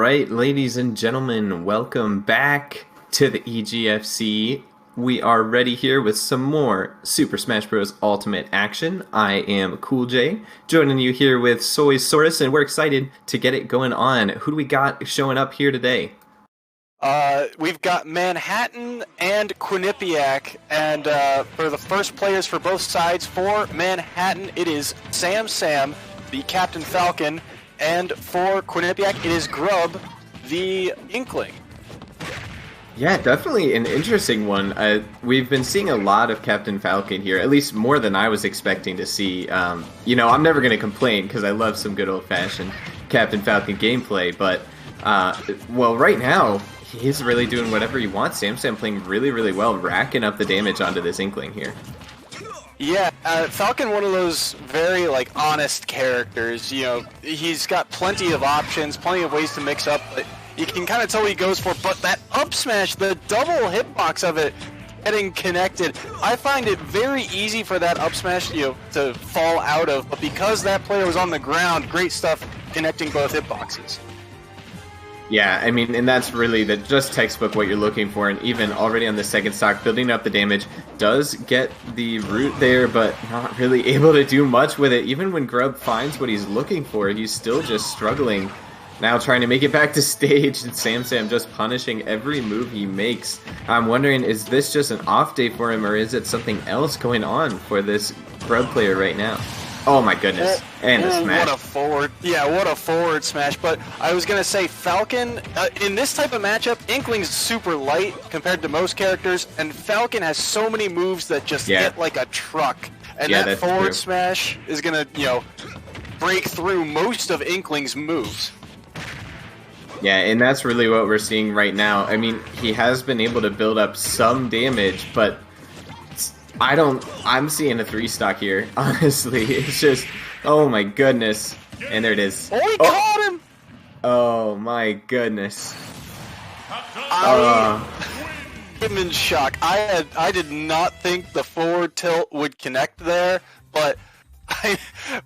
right, ladies and gentlemen, welcome back to the EGFC. We are ready here with some more Super Smash Bros. Ultimate action. I am Cool J, joining you here with Soy Saurus, and we're excited to get it going on. Who do we got showing up here today? We've got Manhattan and Quinnipiac, and for the first players for both sides, for Manhattan, it is Sam, the Captain Falcon, and for Quinnipiac, it is Grub, the Inkling. Yeah, definitely an interesting one. We've been seeing a lot of Captain Falcon here, at least more than I was expecting to see. I'm never going to complain because I love some good old-fashioned Captain Falcon gameplay, but, right now, he's really doing whatever he wants. Sam playing really, really well, racking up the damage onto this Inkling here. Yeah, Falcon, one of those very, honest characters. He's got plenty of options, plenty of ways to mix up, but you can kind of tell what he goes for. But that up smash, the double hitbox of it getting connected, I find it very easy for that up smash, to fall out of. But because that player was on the ground, great stuff connecting both hitboxes. Yeah, I mean, and that's really just textbook what you're looking for, and even already on the second stock, building up the damage, does get the root there, but not really able to do much with it. Even when Grub finds what he's looking for, he's still just struggling. Now trying to make it back to stage, and Sam just punishing every move he makes. I'm wondering, is this just an off day for him, or is it something else going on for this Grub player right now? Oh my goodness, and the smash. What a forward smash. But I was going to say, Falcon, in this type of matchup, Inkling's super light compared to most characters, and Falcon has so many moves that just hit like a truck. And that forward smash is going to, break through most of Inkling's moves. Yeah, and that's really what we're seeing right now. I mean, he has been able to build up some damage, but I'm seeing a 3-stock here, honestly. It's just, oh my goodness. And there it is. Oh, he caught him! Oh my goodness. I'm in shock. I did not think the forward tilt would connect there, but I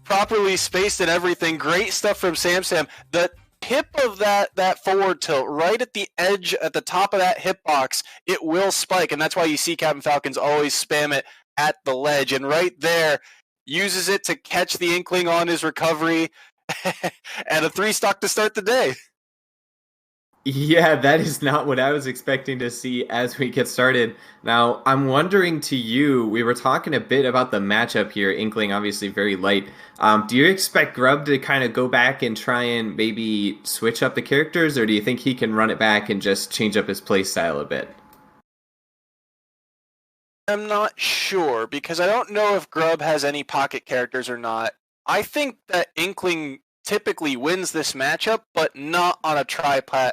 properly spaced and everything. Great stuff from Sam. The tip of that forward tilt, right at the edge, at the top of that hitbox, it will spike, and that's why you see Captain Falcons always spam it at the ledge, and right there, uses it to catch the Inkling on his recovery, and a 3-stock to start the day. Yeah, that is not what I was expecting to see as we get started. Now, I'm wondering to you, we were talking a bit about the matchup here, Inkling obviously very light. Do you expect Grub to kind of go back and try and maybe switch up the characters, or do you think he can run it back and just change up his playstyle a bit? I'm not sure, because I don't know if Grub has any pocket characters or not. I think that Inkling typically wins this matchup, but not on a triplat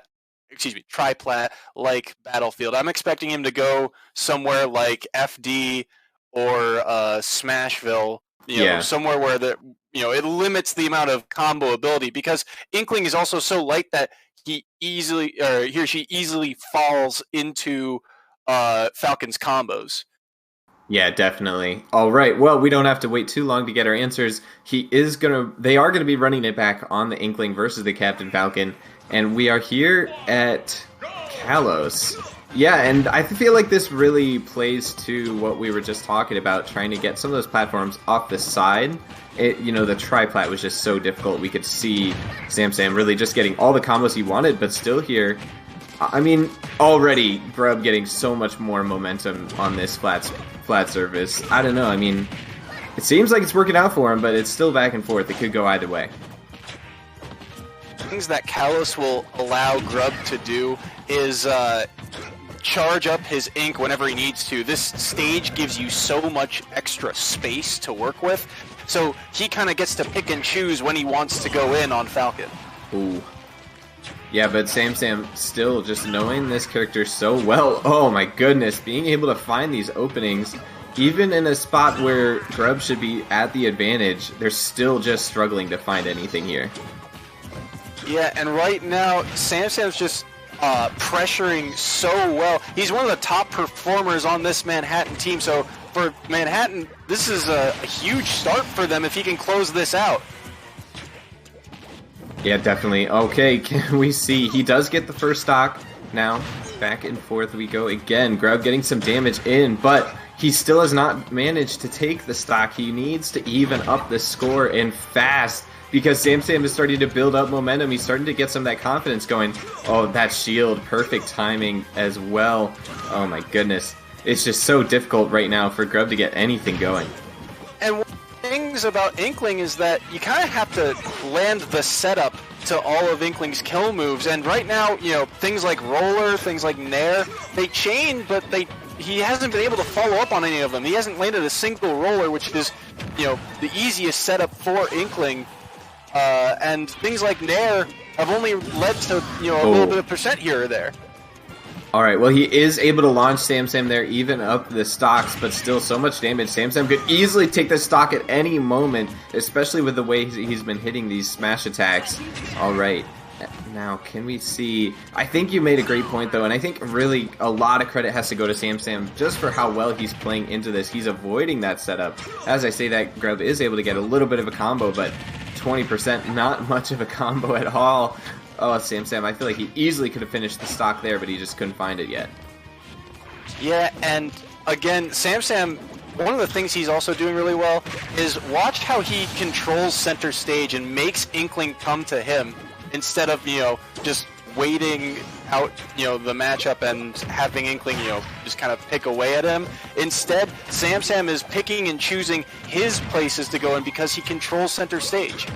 like Battlefield. I'm expecting him to go somewhere like FD or Smashville, somewhere where it limits the amount of combo ability, because Inkling is also so light that he or she easily falls into Falcon's combos. Yeah, definitely. All right. Well, we don't have to wait too long to get our answers. They are gonna be running it back on the Inkling versus the Captain Falcon, and we are here at Kalos. Yeah, and I feel like this really plays to what we were just talking about, trying to get some of those platforms off the side. The triplat was just so difficult. We could see Sam really just getting all the combos he wanted, but still here. I mean, already Grub getting so much more momentum on this flat surface. I don't know. I mean, it seems like it's working out for him, but it's still back and forth. It could go either way. Things that Kalos will allow Grub to do is charge up his ink whenever he needs to. This stage gives you so much extra space to work with, so he kind of gets to pick and choose when he wants to go in on Falcon. Ooh. Yeah, but Sam still just knowing this character so well. Oh my goodness, being able to find these openings, even in a spot where Grub should be at the advantage, they're still just struggling to find anything here. Yeah, and right now, Sam's just pressuring so well. He's one of the top performers on this Manhattan team, so for Manhattan, this is a huge start for them if he can close this out. Yeah, definitely. Okay, can we see? He does get the first stock. Now, back and forth we go again. Grub getting some damage in, but he still has not managed to take the stock. He needs to even up the score and fast because Sam is starting to build up momentum. He's starting to get some of that confidence going. Oh, that shield. Perfect timing as well. Oh my goodness. It's just so difficult right now for Grub to get anything going. And one of the things about Inkling is that you kind of have to land the setup to all of Inkling's kill moves. And right now, you know, things like Roller, things like Nair, they chain, but he hasn't been able to follow up on any of them. He hasn't landed a single Roller, which is, you know, the easiest setup for Inkling. And things like Nair have only led to, you know, a little bit of percent here or there. Alright, well, he is able to launch Sam there, even up the stocks, but still so much damage. Sam could easily take the stock at any moment, especially with the way he's been hitting these smash attacks. Alright, now can we see... I think you made a great point, though, and I think really a lot of credit has to go to Sam just for how well he's playing into this. He's avoiding that setup. As I say that, Grub is able to get a little bit of a combo, but 20%, not much of a combo at all. Oh, Sam, I feel like he easily could have finished the stock there, but he just couldn't find it yet. Yeah, and again, Sam, one of the things he's also doing really well is watch how he controls center stage and makes Inkling come to him instead of, you know, just waiting out, you know, the matchup and having Inkling, you know, just kind of pick away at him. Instead, Sam is picking and choosing his places to go in because he controls center stage.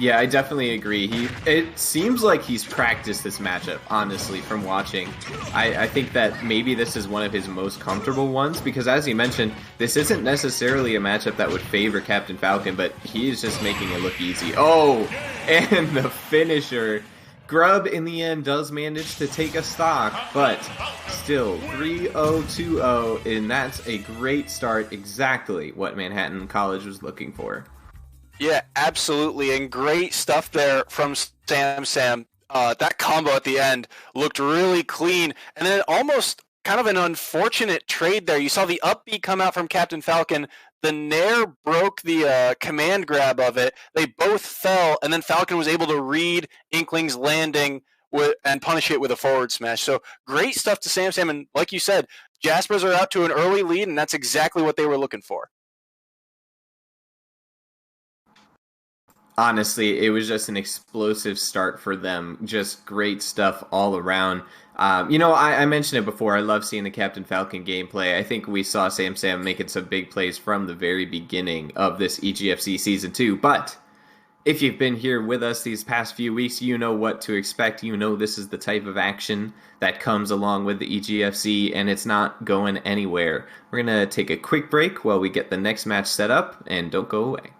Yeah, I definitely agree. It seems like he's practiced this matchup, honestly, from watching. I think that maybe this is one of his most comfortable ones, because as you mentioned, this isn't necessarily a matchup that would favor Captain Falcon, but he's just making it look easy. Oh, and the finisher. Grub, in the end, does manage to take a stock, but still, 3-0-2-0, and that's a great start, exactly what Manhattan College was looking for. Yeah, absolutely, and great stuff there from Sam. That combo at the end looked really clean, and then almost kind of an unfortunate trade there. You saw the up B come out from Captain Falcon. The Nair broke the command grab of it. They both fell, and then Falcon was able to read Inkling's landing and punish it with a forward smash. So great stuff to Sam, and like you said, Jaspers are out to an early lead, and that's exactly what they were looking for. Honestly, it was just an explosive start for them. Just great stuff all around. I mentioned it before. I love seeing the Captain Falcon gameplay. I think we saw Sam making some big plays from the very beginning of this EGFC Season 2. But if you've been here with us these past few weeks, you know what to expect. You know this is the type of action that comes along with the EGFC, and it's not going anywhere. We're going to take a quick break while we get the next match set up, and don't go away.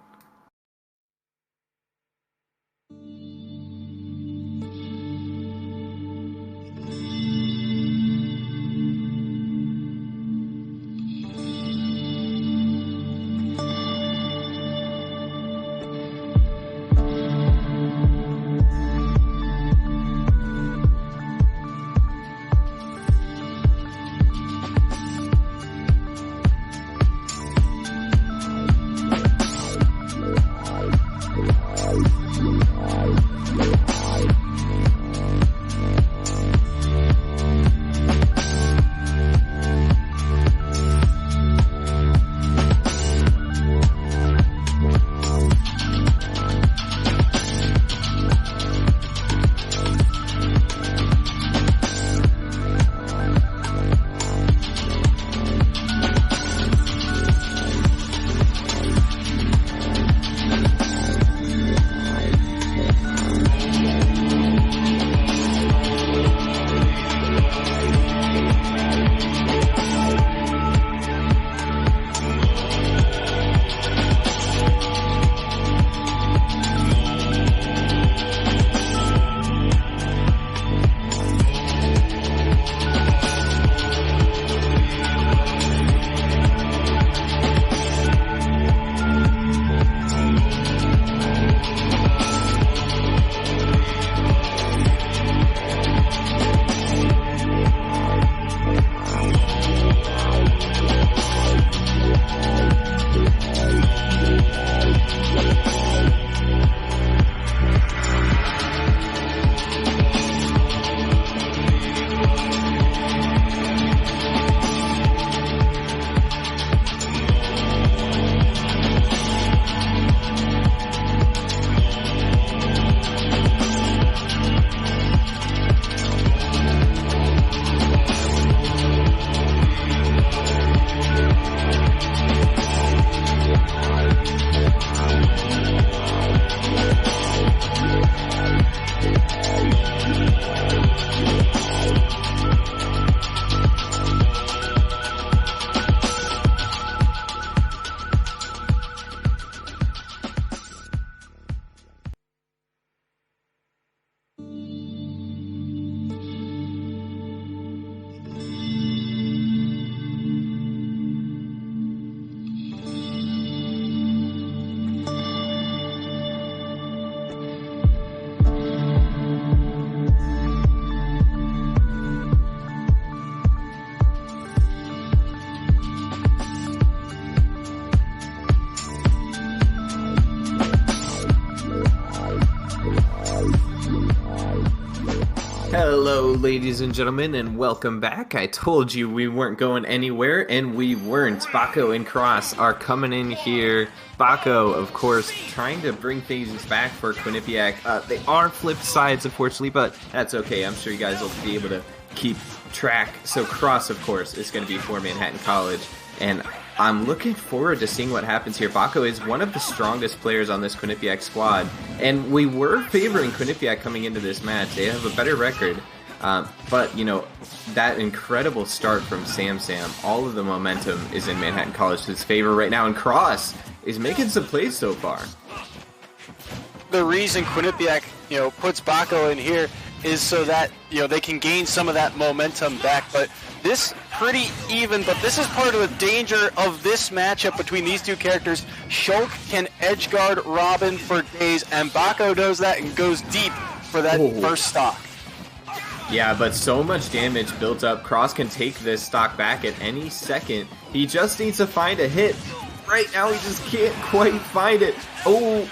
Hello, ladies and gentlemen, and welcome back. I told you we weren't going anywhere, and we weren't. Baco and Cross are coming in here. Baco, of course, trying to bring things back for Quinnipiac. They are flipped sides, unfortunately, but that's okay. I'm sure you guys will be able to keep track. So Cross, of course, is going to be for Manhattan College, and I'm looking forward to seeing what happens here. Baco is one of the strongest players on this Quinnipiac squad, and we were favoring Quinnipiac coming into this match. They have a better record, but, you know, that incredible start from Sam, all of the momentum is in Manhattan College's favor right now, and Cross is making some plays so far. The reason Quinnipiac, puts Baco in here is so that, they can gain some of that momentum back, but this pretty even, but this is part of the danger of this matchup between these two characters. Shulk can edge guard Robin for days, and Baco knows that and goes deep for that first stock. Yeah, but so much damage built up. Cross can take this stock back at any second. He just needs to find a hit. Right now, he just can't quite find it. Oh,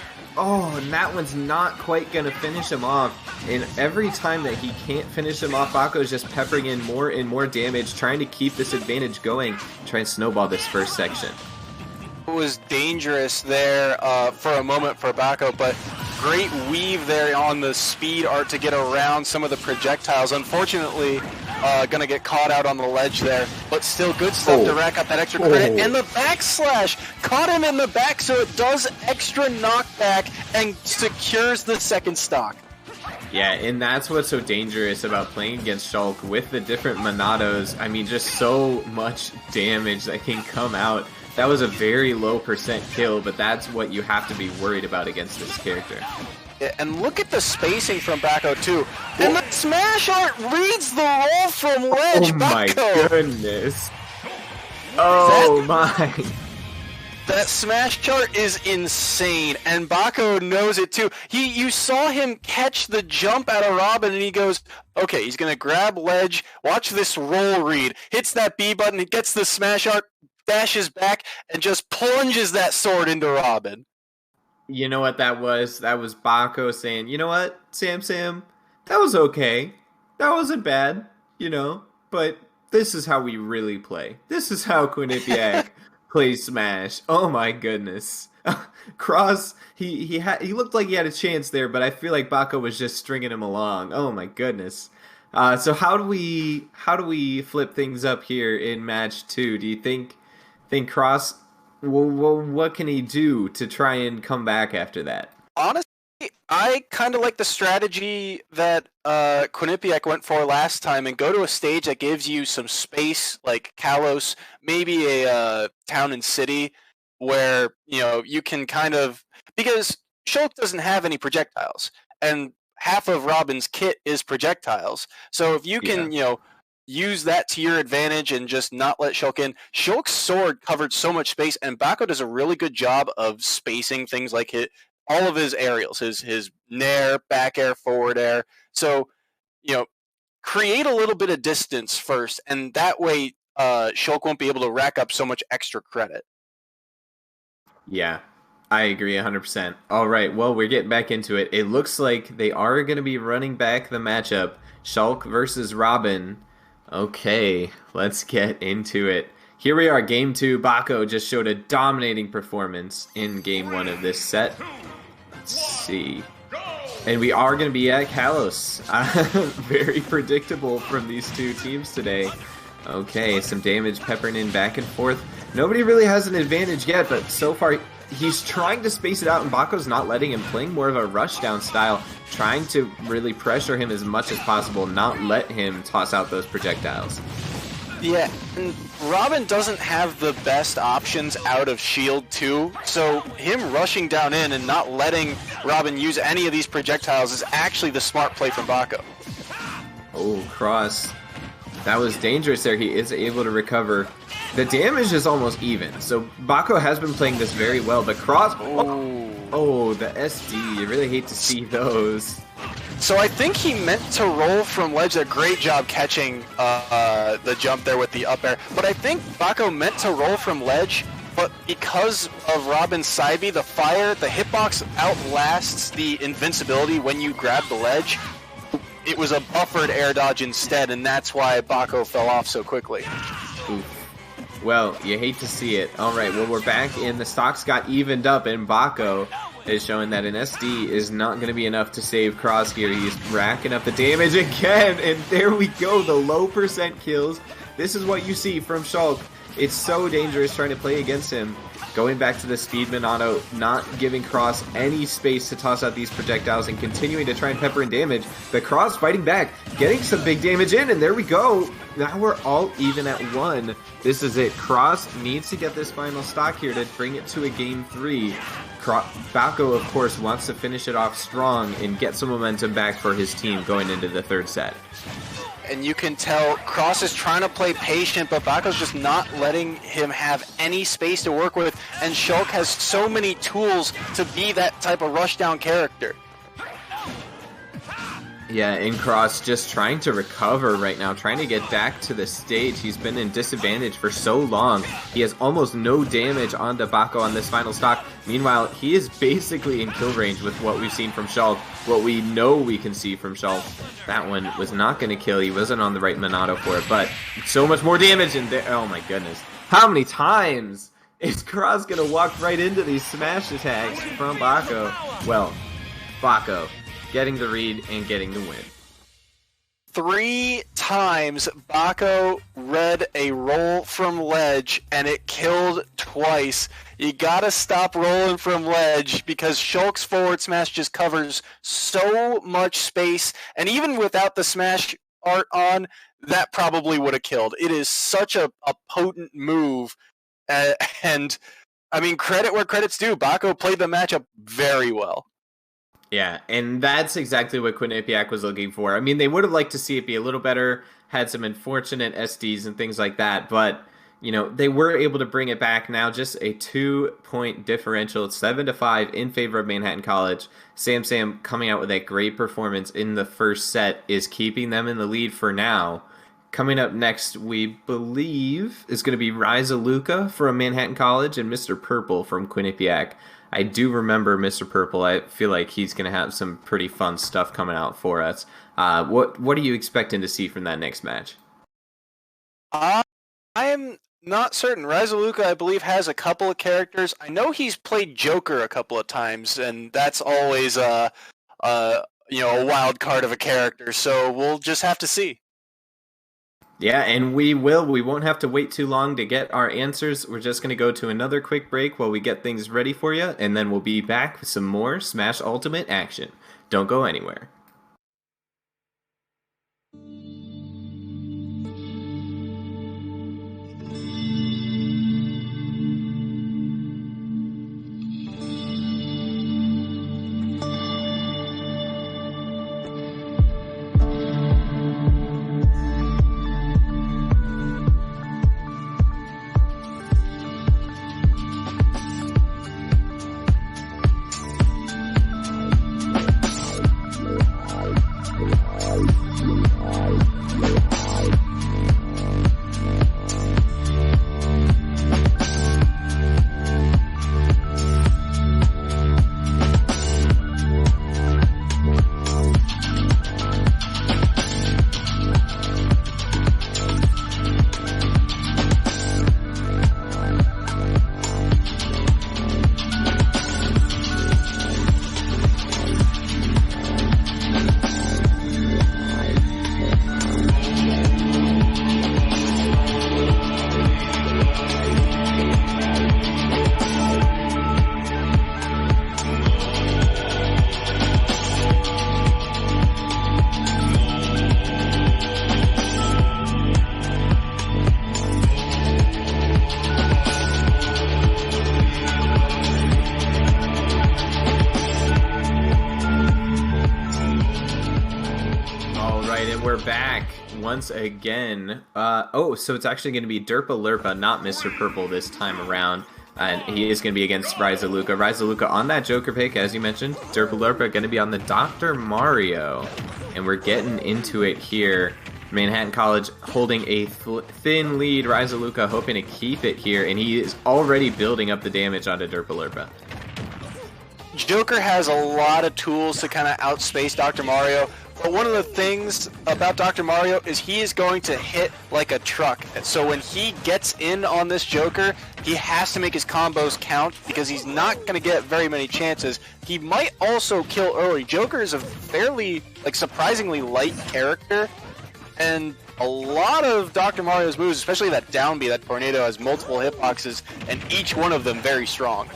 and that one's not quite going to finish him off. And every time that he can't finish him off, Baco is just peppering in more and more damage, trying to keep this advantage going, try and snowball this first section. It was dangerous there for a moment for Baco, but great weave there on the speed art to get around some of the projectiles. Unfortunately, going to get caught out on the ledge there, but still good stuff to rack up that extra credit. And the backslash caught him in the back, so it does extra knockback and secures the second stock. Yeah, and that's what's so dangerous about playing against Shulk with the different Monados. I mean, just so much damage that can come out. That was a very low percent kill, but that's what you have to be worried about against this character. Yeah, and look at the spacing from Baco too. And the smash art reads the roll from ledge. Oh my Baco. Goodness. Oh my. That smash chart is insane, and Baco knows it too. You saw him catch the jump out of Robin, and he goes, okay, he's going to grab ledge, watch this roll read, hits that B button, he gets the smash art, dashes back, and just plunges that sword into Robin. You know what that was? That was Baco saying, you know what, Sam, that was okay. That wasn't bad, but this is how we really play. This is how Quinnipiac plays Smash. Oh my goodness. Cross, he looked like he had a chance there, but I feel like Baco was just stringing him along. Oh my goodness. So how do we flip things up here in match 2? Do you think Cross, what can he do to try and come back after that? Honestly, I kind of like the strategy that Quinnipiac went for last time and go to a stage that gives you some space, like Kalos, maybe a town and city, where you can kind of, because Shulk doesn't have any projectiles, and half of Robin's kit is projectiles. So if you can, use that to your advantage and just not let Shulk in. Shulk's sword covered so much space, and Baco does a really good job of spacing things like all of his aerials, his nair, back air, forward air. So, create a little bit of distance first, and that way Shulk won't be able to rack up so much extra credit. Yeah, I agree 100%. All right, well, we're getting back into it. It looks like they are going to be running back the matchup. Shulk versus Robin. Okay, let's get into it. Here we are, Game 2. Baco just showed a dominating performance in Game 1 of this set. Let's see. And we are going to be at Kalos. Very predictable from these two teams today. Okay, some damage peppering in back and forth. Nobody really has an advantage yet, but so far he's trying to space it out, and Baco's not letting him, playing more of a rushdown style, trying to really pressure him as much as possible, not let him toss out those projectiles. Yeah, and Robin doesn't have the best options out of shield too, so him rushing down in and not letting Robin use any of these projectiles is actually the smart play from Baco. Oh, Cross. That was dangerous there. He is able to recover. The damage is almost even, so Baco has been playing this very well, but Cross... Oh, the SD. You really hate to see those. So I think he meant to roll from ledge. A great job catching the jump there with the up air. But I think Baco meant to roll from ledge, but because of Robin's side B, the fire, the hitbox outlasts the invincibility when you grab the ledge. it was a buffered air dodge instead, and that's why Bako fell off so quickly. Oof. Well, you hate to see it. All right, well, we're back, and the stocks got evened up, and Bako is showing that an SD is not going to be enough to save Cross here. He's racking up the damage again, and there we go, the low percent kills. This is what you see from Shulk. It's so dangerous trying to play against him. Going back to the Speedman auto, not giving Cross any space to toss out these projectiles and continuing to try and pepper in damage. But Cross fighting back, getting some big damage in, and there we go. Now we're all even at 1. This is it. Cross needs to get this final stock here to bring it to a game 3. Bako, of course, wants to finish it off strong and get some momentum back for his team going into the 3rd set. And you can tell Cross is trying to play patient, but Bako's just not letting him have any space to work with, and Shulk has so many tools to be that type of rushdown character. Yeah, and Cross just trying to recover right now, trying to get back to the stage. He's been in disadvantage for so long. He has almost no damage onto Bako on this final stock. Meanwhile, he is basically in kill range with what we've seen from Shulk, what we know we can see from Shulk. That one was not going to kill. He wasn't on the right Monado for it, but so much more damage in there. Oh my goodness. How many times is Cross going to walk right into these smash attacks from Bako? Well, Bako getting the read and getting the win. 3 times Bako read a roll from ledge, and it killed twice. You gotta stop rolling from ledge because Shulk's forward smash just covers so much space, and even without the smash art on, that probably would have killed. It is such a potent move, and I mean, credit where credit's due. Bako played the matchup very well. Yeah, and that's exactly what Quinnipiac was looking for. I mean, they would have liked to see it be a little better, had some unfortunate SDs and things like that, but, you know, they were able to bring it back now, just a 2-point differential. It's 7-5 in favor of Manhattan College. Sam coming out with that great performance in the first set is keeping them in the lead for now. Coming up next, we believe, is going to be Riza Luca from Manhattan College and Mr. Purple from Quinnipiac. I do remember Mr. Purple. I feel like he's going to have some pretty fun stuff coming out for us. What are you expecting to see from that next match? I am not certain. Riza Luca, I believe, has a couple of characters. I know he's played Joker a couple of times, and that's always a wild card of a character. So we'll just have to see. Yeah, and we won't have to wait too long to get our answers. We're just going to go to another quick break while we get things ready for you, and then we'll be back with some more Smash Ultimate action. Don't go anywhere. Once again, so it's actually going to be Derpa Lerpa, not Mr. Purple this time around, and he is going to be against Riza Luca. Riza Luca on that Joker pick, as you mentioned. Derpa Lerpa going to be on the Dr. Mario, and we're getting into it here. Manhattan College holding a thin lead. Riza Luca hoping to keep it here, and he is already building up the damage onto Derpa Lerpa. Joker has a lot of tools to kind of outspace Dr. Mario, But one of the things about Dr. Mario is he is going to hit like a truck. So when he gets in on this Joker, he has to make his combos count because he's not going to get very many chances. He might also kill early. Joker is a fairly, surprisingly light character, and a lot of Dr. Mario's moves, especially that down B, that tornado, has multiple hitboxes, and each one of them very strong.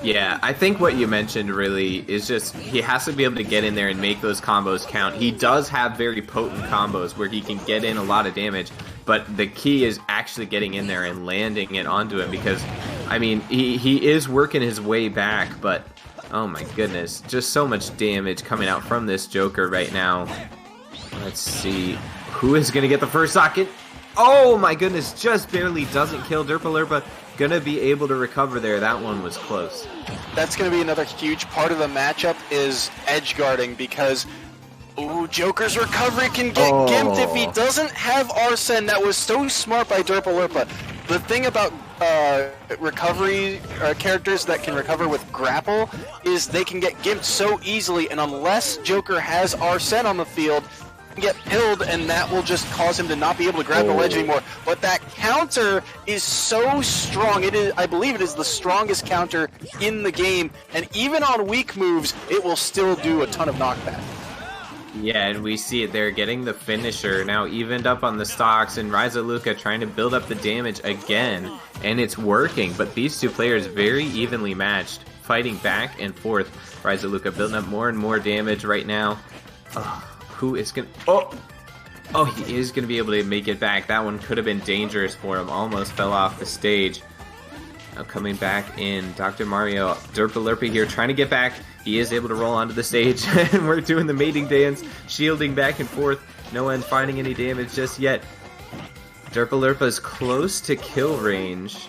Yeah, I think what you mentioned really is just he has to be able to get in there and make those combos count. He does have very potent combos where he can get in a lot of damage, but the key is actually getting in there and landing it onto him because, I mean, he is working his way back, but oh my goodness, just so much damage coming out from this Joker right now. Let's see. Who is going to get the first socket? Oh my goodness, just barely doesn't kill Derpalurpa. Gonna be able to recover there. That one was close. That's going to be another huge part of the matchup is edge guarding because Joker's recovery can get gimped if he doesn't have Arsene. That was so smart by Derpalurpa. The thing about recovery characters that can recover with grapple is they can get gimped so easily, and unless Joker has Arsene on the field, get pilled, and that will just cause him to not be able to grab the ledge anymore. But that counter is so strong. It is, I believe it is the strongest counter in the game, and even on weak moves, it will still do a ton of knockback. Yeah, and we see it there, getting the finisher, now evened up on the stocks, and Ryzaluka trying to build up the damage again, and it's working, but these two players very evenly matched, fighting back and forth. Ryzaluka building up more and more damage right now. Who is gonna... Oh, he is gonna be able to make it back. That one could have been dangerous for him. Almost fell off the stage. Now coming back in, Dr. Mario, Derpalurpa here, trying to get back. He is able to roll onto the stage, and we're doing the mating dance, shielding back and forth. No one finding any damage just yet. Derpalurpa is close to kill range.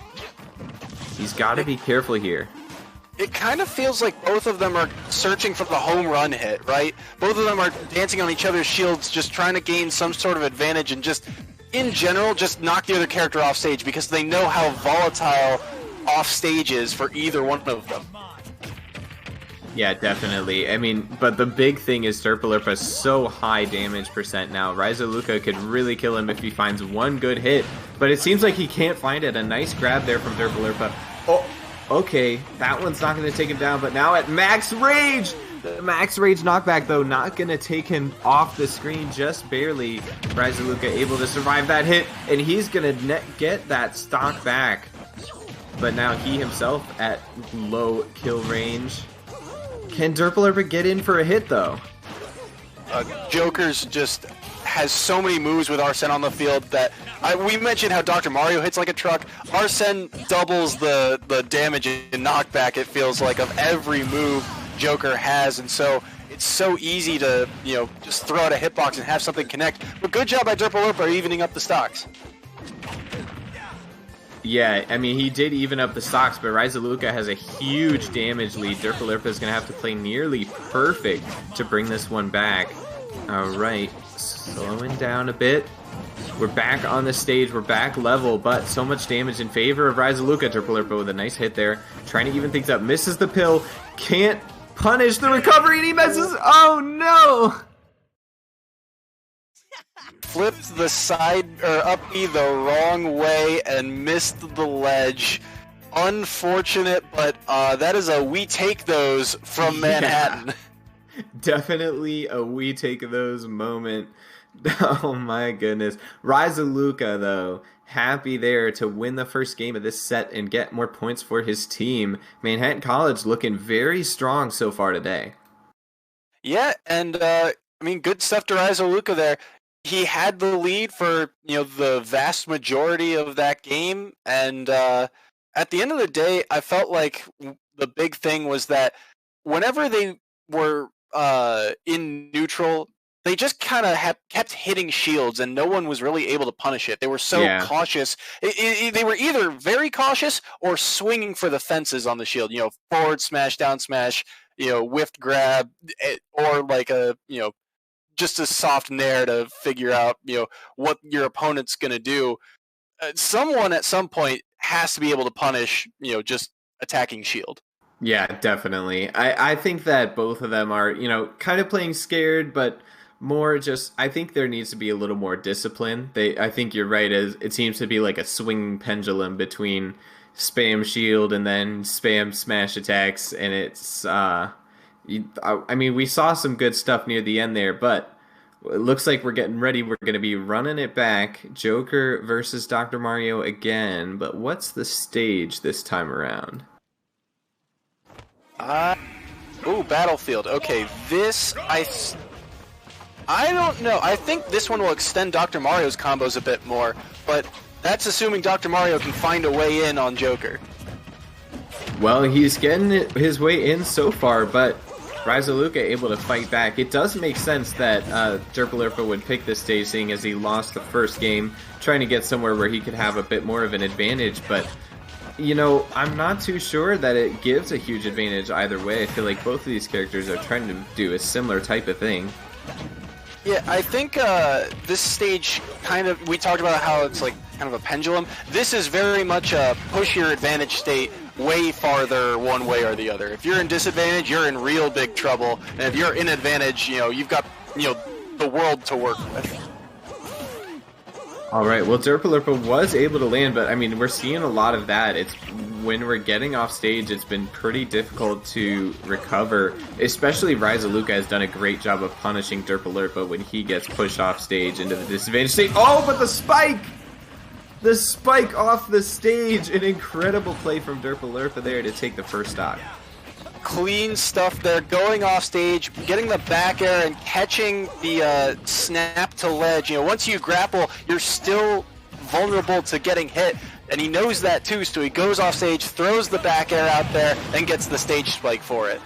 He's got to be careful here. It kind of feels like both of them are searching for the home run hit, right? Both of them are dancing on each other's shields, just trying to gain some sort of advantage and just, in general, just knock the other character off stage because they know how volatile off stage is for either one of them. Yeah, definitely. I mean, but the big thing is Derpalurpa is so high damage percent now. Ryzaluka could really kill him if he finds one good hit, but it seems like he can't find it. A nice grab there from Derpalurpa. Okay, that one's not going to take him down, but now at max rage! The max rage knockback, though, not going to take him off the screen, just barely. Ryzaluka able to survive that hit, and he's going to get that stock back. But now he himself at low kill range. Can Derpalurpa get in for a hit, though? Joker's just has so many moves with Arsene on the field that we mentioned how Dr. Mario hits like a truck. Arsene doubles the damage and knockback, it feels like, of every move Joker has, and so it's so easy to, just throw out a hitbox and have something connect. But good job by Derpalurpa evening up the stocks. Yeah, I mean, he did even up the stocks, but Ryzaluka has a huge damage lead. Derpalurpa is going to have to play nearly perfect to bring this one back. Alright, slowing down a bit. We're back on the stage, we're back level, but so much damage in favor of Ryzaluka. Derpalurpa with a nice hit there, trying to even things up. Misses the pill, can't punish the recovery, and he misses. Oh no! Flipped the side or up B the wrong way and missed the ledge. Unfortunate, but that is a we take those from Manhattan. Yeah, definitely a we take those moment. Oh my goodness. Ryzaluka, though, happy there to win the first game of this set and get more points for his team. Manhattan College looking very strong so far today. Yeah, and I mean, good stuff to Ryzaluka there. He had the lead for, the vast majority of that game, and at the end of the day, I felt like the big thing was that whenever they were in neutral, they just kind of kept hitting shields, and no one was really able to punish it. They were so cautious. They were either very cautious or swinging for the fences on the shield. Forward smash, down smash, whiffed grab, or like a, just a soft nair to figure out, what your opponent's going to do. Someone at some point has to be able to punish, just attacking shield. Yeah, definitely. I think that both of them are, kind of playing scared, but more just I think there needs to be a little more discipline. I think you're right, as it seems to be like a swinging pendulum between spam shield and then spam smash attacks, and it's I mean, we saw some good stuff near the end there, but it looks like we're getting ready. We're going to be running it back. Joker versus Dr. Mario again, but what's the stage this time around? Ooh, Battlefield. Okay, I don't know. I think this one will extend Dr. Mario's combos a bit more, but that's assuming Dr. Mario can find a way in on Joker. Well, he's getting his way in so far, but Ryzaluka able to fight back. It does make sense that Derpalurpa would pick this stage, seeing as he lost the first game, trying to get somewhere where he could have a bit more of an advantage, but you know, I'm not too sure that it gives a huge advantage either way. I feel like both of these characters are trying to do a similar type of thing. Yeah, I think this stage we talked about how it's like kind of a pendulum. This is very much a push your advantage state way farther one way or the other. If you're in disadvantage, you're in real big trouble. And if you're in advantage, you've got, the world to work with. All right, well, Derpalurpa was able to land, but I mean, we're seeing a lot of that. It's when we're getting off stage, it's been pretty difficult to recover. Especially Ryzaluka has done a great job of punishing Derpalurpa when he gets pushed off stage into the disadvantage state. Oh, but the spike! The spike off the stage! An incredible play from Derpalurpa there to take the first stock. Clean stuff there, going off stage, getting the back air and catching the snap to ledge. Once you grapple, you're still vulnerable to getting hit, and he knows that too, so he goes off stage, throws the back air out there, and gets the stage spike for it.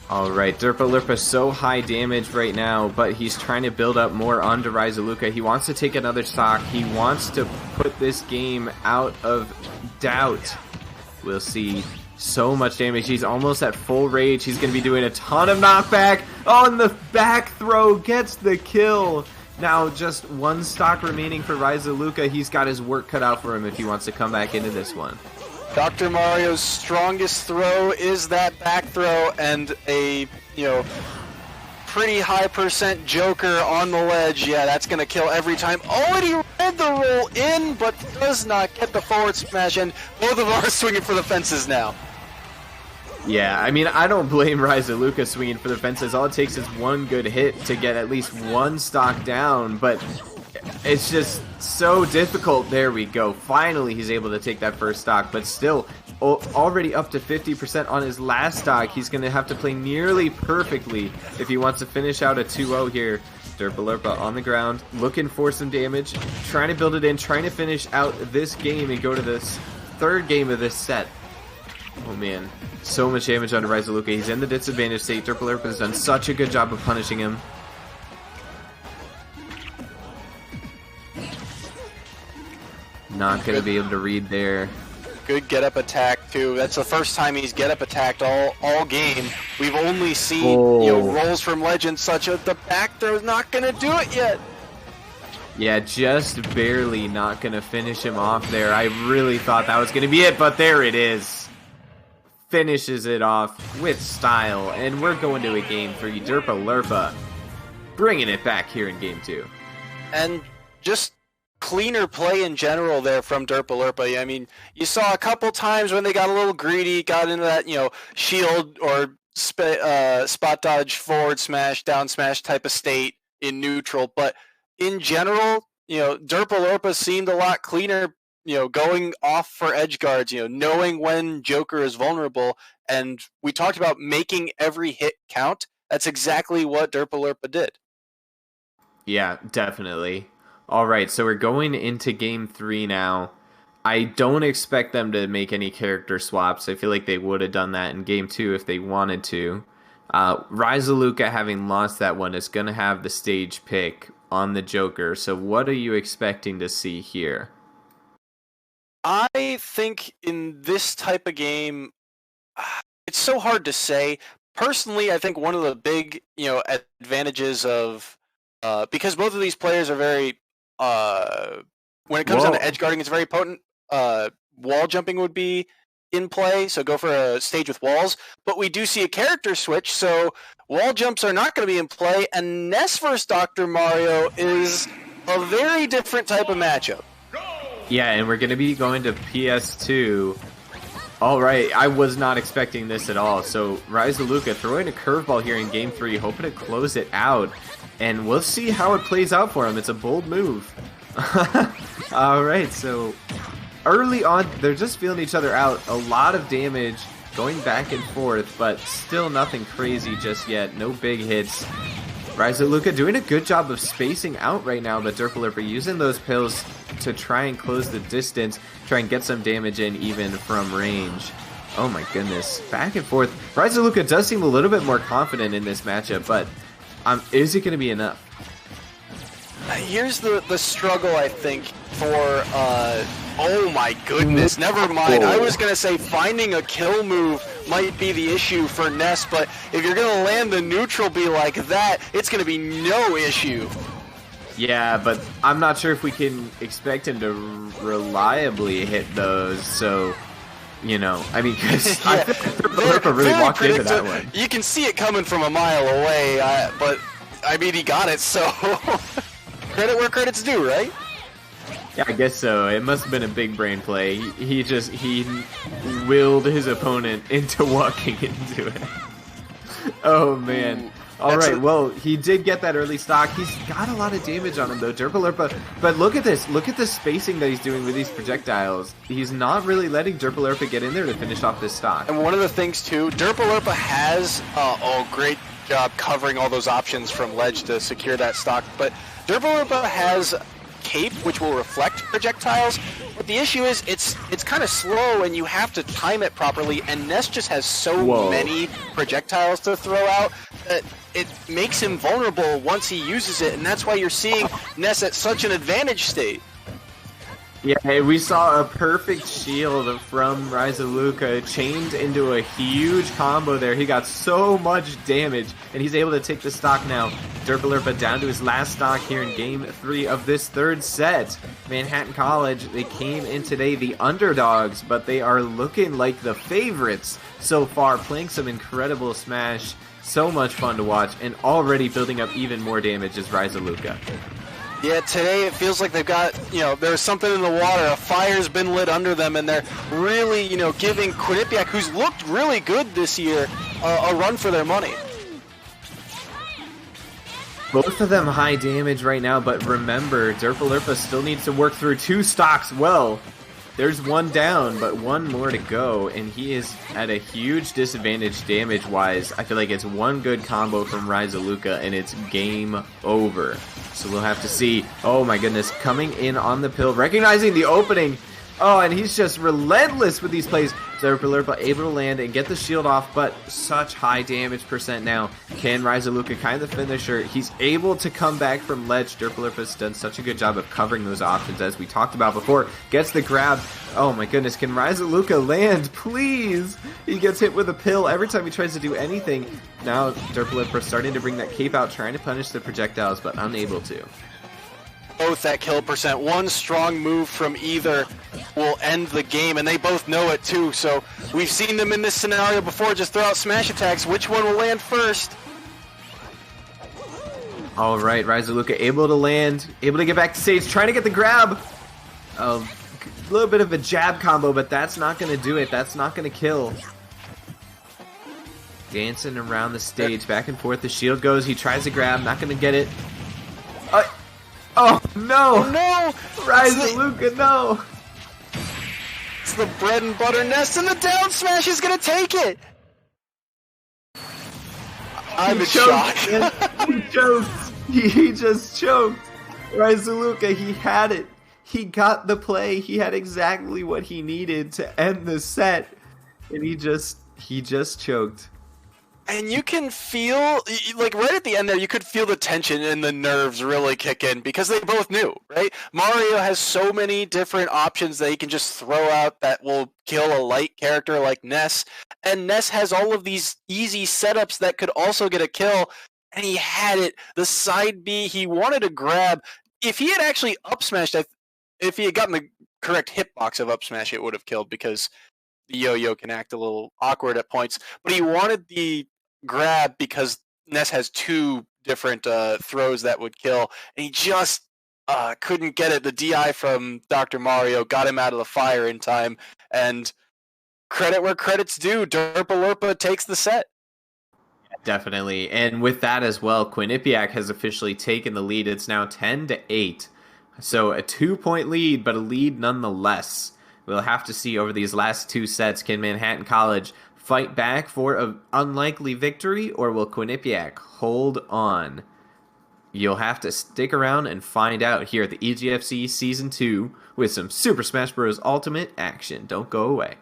Alright, Derpalurpa so high damage right now, but he's trying to build up more onto Ryzaluka. He wants to take another stock. He wants to put this game out of doubt. We'll see. So much damage. He's almost at full rage. He's going to be doing a ton of knockback. Oh, and the back throw gets the kill. Now just one stock remaining for Ryzaluka. He's got his work cut out for him if he wants to come back into this one. Dr. Mario's strongest throw is that back throw, and a, pretty high percent Joker on the ledge. Yeah, that's going to kill every time. Already read the roll in, but does not get the forward smash, and both of them are swinging for the fences now. Yeah, I mean, I don't blame Ryzaluka swinging for the fences. All it takes is one good hit to get at least one stock down, but it's just so difficult. There we go. Finally, he's able to take that first stock, but still already up to 50% on his last stock. He's going to have to play nearly perfectly if he wants to finish out a 2-0 here. Derpalurpa on the ground, looking for some damage, trying to build it in, trying to finish out this game and go to this third game of this set. Oh man, so much damage onto Ryzaluka. He's in the disadvantage state. Derpalurpa has done such a good job of punishing him. Not going to be able to read there. Good get-up attack, too. That's the first time he's get-up attacked all game. We've only seen rolls from Legend such that the back throw's not going to do it yet. Yeah, just barely not going to finish him off there. I really thought that was going to be it, but there it is. Finishes it off with style, and we're going to a game 3. Derpalurpa bringing it back here in game 2. And just cleaner play in general there from Derpalurpa. I mean, you saw a couple times when they got a little greedy, got into that, shield or spot dodge, forward smash, down smash type of state in neutral. But in general, Derpalurpa seemed a lot cleaner, going off for edge guards, knowing when Joker is vulnerable. And we talked about making every hit count. That's exactly what Derpalurpa did. Yeah, definitely. All right, so we're going into game 3 now. I don't expect them to make any character swaps. I feel like they would have done that in game 2 if they wanted to. Ryzaluka, having lost that one, is going to have the stage pick on the Joker. So what are you expecting to see here? I think in this type of game, it's so hard to say. Personally, I think one of the big, advantages of because both of these players are very when it comes down to edge guarding, it's very potent. Wall jumping would be in play, so go for a stage with walls. But we do see a character switch, so Wall jumps are not going to be in play, and Ness vs. Dr. Mario is a very different type of matchup. Yeah, and we're going to be going to PS2. All right, I was not expecting this at all. So Ryzaluka throwing a curveball here in Game 3, hoping to close it out. And we'll see how it plays out for him. It's a bold move. All right, so early on, they're just feeling each other out. A lot of damage going back and forth, but still nothing crazy just yet. No big hits. Ryzaluka doing a good job of spacing out right now, but Derpalurpa using those pills to try and close the distance, try and get some damage in even from range. Oh my goodness. Back and forth. Ryzaluka does seem a little bit more confident in this matchup, but is it going to be enough? Here's the struggle, I think, for, oh my goodness, never mind. I was going to say finding a kill move might be the issue for Ness, but if you're going to land the neutral B like that, it's going to be no issue. Yeah, but I'm not sure if we can expect him to reliably hit those, so, you know, I mean, because I think Derpalurpa really walked into that one. You can see it coming from a mile away, but, I mean, he got it, so credit where credit's due, right? Yeah, I guess so. It must have been a big brain play. He willed his opponent into walking into it. Oh, man. All right, well, he did get that early stock. He's got a lot of damage on him, though, Derpalurpa. But look at this. Look at the spacing that he's doing with these projectiles. He's not really letting Derpalurpa get in there to finish off this stock. And one of the things, too, Derpalurpa has great job covering all those options from ledge to secure that stock. But Derpalurpa has cape, which will reflect projectiles. But the issue is it's kind of slow, and you have to time it properly. And Ness just has so many projectiles to throw out that it makes him vulnerable once he uses it, and that's why you're seeing Ness at such an advantage state. Yeah, we saw a perfect shield from Ryzaluka chained into a huge combo there. He got so much damage, and he's able to take the stock now. Derpalurpa down to his last stock here in Game 3 of this third set. Manhattan College, they came in today the underdogs, but they are looking like the favorites so far, playing some incredible Smash. So much fun to watch, and already building up even more damage is Ryzaluka. Yeah, today it feels like they've got, there's something in the water. A fire's been lit under them, and they're really, giving Quinnipiac, who's looked really good this year, a run for their money. Both of them high damage right now, but remember, Derpalurpa still needs to work through 2 stocks. Well, there's one down, but one more to go, and he is at a huge disadvantage damage-wise. I feel like it's one good combo from Ryzaluka, and it's game over. So we'll have to see. Oh my goodness, coming in on the pill, recognizing the opening. Oh, and he's just relentless with these plays. Derpalurpa able to land and get the shield off, but such high damage percent now. Can Ryzaluka kind of the finisher? He's able to come back from ledge. Derpalurpa's done such a good job of covering those options as we talked about before. Gets the grab. Oh my goodness, can Ryzaluka land? Please! He gets hit with a pill every time he tries to do anything. Now Derpalurpa starting to bring that cape out, trying to punish the projectiles, but unable to. Both at kill percent. One strong move from either will end the game, and they both know it too. So we've seen them in this scenario before. Just throw out smash attacks. Which one will land first? All right, Ryzaluka able to land, able to get back to stage, trying to get the grab. A little bit of a jab combo, but that's not going to do it. That's not going to kill. Dancing around the stage, back and forth. The shield goes. He tries to grab, not going to get it. Oh no! Oh, no! Ryzaluka, no! It's the bread and butter Nest, and the down smash is gonna take it! I'm in shock. He choked. He just choked. Ryzaluka, he had it. He got the play. He had exactly what he needed to end the set. And he just choked. And you can feel, like right at the end there, you could feel the tension and the nerves really kick in because they both knew, right? Mario has so many different options that he can just throw out that will kill a light character like Ness. And Ness has all of these easy setups that could also get a kill. And he had it. The side B, he wanted to grab. If he had actually up smashed, if he had gotten the correct hitbox of up smash, it would have killed because the yo-yo can act a little awkward at points. But he wanted the grab because Ness has 2 different throws that would kill, and he just couldn't get it. The DI from Dr. Mario got him out of the fire in time, and credit where credit's due. Derpa Lurpa takes the set. Definitely. And with that as well, Quinnipiac has officially taken the lead. It's now 10-8. So a 2-point lead, but a lead nonetheless. We'll have to see over these last 2 sets, can Manhattan College fight back for an unlikely victory, or will Quinnipiac hold on? You'll have to stick around and find out here at the EGFC Season 2 with some Super Smash Bros. Ultimate action. Don't go away.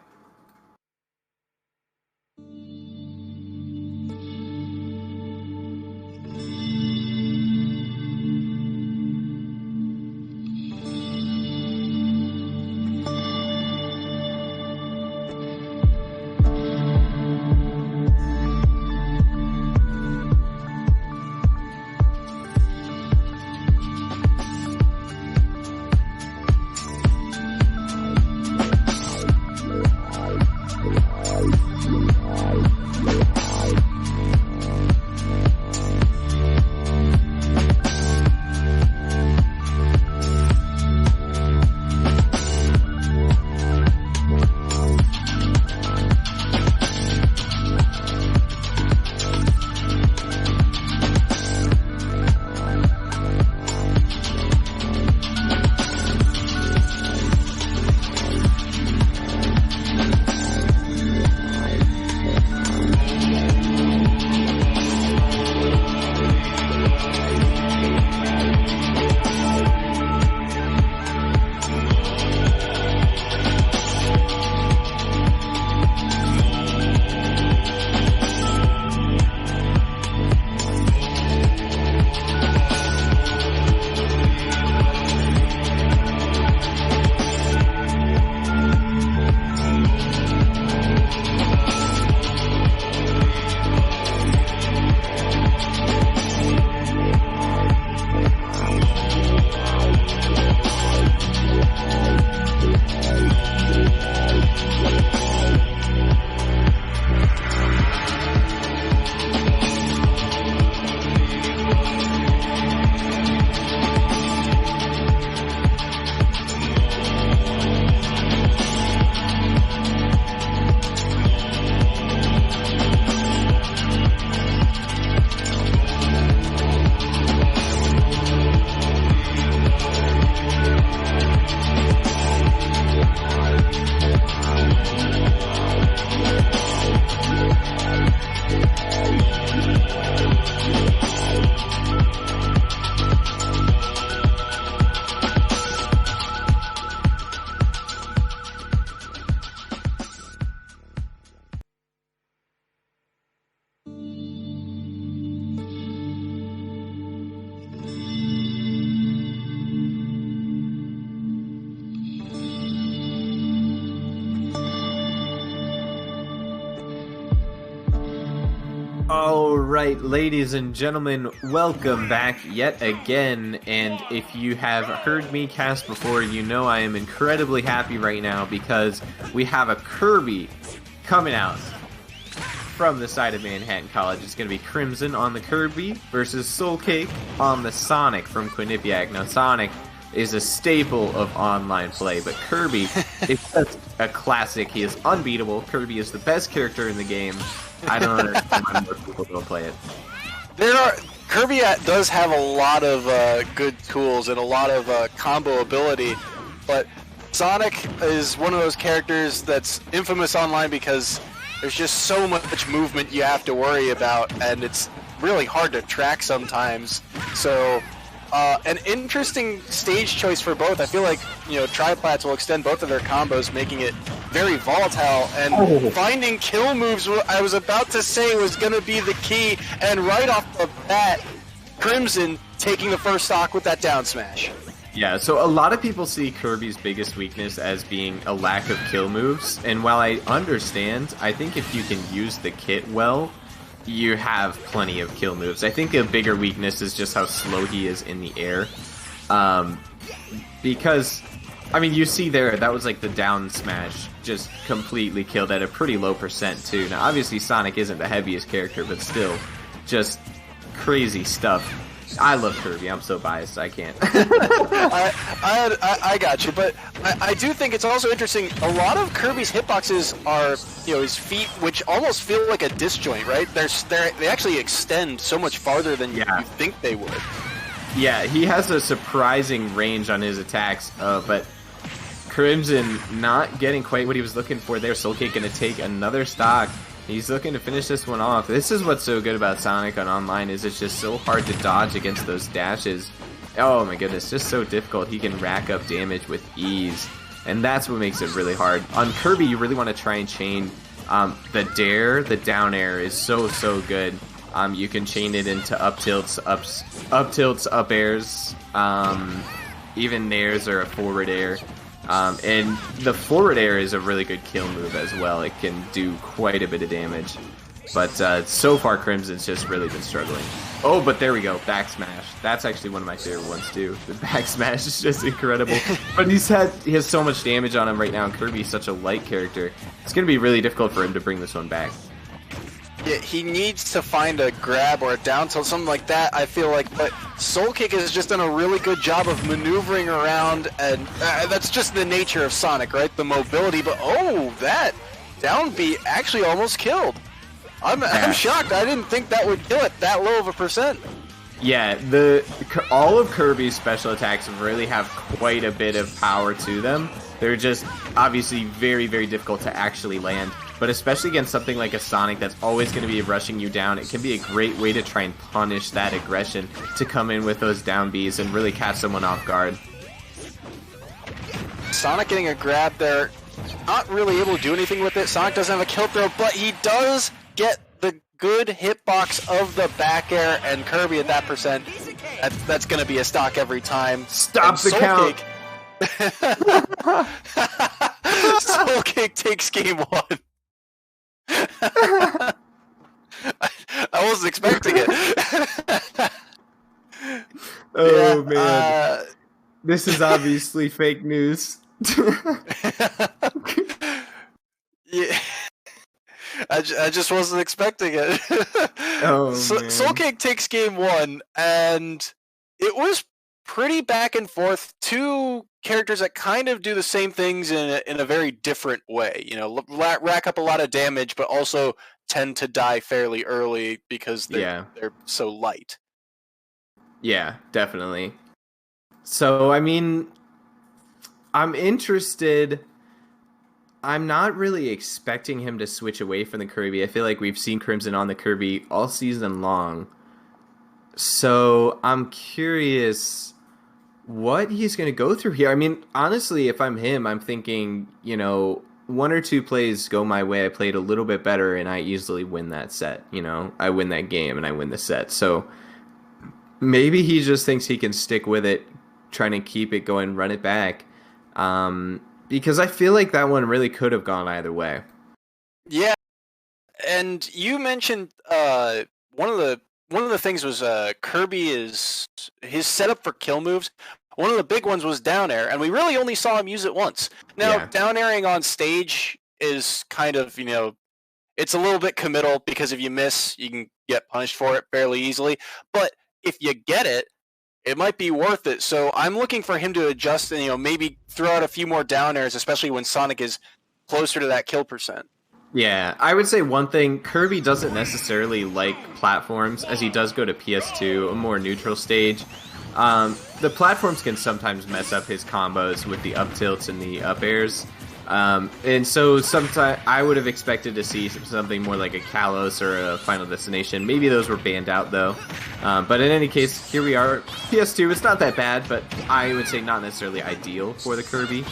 All right, ladies and gentlemen, welcome back yet again. And if you have heard me cast before, you know I am incredibly happy right now because we have a Kirby coming out from the side of Manhattan College. It's going to be Crimson on the Kirby versus Soul Cake on the Sonic from Quinnipiac. Now, Sonic is a staple of online play, but Kirby is just a classic. He is unbeatable. Kirby is the best character in the game. I don't understand why more people don't play it. Kirby does have a lot of good tools and a lot of combo ability, but Sonic is one of those characters that's infamous online because there's just so much movement you have to worry about, and it's really hard to track sometimes. So, an interesting stage choice for both. I feel like, Triplats will extend both of their combos, making it very volatile, and finding kill moves, I was about to say, was going to be the key, and right off the bat, Crimson taking the first stock with that down smash. Yeah, so a lot of people see Kirby's biggest weakness as being a lack of kill moves, and while I understand, I think if you can use the kit well, you have plenty of kill moves. I think a bigger weakness is just how slow he is in the air. Because, I mean, you see there, that was like the down smash, just completely killed at a pretty low percent too. Now, obviously Sonic isn't the heaviest character, but still, just crazy stuff. I love Kirby. I'm so biased. I can't. I got you, but I do think it's also interesting. A lot of Kirby's hitboxes are, his feet, which almost feel like a disjoint, right? They actually extend so much farther than you think they would. Yeah, he has a surprising range on his attacks, but Crimson not getting quite what he was looking for there. Soul Cake going to take another stock. He's looking to finish this one off. This is what's so good about Sonic on online, is it's just so hard to dodge against those dashes. Oh my goodness, just so difficult. He can rack up damage with ease, and that's what makes it really hard. On Kirby, you really want to try and chain the dare, the down air is so good. You can chain it into up tilts, up airs, even nairs or a forward air. And the forward air is a really good kill move as well. It can do quite a bit of damage. But so far, Crimson's just really been struggling. Oh, but there we go. Back smash. That's actually one of my favorite ones, too. The back smash is just incredible. But he has so much damage on him right now, and Kirby's such a light character. It's going to be really difficult for him to bring this one back. Yeah, he needs to find a grab or a down tilt, something like that, I feel like. But Soul Kick has just done a really good job of maneuvering around, and that's just the nature of Sonic, right? The mobility, but oh, that down B actually almost killed. I'm shocked. I didn't think that would kill it that low of a percent. Yeah, all of Kirby's special attacks really have quite a bit of power to them. They're just obviously very, very difficult to actually land. But especially against something like a Sonic that's always going to be rushing you down, it can be a great way to try and punish that aggression, to come in with those down Bs and really catch someone off guard. Sonic getting a grab there, not really able to do anything with it. Sonic doesn't have a kill throw, but he does get the good hitbox of the back air, and Kirby at that percent, that's going to be a stock every time. Stop the count! Soul Cake takes game one. I wasn't expecting it. Oh man, this is obviously fake news. Yeah, I just wasn't expecting it. Oh, man. Soul Cake takes game one, and it was pretty back and forth. Two characters that kind of do the same things in a very different way. Rack up a lot of damage, but also tend to die fairly early because they're so light. Yeah, definitely. So, I mean, I'm interested. I'm not really expecting him to switch away from the Kirby. I feel like we've seen Crimson on the Kirby all season long. So, I'm curious what he's going to go through here. I mean, honestly, if I'm him, I'm thinking, one or two plays go my way. I played a little bit better, and I easily win that set. I win that game, and I win the set. So maybe he just thinks he can stick with it, trying to keep it going, run it back. Because I feel like that one really could have gone either way. Yeah, and you mentioned one of the things was Kirby is his setup for kill moves. One of the big ones was down air, and we really only saw him use it once. Now, down airing on stage is kind of, it's a little bit committal, because if you miss, you can get punished for it fairly easily. But if you get it, it might be worth it. So I'm looking for him to adjust and, maybe throw out a few more down airs, especially when Sonic is closer to that kill percent. Yeah, I would say one thing, Kirby doesn't necessarily like platforms, as he does go to PS2, a more neutral stage. The platforms can sometimes mess up his combos with the up tilts and the up airs. And so sometimes I would have expected to see something more like a Kalos or a Final Destination. Maybe those were banned out though. But in any case, here we are. PS2, it's not that bad, but I would say not necessarily ideal for the Kirby.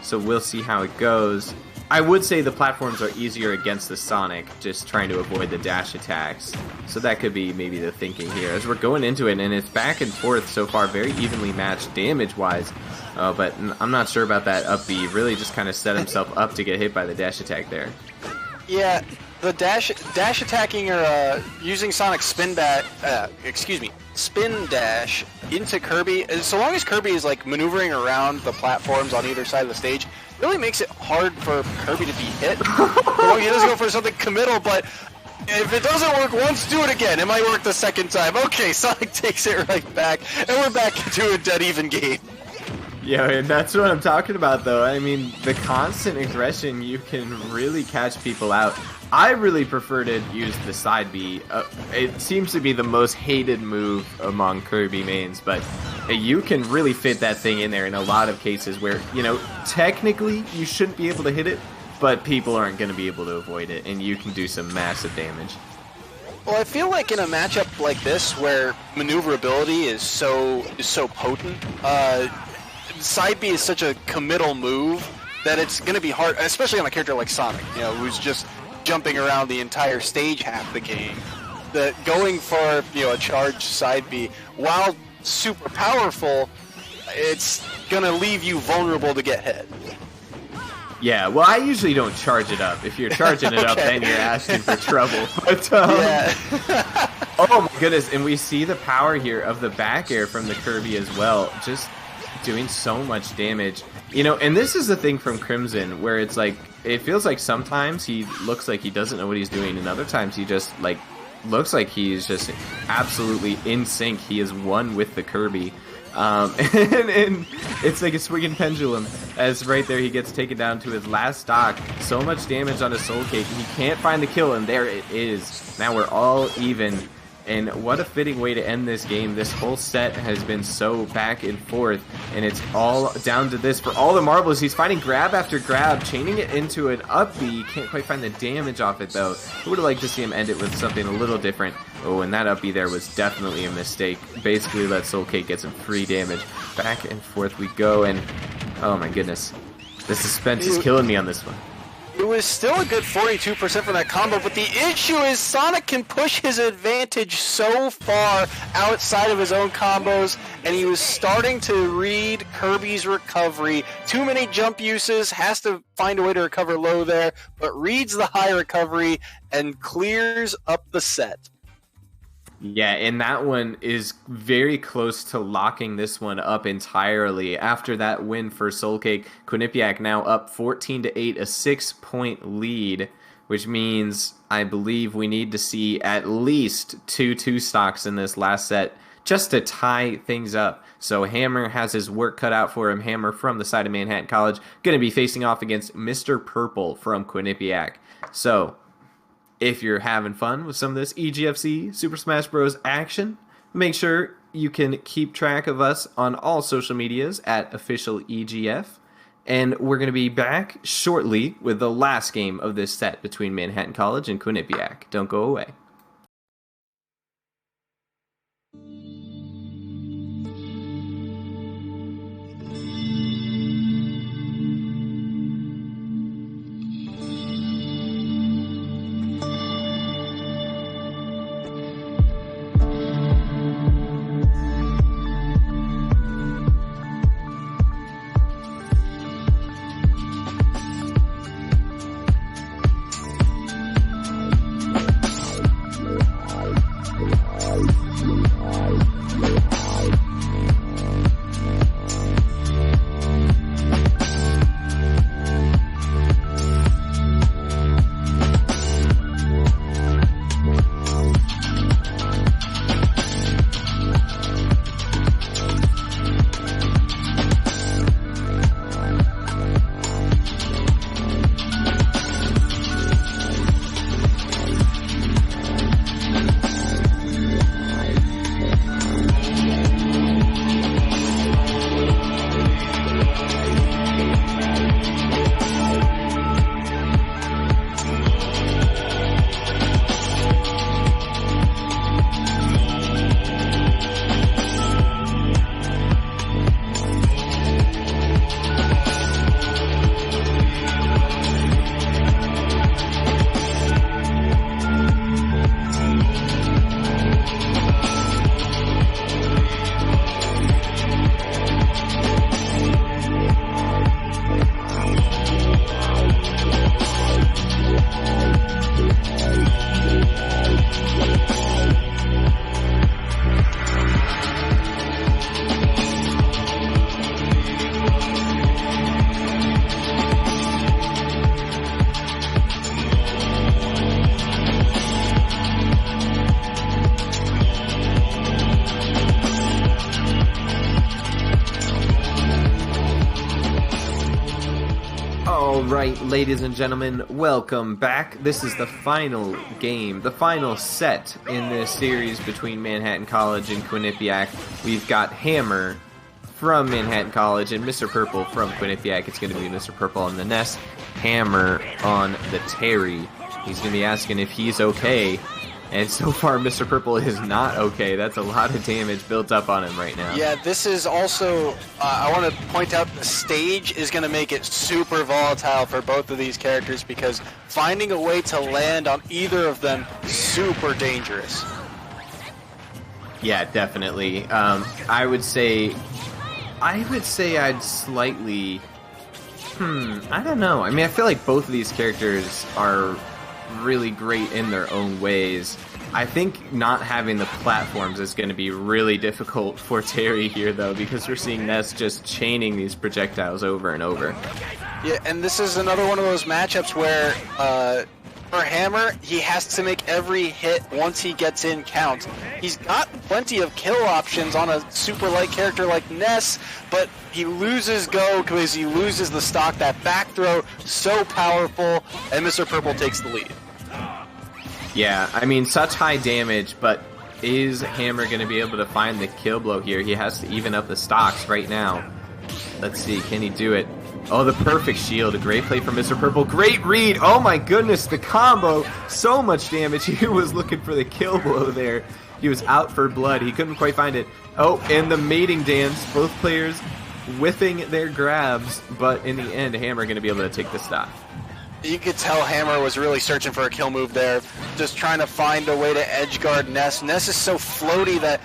So we'll see how it goes. I would say the platforms are easier against the Sonic, just trying to avoid the dash attacks. So that could be maybe the thinking here. As we're going into it, and it's back and forth so far, very evenly matched damage-wise. But I'm not sure about that up B. Really just kind of set himself up to get hit by the dash attack there. Yeah, the dash attacking or using Sonic's spin dash into Kirby. So long as Kirby is like maneuvering around the platforms on either side of the stage, really makes it hard for Kirby to be hit. He doesn't go for something committal, but If it doesn't work once, do it again. It might work the second time. Okay, Sonic takes it right back, and we're back into a dead even game. Yeah, and that's what I'm talking about, though. I mean, the constant aggression, you can really catch people out. I really prefer to use the side B. It seems to be the most hated move among Kirby mains, but you can really fit that thing in there in a lot of cases where, you know, technically you shouldn't be able to hit it, but people aren't going to be able to avoid it, and you can do some massive damage. Well, I feel like in a matchup like this, where maneuverability is so potent, side B is such a committal move that it's going to be hard, especially on a character like Sonic, you know, who's just jumping around the entire stage half the game. That going for, you know, a charged side B, while super powerful, it's going to leave you vulnerable to get hit. Yeah, well, I usually don't charge it up. If you're charging it up, then you're asking for trouble. But, Yeah. oh my goodness, and we see the power here of the back air from the Kirby as well, just doing so much damage. You know, and this is the thing from Crimson, where it's like, it feels like sometimes he looks like he doesn't know what he's doing, and other times he just, like, looks like he's just absolutely in sync. He is one with the Kirby. And it's like a swinging pendulum, as right there he gets taken down to his last stock. So much damage on his Soul Cake, and he can't find the kill, and there it is. Now we're all even, and what a fitting way to end this game. This whole set has been so back and forth, and it's all down to this. For all the marbles, he's finding grab after grab, chaining it into an up B. Can't quite find the damage off it, though. I would have liked to see him end it with something a little different. Oh, and that up B there was definitely a mistake. Basically let Soul Cake get some free damage. Back and forth we go, and oh my goodness. The suspense is killing me on this one. It was still a good 42% from that combo, but the issue is Sonic can push his advantage so far outside of his own combos, and he was starting to read Kirby's recovery. Too many jump uses, has to find a way to recover low there, but reads the high recovery and clears up the set. Yeah, and that one is very close to locking this one up entirely. After that win for Soul Cake, Quinnipiac now up 14-8, a 6-point lead, which means I believe we need to see at least 2 stocks in this last set just to tie things up. So Hammer has his work cut out for him. Hammer from the side of Manhattan College, going to be facing off against Mr. Purple from Quinnipiac. So if you're having fun with some of this EGFC Super Smash Bros. Action, make sure you can keep track of us on all social medias at official EGF. And we're going to be back shortly with the last game of this set between Manhattan College and Quinnipiac. Don't go away. Alright, ladies and gentlemen, welcome back. This is the final game, the final set in this series between Manhattan College and Quinnipiac. We've got Hammer from Manhattan College and Mr. Purple from Quinnipiac. It's going to be Mr. Purple on the Ness, Hammer on the Terry. He's going to be asking if he's okay. And so far, Mr. Purple is not okay. That's a lot of damage built up on him right now. Yeah, this is also, I want to point out the stage is going to make it super volatile for both of these characters because finding a way to land on either of them is super dangerous. Yeah, definitely. I would say I'd slightly, I don't know. I mean, I feel like both of these characters are really great in their own ways. I think not having the platforms is going to be really difficult for Terry here, though, because we're seeing Ness just chaining these projectiles over and over. Yeah, and this is another one of those matchups where for Hammer, he has to make every hit once he gets in count. He's got plenty of kill options on a super light character like Ness, but he loses go because he loses the stock. That back throw, so powerful, and Mr. Purple takes the lead. Yeah, I mean, such high damage, but is Hammer going to be able to find the kill blow here? He has to even up the stocks right now. Let's see, can he do it? Oh, the perfect shield. A great play from Mr. Purple. Great read. Oh my goodness, the combo. So much damage. He was looking for the kill blow there. He was out for blood. He couldn't quite find it. Oh, and the mating dance. Both players whiffing their grabs, but in the end, Hammer going to be able to take the stock. You could tell Hammer was really searching for a kill move there, just trying to find a way to edge guard Ness. Ness is so floaty that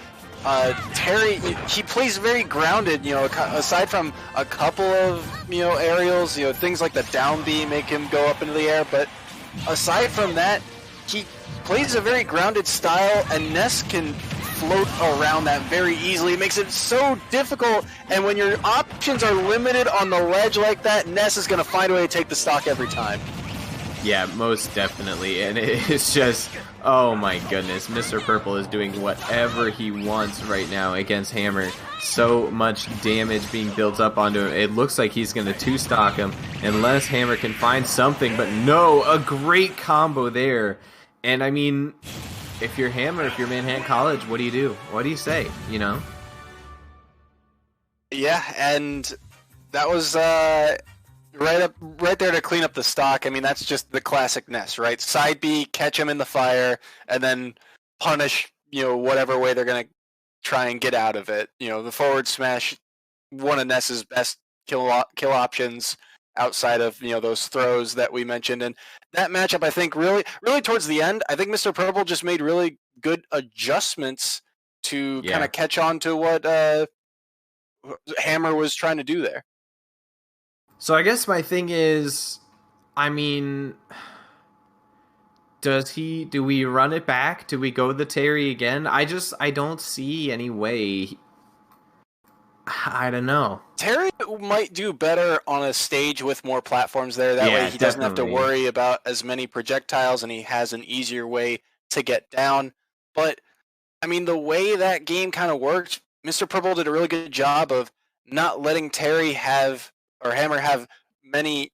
Terry, he plays very grounded, you know, aside from a couple of, you know, aerials, you know, things like the down B make him go up into the air, but aside from that, he plays a very grounded style, and Ness can float around that very easily. It makes it so difficult, and when your options are limited on the ledge like that, Ness is going to find a way to take the stock every time. Yeah, most definitely, and it's just, oh my goodness, Mr. Purple is doing whatever he wants right now against Hammer. So much damage being built up onto him. It looks like he's going to two-stock him unless Hammer can find something, but no, a great combo there. And I mean, if you're Hammer, if you're Manhattan College, what do you do? What do you say, you know? Yeah, and that was right there to clean up the stock. I mean, that's just the classic Ness, right? Side B, catch him in the fire, and then punish, you know, whatever way they're going to try and get out of it. You know, the forward smash, one of Ness's best kill options outside of, you know, those throws that we mentioned. And that matchup, I think, really towards the end, I think Mr. Purple just made really good adjustments to kind of catch on to what Hammer was trying to do there. So I guess my thing is, I mean, do we run it back? Do we go the Terry again? I don't see any way. I don't know. Terry might do better on a stage with more platforms there. That way he doesn't have to worry about as many projectiles, and he has an easier way to get down. But, I mean, the way that game kind of worked, Mr. Purple did a really good job of not letting Terry Hammer have many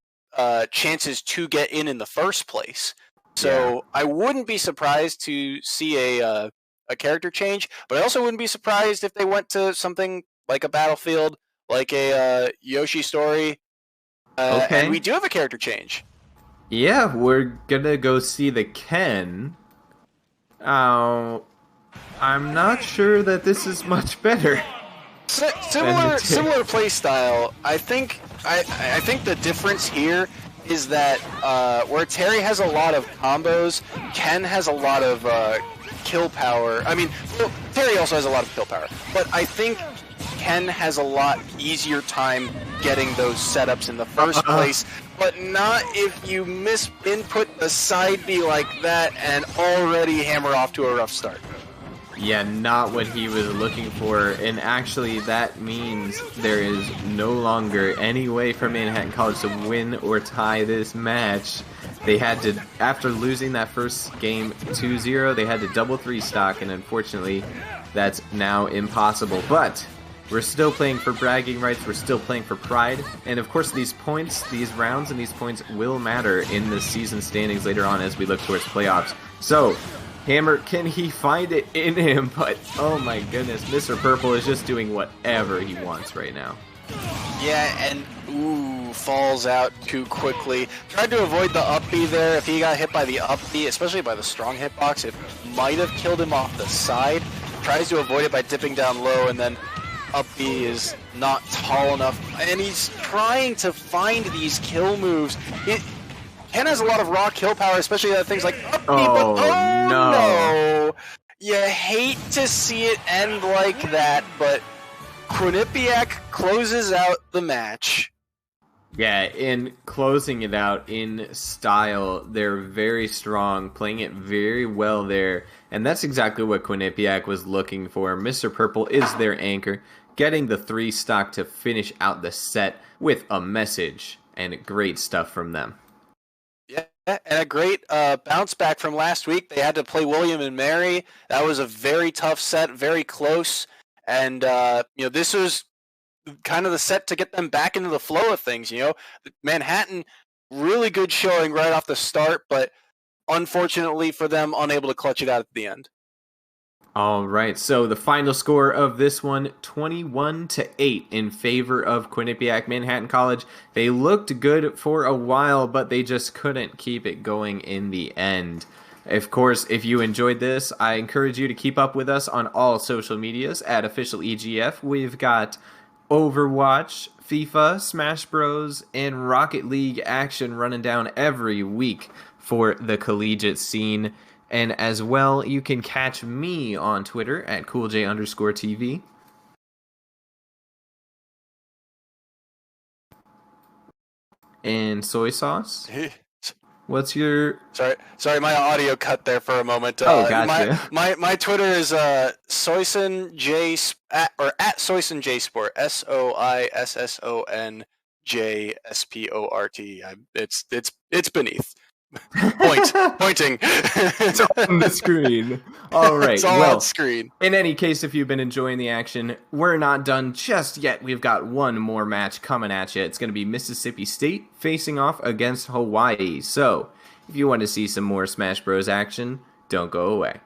chances to get in the first place. So I wouldn't be surprised to see a character change, but I also wouldn't be surprised if they went to something like a Battlefield, like a Yoshi story. Okay. And we do have a character change. Yeah, we're gonna go see the Ken. I'm not sure that this is much better. Similar play style. I think the difference here is that where Terry has a lot of combos, Ken has a lot of kill power. I mean, Terry also has a lot of kill power, but I think Ken has a lot easier time getting those setups in the first place, but not if you input the side B like that and already Hammer off to a rough start. Yeah, not what he was looking for, and actually that means there is no longer any way for Manhattan College to win or tie this match. They had to, after losing that first game 2-0, they had to double 3-stock, and unfortunately that's now impossible. But We're still playing for bragging rights. We're still playing for pride. And of course, these points, these rounds and these points will matter in the season standings later on as we look towards playoffs. So, Hammer, can he find it in him? But, oh my goodness, Mr. Purple is just doing whatever he wants right now. Yeah, and falls out too quickly. Tried to avoid the up B there. If he got hit by the up B, especially by the strong hitbox, it might have killed him off the side. Tries to avoid it by dipping down low, and then up B is not tall enough. And he's trying to find these kill moves. Ken has a lot of raw kill power, especially things like up B, but no. You hate to see it end like that, but Quinnipiac closes out the match. Yeah, in closing it out in style, they're very strong, playing it very well there, and that's exactly what Quinnipiac was looking for. Mr. Purple is their anchor, getting the 3 stock to finish out the set with a message, and great stuff from them. Yeah, and a great bounce back from last week. They had to play William and Mary. That was a very tough set, very close. And, this was kind of the set to get them back into the flow of things, Manhattan, really good showing right off the start, but unfortunately for them, unable to clutch it out at the end. All right, so the final score of this one, 21-8 in favor of Quinnipiac Manhattan College. They looked good for a while, but they just couldn't keep it going in the end. Of course, if you enjoyed this, I encourage you to keep up with us on all social medias at Official EGF. We've got Overwatch, FIFA, Smash Bros, and Rocket League action running down every week for the collegiate scene. And as well, you can catch me on Twitter at CoolJ_TV. And Soy Sauce? What's your... Sorry, my audio cut there for a moment. Gotcha. My Twitter is Soyson J at Soyson J Sport, SOISSONJSPORT. It's beneath. Pointing. It's on the screen. All right. It's all on screen. In any case, if you've been enjoying the action, we're not done just yet. We've got one more match coming at you. It's going to be Mississippi State facing off against Hawaii. So, if you want to see some more Smash Bros. Action, don't go away.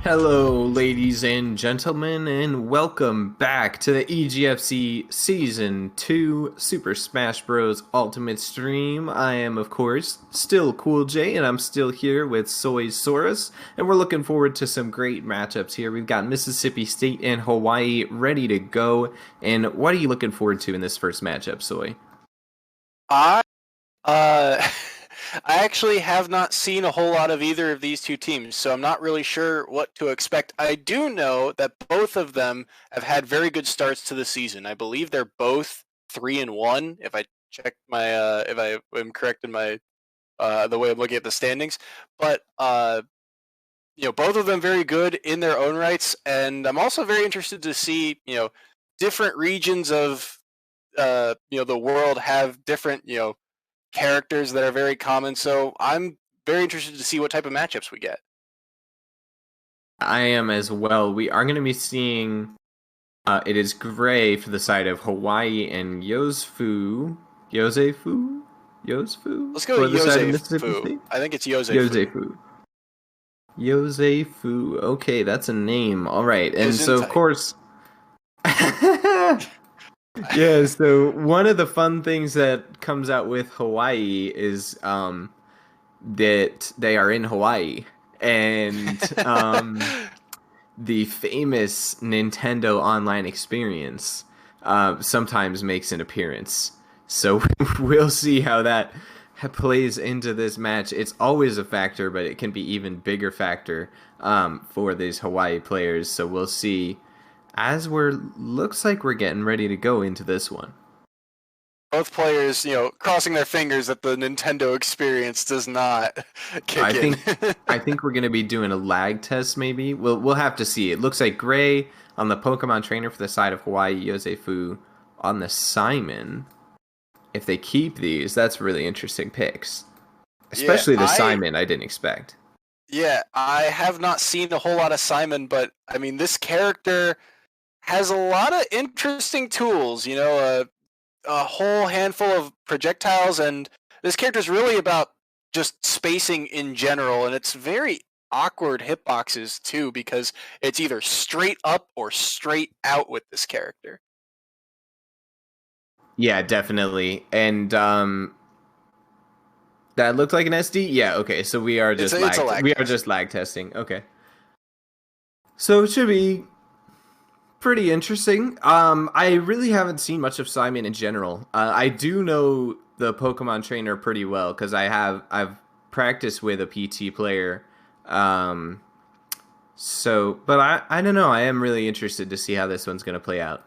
Hello, ladies and gentlemen, and welcome back to the EGFC Season 2 Super Smash Bros. Ultimate Stream. I am, of course, still Cool J, and I'm still here with Soy Saurus, and we're looking forward to some great matchups here. We've got Mississippi State and Hawaii ready to go, and what are you looking forward to in this first matchup, Soy? I actually have not seen a whole lot of either of these two teams, so I'm not really sure what to expect. I do know that both of them have had very good starts to the season. I believe they're both 3-1. If I check my, if I am correct in my, the way I'm looking at the standings, but both of them very good in their own rights, and I'm also very interested to see, different regions of, the world have different, characters that are very common, so I'm very interested to see what type of matchups we get. I am as well. We are going to be seeing, it is Gray for the side of Hawaii and Yosefu. Let's go with Yosefu. I think it's Yosefu. Yosefu. Okay, that's a name. All right. And so, of course... Yeah, so one of the fun things that comes out with Hawaii is that they are in Hawaii, and the famous Nintendo Online experience sometimes makes an appearance. So we'll see how that plays into this match. It's always a factor, but it can be even bigger factor for these Hawaii players. So we'll see. As looks like we're getting ready to go into this one. Both players, crossing their fingers that the Nintendo experience does not kick in. I think we're going to be doing a lag test, maybe. We'll have to see. It looks like Gray on the Pokemon Trainer for the side of Hawaii, Yosefu on the Simon. If they keep these, that's really interesting picks. Especially the Simon, I didn't expect. Yeah, I have not seen a whole lot of Simon, but, I mean, this character has a lot of interesting tools, a whole handful of projectiles, and this character is really about just spacing in general, and it's very awkward hitboxes too, because it's either straight up or straight out with this character. Yeah, definitely. And that looked like an SD? Yeah, okay, so we are just lag testing. Okay. So it should be pretty interesting. I really haven't seen much of Simon in general. I do know the Pokemon Trainer pretty well because I've practiced with a PT player. But I don't know. I am really interested to see how this one's going to play out.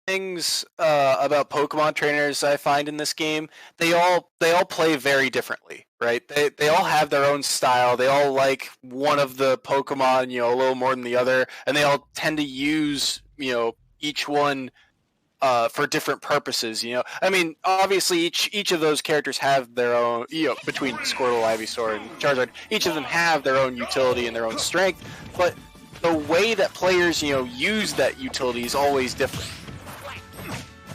Things about Pokemon trainers I find in this game, they all play very differently, right? They all have their own style. They all like one of the Pokemon, a little more than the other, and they all tend to use, each one for different purposes. I mean, obviously each of those characters have their own. Between Squirtle, Ivysaur, and Charizard, each of them have their own utility and their own strength. But the way that players use that utility is always different.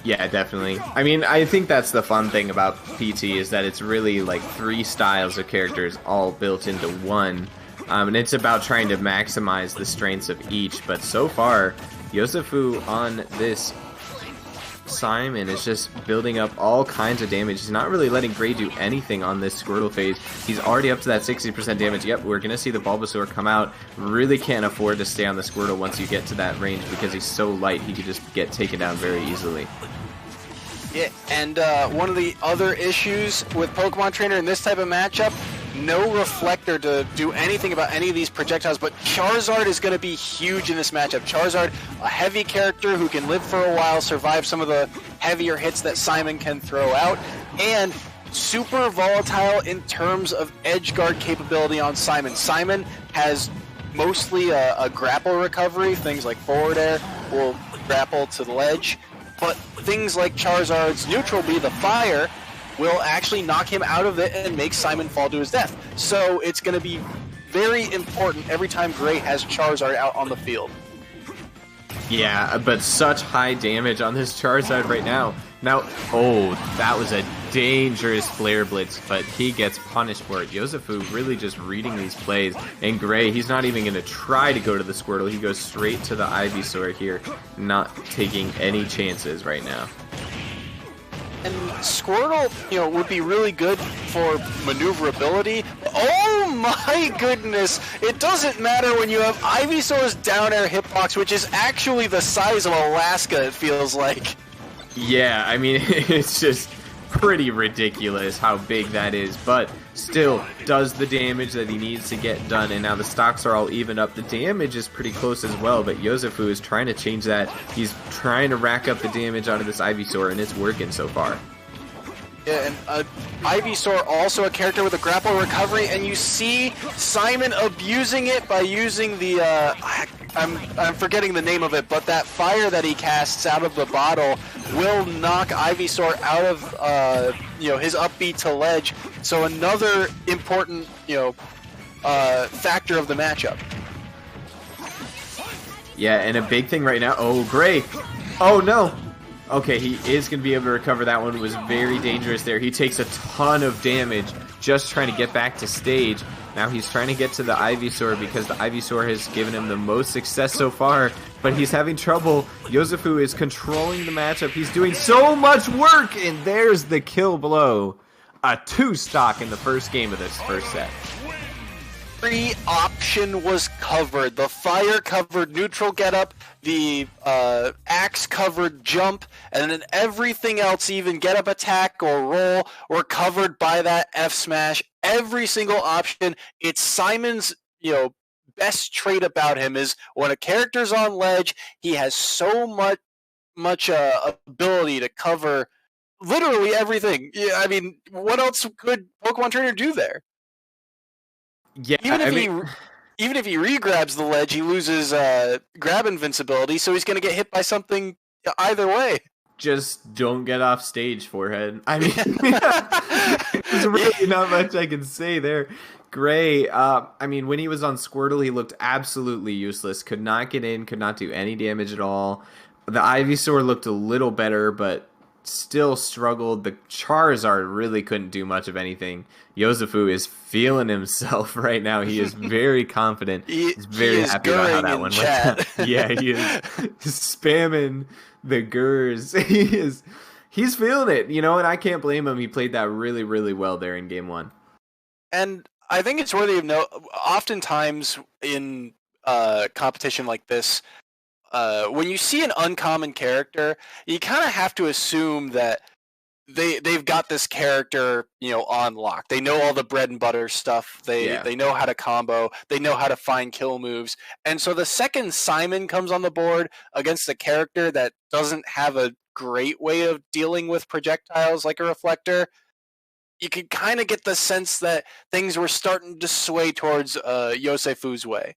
Yeah, definitely. I mean, I think that's the fun thing about PT is that it's really like 3 styles of characters all built into one. And it's about trying to maximize the strengths of each. But so far, Yosefu on this Simon is just building up all kinds of damage. He's not really letting Gray do anything on this Squirtle phase. He's already up to that 60% damage. Yep, we're going to see the Bulbasaur come out. Really can't afford to stay on the Squirtle once you get to that range because he's so light he could just get taken down very easily. Yeah, and one of the other issues with Pokemon Trainer in this type of matchup, no Reflector to do anything about any of these projectiles, but Charizard is going to be huge in this matchup. Charizard, a heavy character who can live for a while, survive some of the heavier hits that Simon can throw out, and super volatile in terms of edge guard capability on Simon. Simon has mostly a grapple recovery, things like forward air will grapple to the ledge, but things like Charizard's neutral B, the fire, will actually knock him out of it and make Simon fall to his death. So it's going to be very important every time Gray has Charizard out on the field. Yeah, but such high damage on this Charizard right now. Now, oh, that was a dangerous Flare Blitz, but he gets punished for it. Yosefu really just reading these plays. And Gray, he's not even going to try to go to the Squirtle. He goes straight to the Ivysaur here, not taking any chances right now. And Squirtle, would be really good for maneuverability. Oh my goodness! It doesn't matter when you have Ivysaur's down air hitbox, which is actually the size of Alaska, it feels like. Yeah, I mean, it's just pretty ridiculous how big that is, but still does the damage that he needs to get done, and now the stocks are all even up. The damage is pretty close as well, but Yosefu is trying to change that. He's trying to rack up the damage out of this Ivysaur, and it's working so far. Yeah, and Ivysaur also a character with a grapple recovery, and you see Simon abusing it by using the, I'm forgetting the name of it, but that fire that he casts out of the bottle will knock Ivysaur out of, his up B to ledge. So another important, factor of the matchup. Yeah, and a big thing right now. Oh, Gray. Oh, no. Okay, he is going to be able to recover that one. It was very dangerous there. He takes a ton of damage just trying to get back to stage. Now he's trying to get to the Ivysaur because the Ivysaur has given him the most success so far, but he's having trouble. Yosefu is controlling the matchup. He's doing so much work, and there's the kill blow. A 2-stock in the first game of this first set. Every option was covered. The fire covered neutral getup, the axe covered jump, and then everything else, even getup attack or roll, were covered by that F smash. Every single option. It's Simon's, best trait about him is when a character's on ledge, he has so much ability to cover literally everything. Yeah, I mean, what else could Pokemon Trainer do there? Yeah, Even if he re-grabs the ledge, he loses grab invincibility, so he's going to get hit by something either way. Just don't get off stage, Forehead. I mean, there's really not much I can say there. Gray, when he was on Squirtle, he looked absolutely useless. Could not get in, could not do any damage at all. The Ivysaur looked a little better, but still struggled. The Charizard really couldn't do much of anything. Yosefu is feeling himself right now. He is very confident. He's very happy about how that one went. Yeah, he is spamming the gurs. He's feeling it, and I can't blame him. He played that really, really well there in game 1. And I think it's worthy of note, oftentimes in competition like this, when you see an uncommon character, you kind of have to assume that they've got this character, on lock. They know all the bread and butter stuff. They know how to combo. They know how to find kill moves. And so the second Simon comes on the board against a character that doesn't have a great way of dealing with projectiles like a Reflector, you could kind of get the sense that things were starting to sway towards Yosefu's way.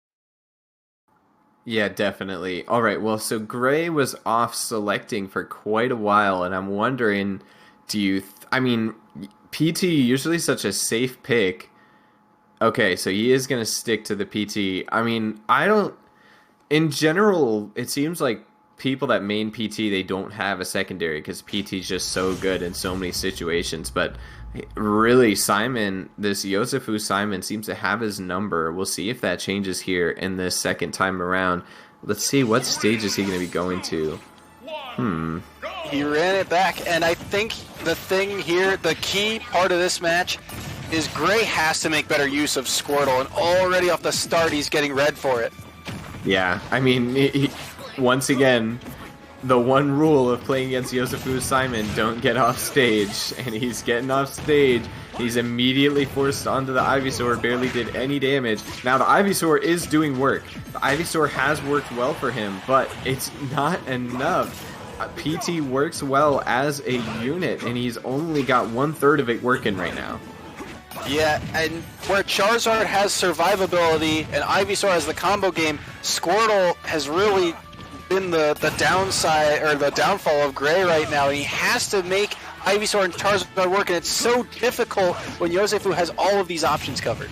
Yeah, definitely. All right, well, so Gray was off selecting for quite a while, and I'm wondering, I mean, PT usually such a safe pick. Okay, so he is going to stick to the PT. I mean, I don't, in general, it seems like people that main PT, they don't have a secondary because PT is just so good in so many situations. But really, Simon, this Yosefu Simon seems to have his number. We'll see if that changes here in this second time around. Let's see, what stage is he going to be going to? He ran it back, and I think the thing here, the key part of this match, is Gray has to make better use of Squirtle, and already off the start, he's getting red for it. Yeah, I mean, once again, the one rule of playing against Yosefu Simon, don't get off stage. And he's getting off stage. He's immediately forced onto the Ivysaur, barely did any damage. Now, the Ivysaur is doing work. The Ivysaur has worked well for him, but it's not enough. PT works well as a unit, and he's only got 1/3 of it working right now. Yeah, and where Charizard has survivability and Ivysaur has the combo game, Squirtle has really been the downside or the downfall of Gray right now, and he has to make Ivysaur and Charizard work, and it's so difficult when Yosefu has all of these options covered.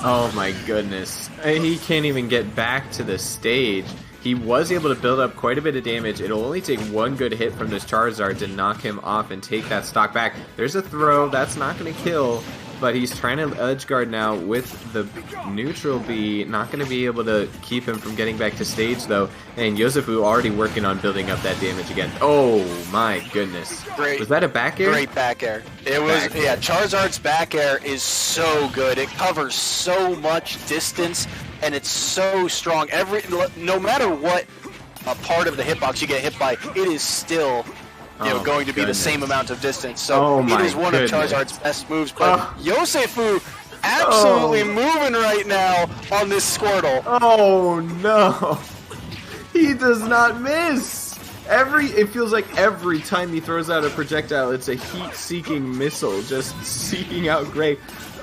Oh my goodness. He can't even get back to the stage. He was able to build up quite a bit of damage. It'll only take one good hit from this Charizard to knock him off and take that stock back. There's a throw. That's not going to kill, but he's trying to edge guard now with the neutral B. Not going to be able to keep him from getting back to stage, though. And Yosefu already working on building up that damage again. Oh, my goodness. Great. Was that a back air? Great back air. It was, back yeah, Charizard's back air is so good. It covers so much distance, and it's so strong. No matter what part of the hitbox you get hit by, it is still going to be the same amount of distance. So it is one of Charizard's best moves. But Yosefu absolutely moving right now on this Squirtle. Oh no! He does not miss! It feels like every time he throws out a projectile, it's a heat-seeking missile, just seeking out Gray.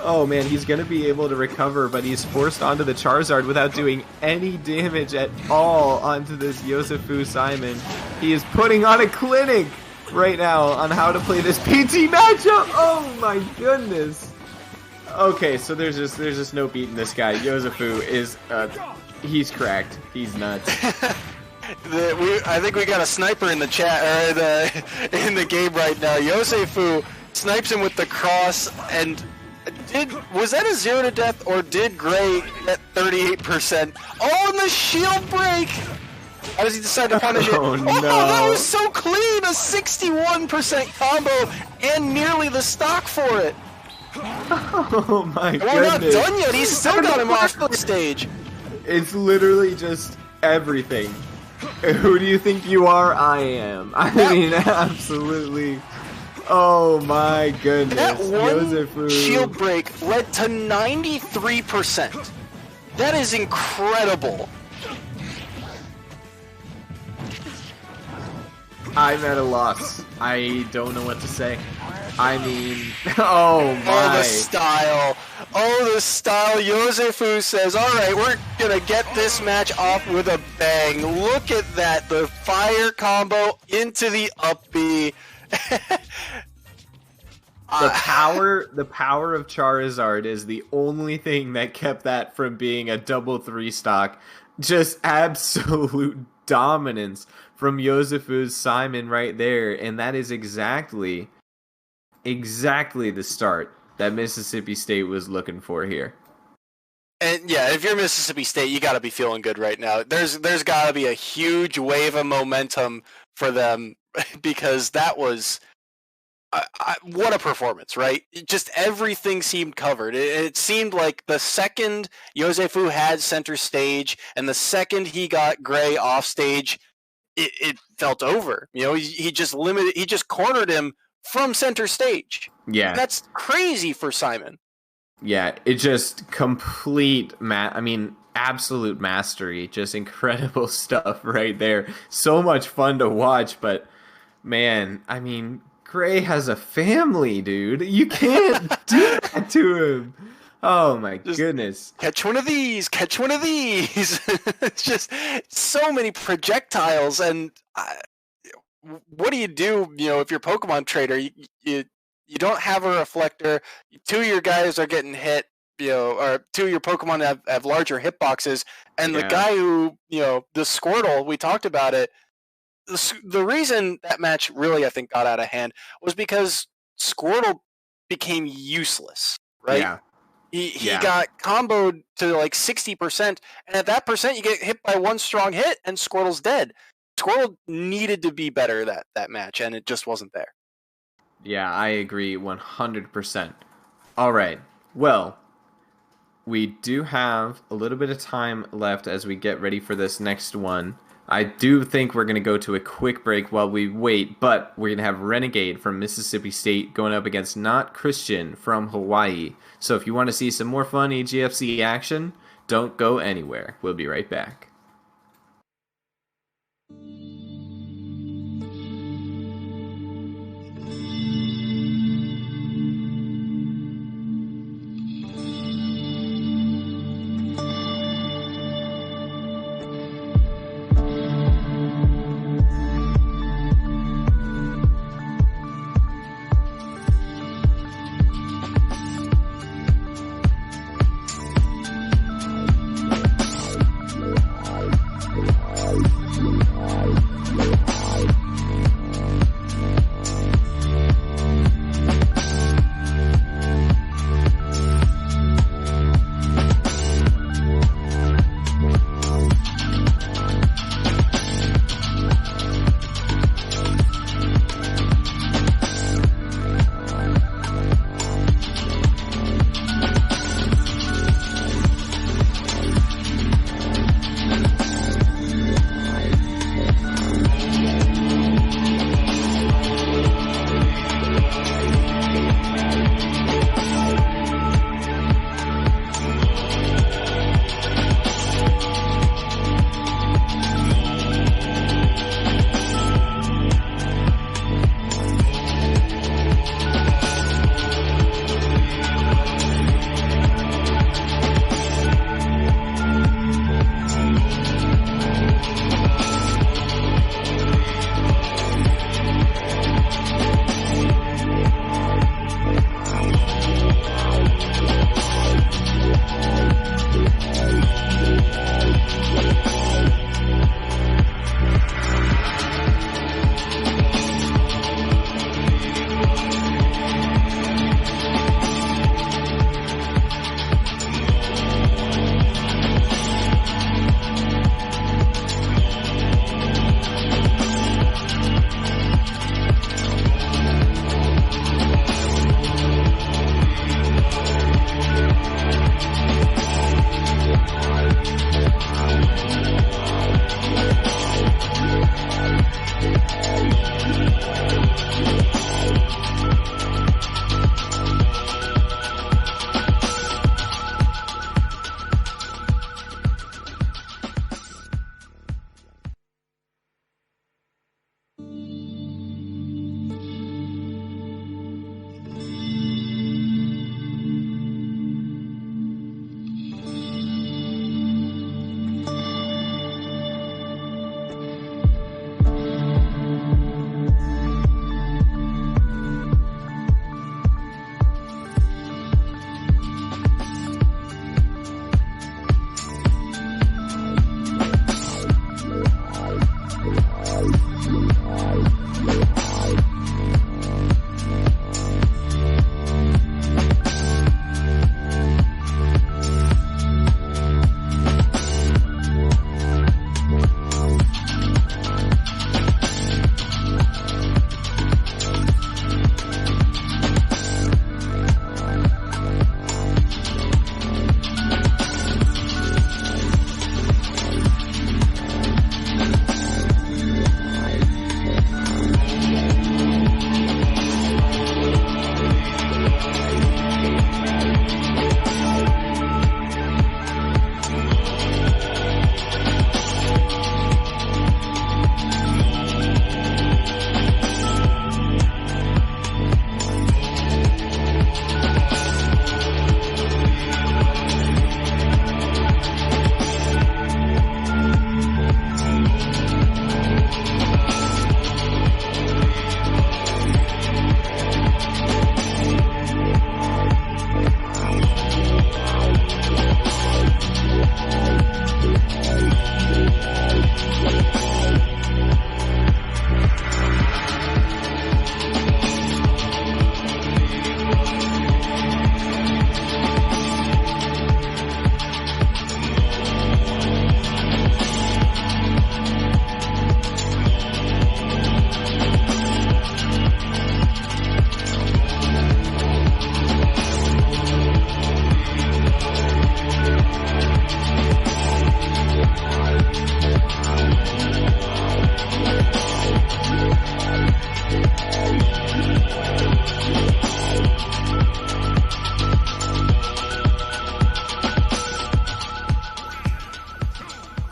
Oh man, he's going to be able to recover, but he's forced onto the Charizard without doing any damage at all onto this Yosefu Simon. He is putting on a clinic right now on how to play this PT matchup. Oh my goodness. Okay, so there's just no beating this guy. Yosefu is he's cracked. He's nuts. I think we got a sniper in the chat or in the game right now. Yosefu snipes him with the cross, and was that a 0 to death, or did Gray get 38%? Oh, and the shield break! How does he decide to punish it? Oh, no. That was so clean! A 61% combo and nearly the stock for it. Oh my goodness. We're not done yet. He's still got him off the stage. It's literally just everything. Who do you think you are? I am. I mean, absolutely. Oh my goodness. That one Yosefu. shield break led to 93%. That is incredible. I'm at a loss. I don't know what to say. I mean, oh my. Oh, the style. Oh, the style. Yosefu says, all right, we're going to get this match off with a bang. Look at that. The fire combo into the up B. The power of Charizard is the only thing that kept that from being a double 3 stock. Just absolute dominance from Yosefu's Simon right there, and that is exactly the start that Mississippi State was looking for here. And yeah, if you're Mississippi State, you got to be feeling good right now. There's got to be a huge wave of momentum for them because that was what a performance, right? Just everything seemed covered. It seemed like the second Yosefu had center stage and the second he got Gray off stage, it felt over. You know, he just cornered him from center stage. Yeah. That's crazy for Simon. Yeah, it just absolute mastery. Just incredible stuff right there. So much fun to watch, but man, I mean, Gray has a family, dude. You can't do that to him. Oh my Just goodness. catch one of these, catch one of these. It's just so many projectiles, and what do? If you're a Pokemon trader, you don't have a reflector. Two of your guys are getting hit, or two of your Pokemon have larger hitboxes, and the guy who, the Squirtle, we talked about it. The reason that match really, I think, got out of hand was because Squirtle became useless, right? Yeah. He got comboed to like 60%, and at that percent, you get hit by one strong hit, and Squirtle's dead. Squirtle needed to be better that match, and it just wasn't there. Yeah, I agree 100%. All right. Well, we do have a little bit of time left as we get ready for this next one. I do think we're going to go to a quick break while we wait, but we're going to have Renegade from Mississippi State going up against Not Christian from Hawaii. So if you want to see some more fun EGFC action, don't go anywhere. We'll be right back.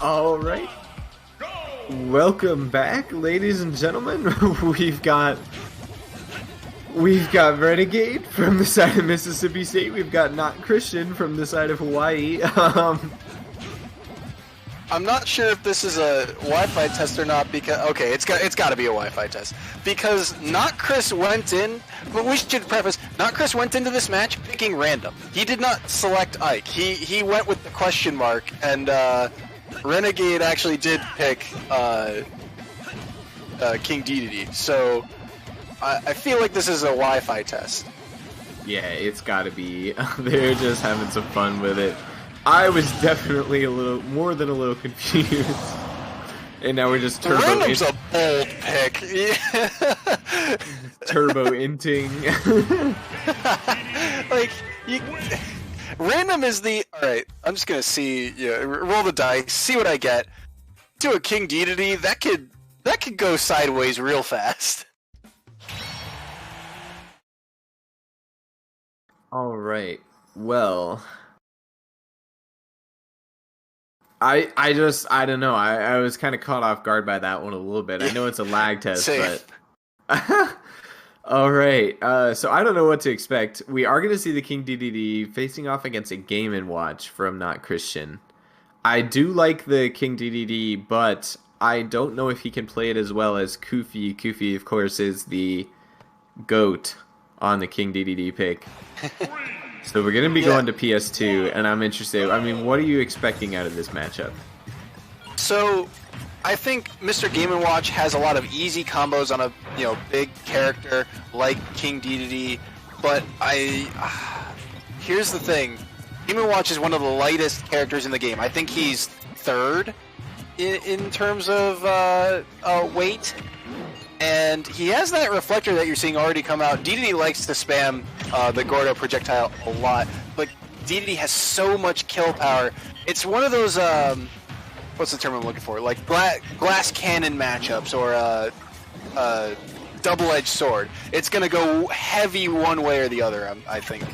All right. Welcome back, ladies and gentlemen. We've got Renegade from the side of Mississippi State. We've got Not Christian from the side of Hawaii. I'm not sure if this is a Wi-Fi test or not because it's got to be a Wi-Fi test because Not Chris went in. But we should preface: Not Chris went into this match picking random. He did not select Ike. He went with the question mark, and Renegade actually did pick King Dedede. So I feel like this is a Wi-Fi test. Yeah, it's got to be. They're just having some fun with it. I was definitely more than a little confused. And now we're just Random's a bold pick. Turbo-inting. Random is the... Alright, I'm just gonna see... roll the dice, see what I get. Do a King Dedede, that could go sideways real fast. Alright, well... I don't know. I was kind of caught off guard by that one a little bit. I know it's a lag test, but... All right. So I don't know what to expect. We are going to see the King Dedede facing off against a Game & Watch from Not Christian. I do like the King Dedede, but I don't know if he can play it as well as Kufi. Kufi, of course, is the GOAT on the King Dedede pick. So we're going to be going to PS2, and I'm interested. I mean, what are you expecting out of this matchup? So, I think Mr. Game & Watch has a lot of easy combos on a big character like King Dedede, but here's the thing. Game & Watch is one of the lightest characters in the game. I think he's third in terms of weight. And he has that reflector that you're seeing already come out. Dedede likes to spam the Gordo projectile a lot, but Dedede has so much kill power. It's one of those, what's the term I'm looking for? Like glass cannon matchups or double-edged sword. It's going to go heavy one way or the other, I think.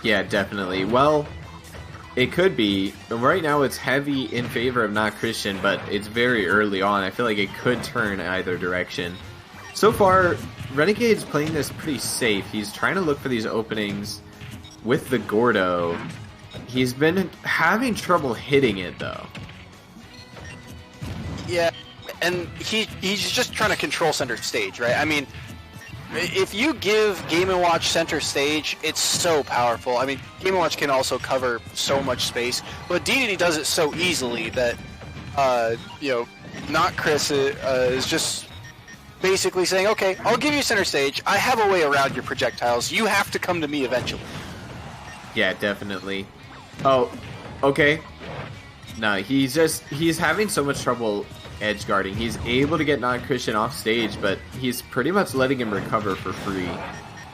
Yeah, definitely. Well, it could be. Right now it's heavy in favor of Not Christian, but it's very early on. I feel like it could turn either direction. So far, Renegade's playing this pretty safe. He's trying to look for these openings with the Gordo. He's been having trouble hitting it, though. Yeah, and he's just trying to control center stage, right? I mean, if you give Game & Watch center stage, it's so powerful. I mean, Game & Watch can also cover so much space, but Dedede does it so easily that, Not Chris is just basically saying, okay, I'll give you center stage. I have a way around your projectiles. You have to come to me eventually. Yeah, definitely. Oh, okay. No, he's having so much trouble edge guarding. He's able to get Not Christian off stage, but he's pretty much letting him recover for free.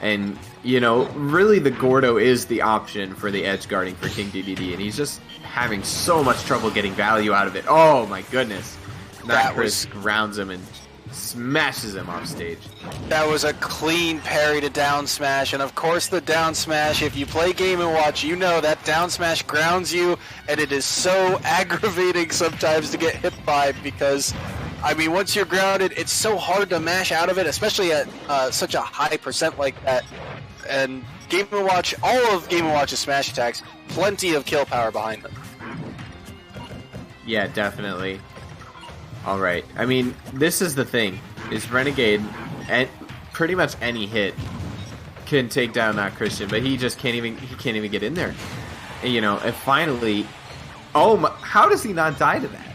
And, really the Gordo is the option for the edge guarding for King Dedede, and he's just having so much trouble getting value out of it. Oh my goodness. Not Chris grounds him and smashes him off stage. That was a clean parry to down smash, and of course the down smash, if you play Game & Watch, you know that down smash grounds you, and it is so aggravating sometimes to get hit by because, I mean, once you're grounded, it's so hard to mash out of it, especially at such a high percent like that. And Game & Watch, all of Game & Watch's smash attacks, plenty of kill power behind them. Yeah, definitely. All right. I mean, this is the thing. Is Renegade, and pretty much any hit can take down Not Christian, but he just can't even get in there. And finally, oh my, how does he not die to that?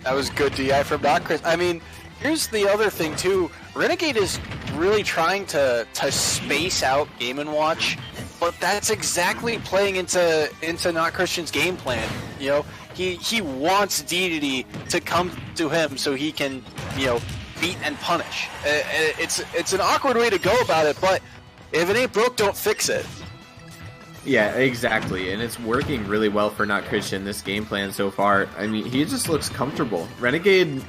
That was good DI from Not Chris. I mean, here's the other thing too. Renegade is really trying to space out Game & Watch, but that's exactly playing into Not Christian's game plan. He wants Dedede to come to him so he can, beat and punish. It's an awkward way to go about it, but if it ain't broke, don't fix it. Yeah, exactly, and it's working really well for Not Christian, this game plan so far. I mean, he just looks comfortable. Renegade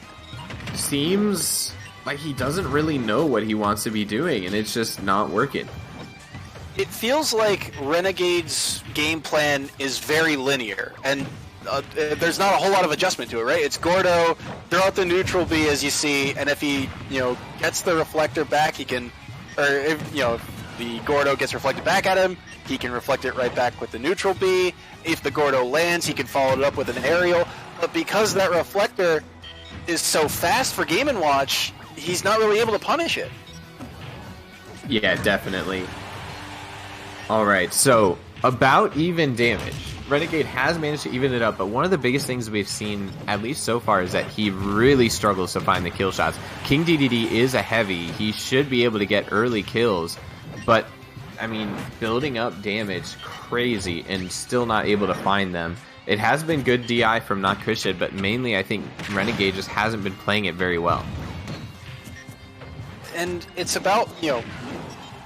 seems like he doesn't really know what he wants to be doing, and it's just not working. it feels like Renegade's game plan is very linear, and there's not a whole lot of adjustment to it, right? It's Gordo, throw out the neutral B as you see, and if he, gets the reflector back, he can, or if, the Gordo gets reflected back at him, he can reflect it right back with the neutral B. If the Gordo lands, he can follow it up with an aerial. But because that reflector is so fast for Game & Watch, he's not really able to punish it. Yeah, definitely. Alright, so about even damage. Renegade has managed to even it up, but one of the biggest things we've seen, at least so far, is that he really struggles to find the kill shots. King DDD is a heavy. He should be able to get early kills, but, I mean, building up damage crazy and still not able to find them. It has been good DI from Not Christian, but mainly I think Renegade just hasn't been playing it very well. And it's about,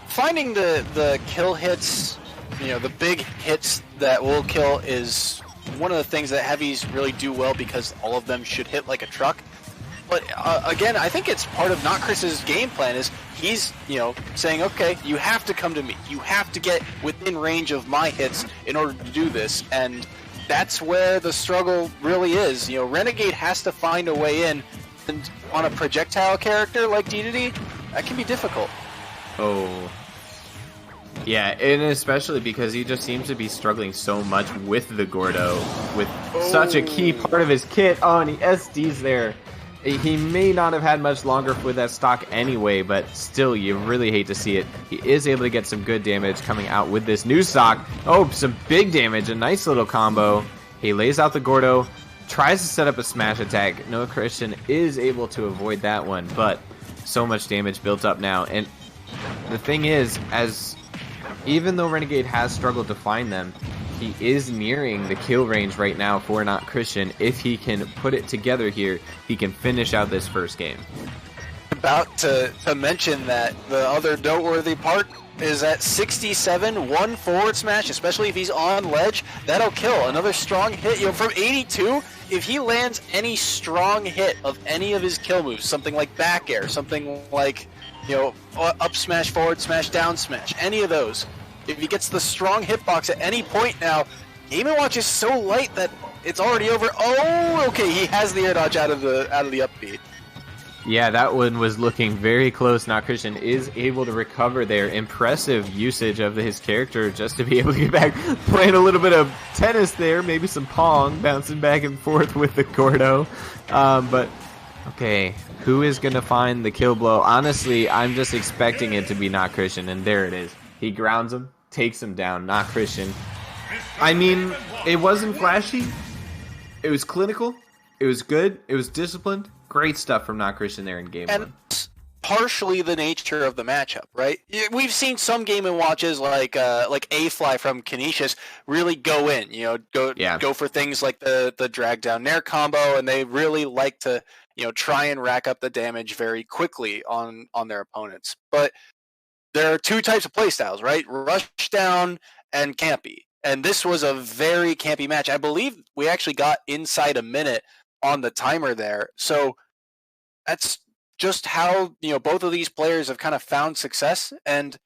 finding the kill hits, the big hits that will kill is one of the things that heavies really do well because all of them should hit like a truck. But again, I think it's part of Not Chris's game plan is he's, saying, okay, you have to come to me. You have to get within range of my hits in order to do this. And that's where the struggle really is. Renegade has to find a way in, and on a projectile character like DDD, that can be difficult. Oh. Yeah, and especially because he just seems to be struggling so much with the Gordo, with such a key part of his kit. Oh, and he SDs there. He may not have had much longer with that stock anyway, but still, you really hate to see it. He is able to get some good damage coming out with this new stock. Oh, some big damage, a nice little combo. He lays out the Gordo, tries to set up a smash attack. No Christian is able to avoid that one, but so much damage built up now. And the thing is, even though Renegade has struggled to find them, he is nearing the kill range right now for Not Christian. If he can put it together here, he can finish out this first game. About to mention that the other noteworthy part is at 67, one forward smash, especially if he's on ledge, that'll kill. Another strong hit, from 82, if he lands any strong hit of any of his kill moves, something like back air, something like, up smash, forward smash, down smash, any of those, if he gets the strong hitbox at any point now, Game & Watch is so light that it's already over. Oh, okay, he has the air dodge out of the up B. Yeah, that one was looking very close. Not Christian is able to recover there. Impressive usage of his character just to be able to get back. Playing a little bit of tennis there, maybe some Pong, bouncing back and forth with the Gordo. But, okay, who is going to find the kill blow? Honestly, I'm just expecting it to be Not Christian, and there it is. He grounds him, takes him down. Not Christian. I mean, it wasn't flashy. It was clinical. It was good. It was disciplined. Great stuff from Not Christian there in game one. And partially the nature of the matchup, right? We've seen some Game & Watches like A-Fly from Canisius really go in, go for things like the drag down nair combo, and they really like to, try and rack up the damage very quickly on their opponents. But there are two types of playstyles, right? Rush down and campy. And this was a very campy match. I believe we actually got inside a minute on the timer there. So that's just how, both of these players have kind of found success. And,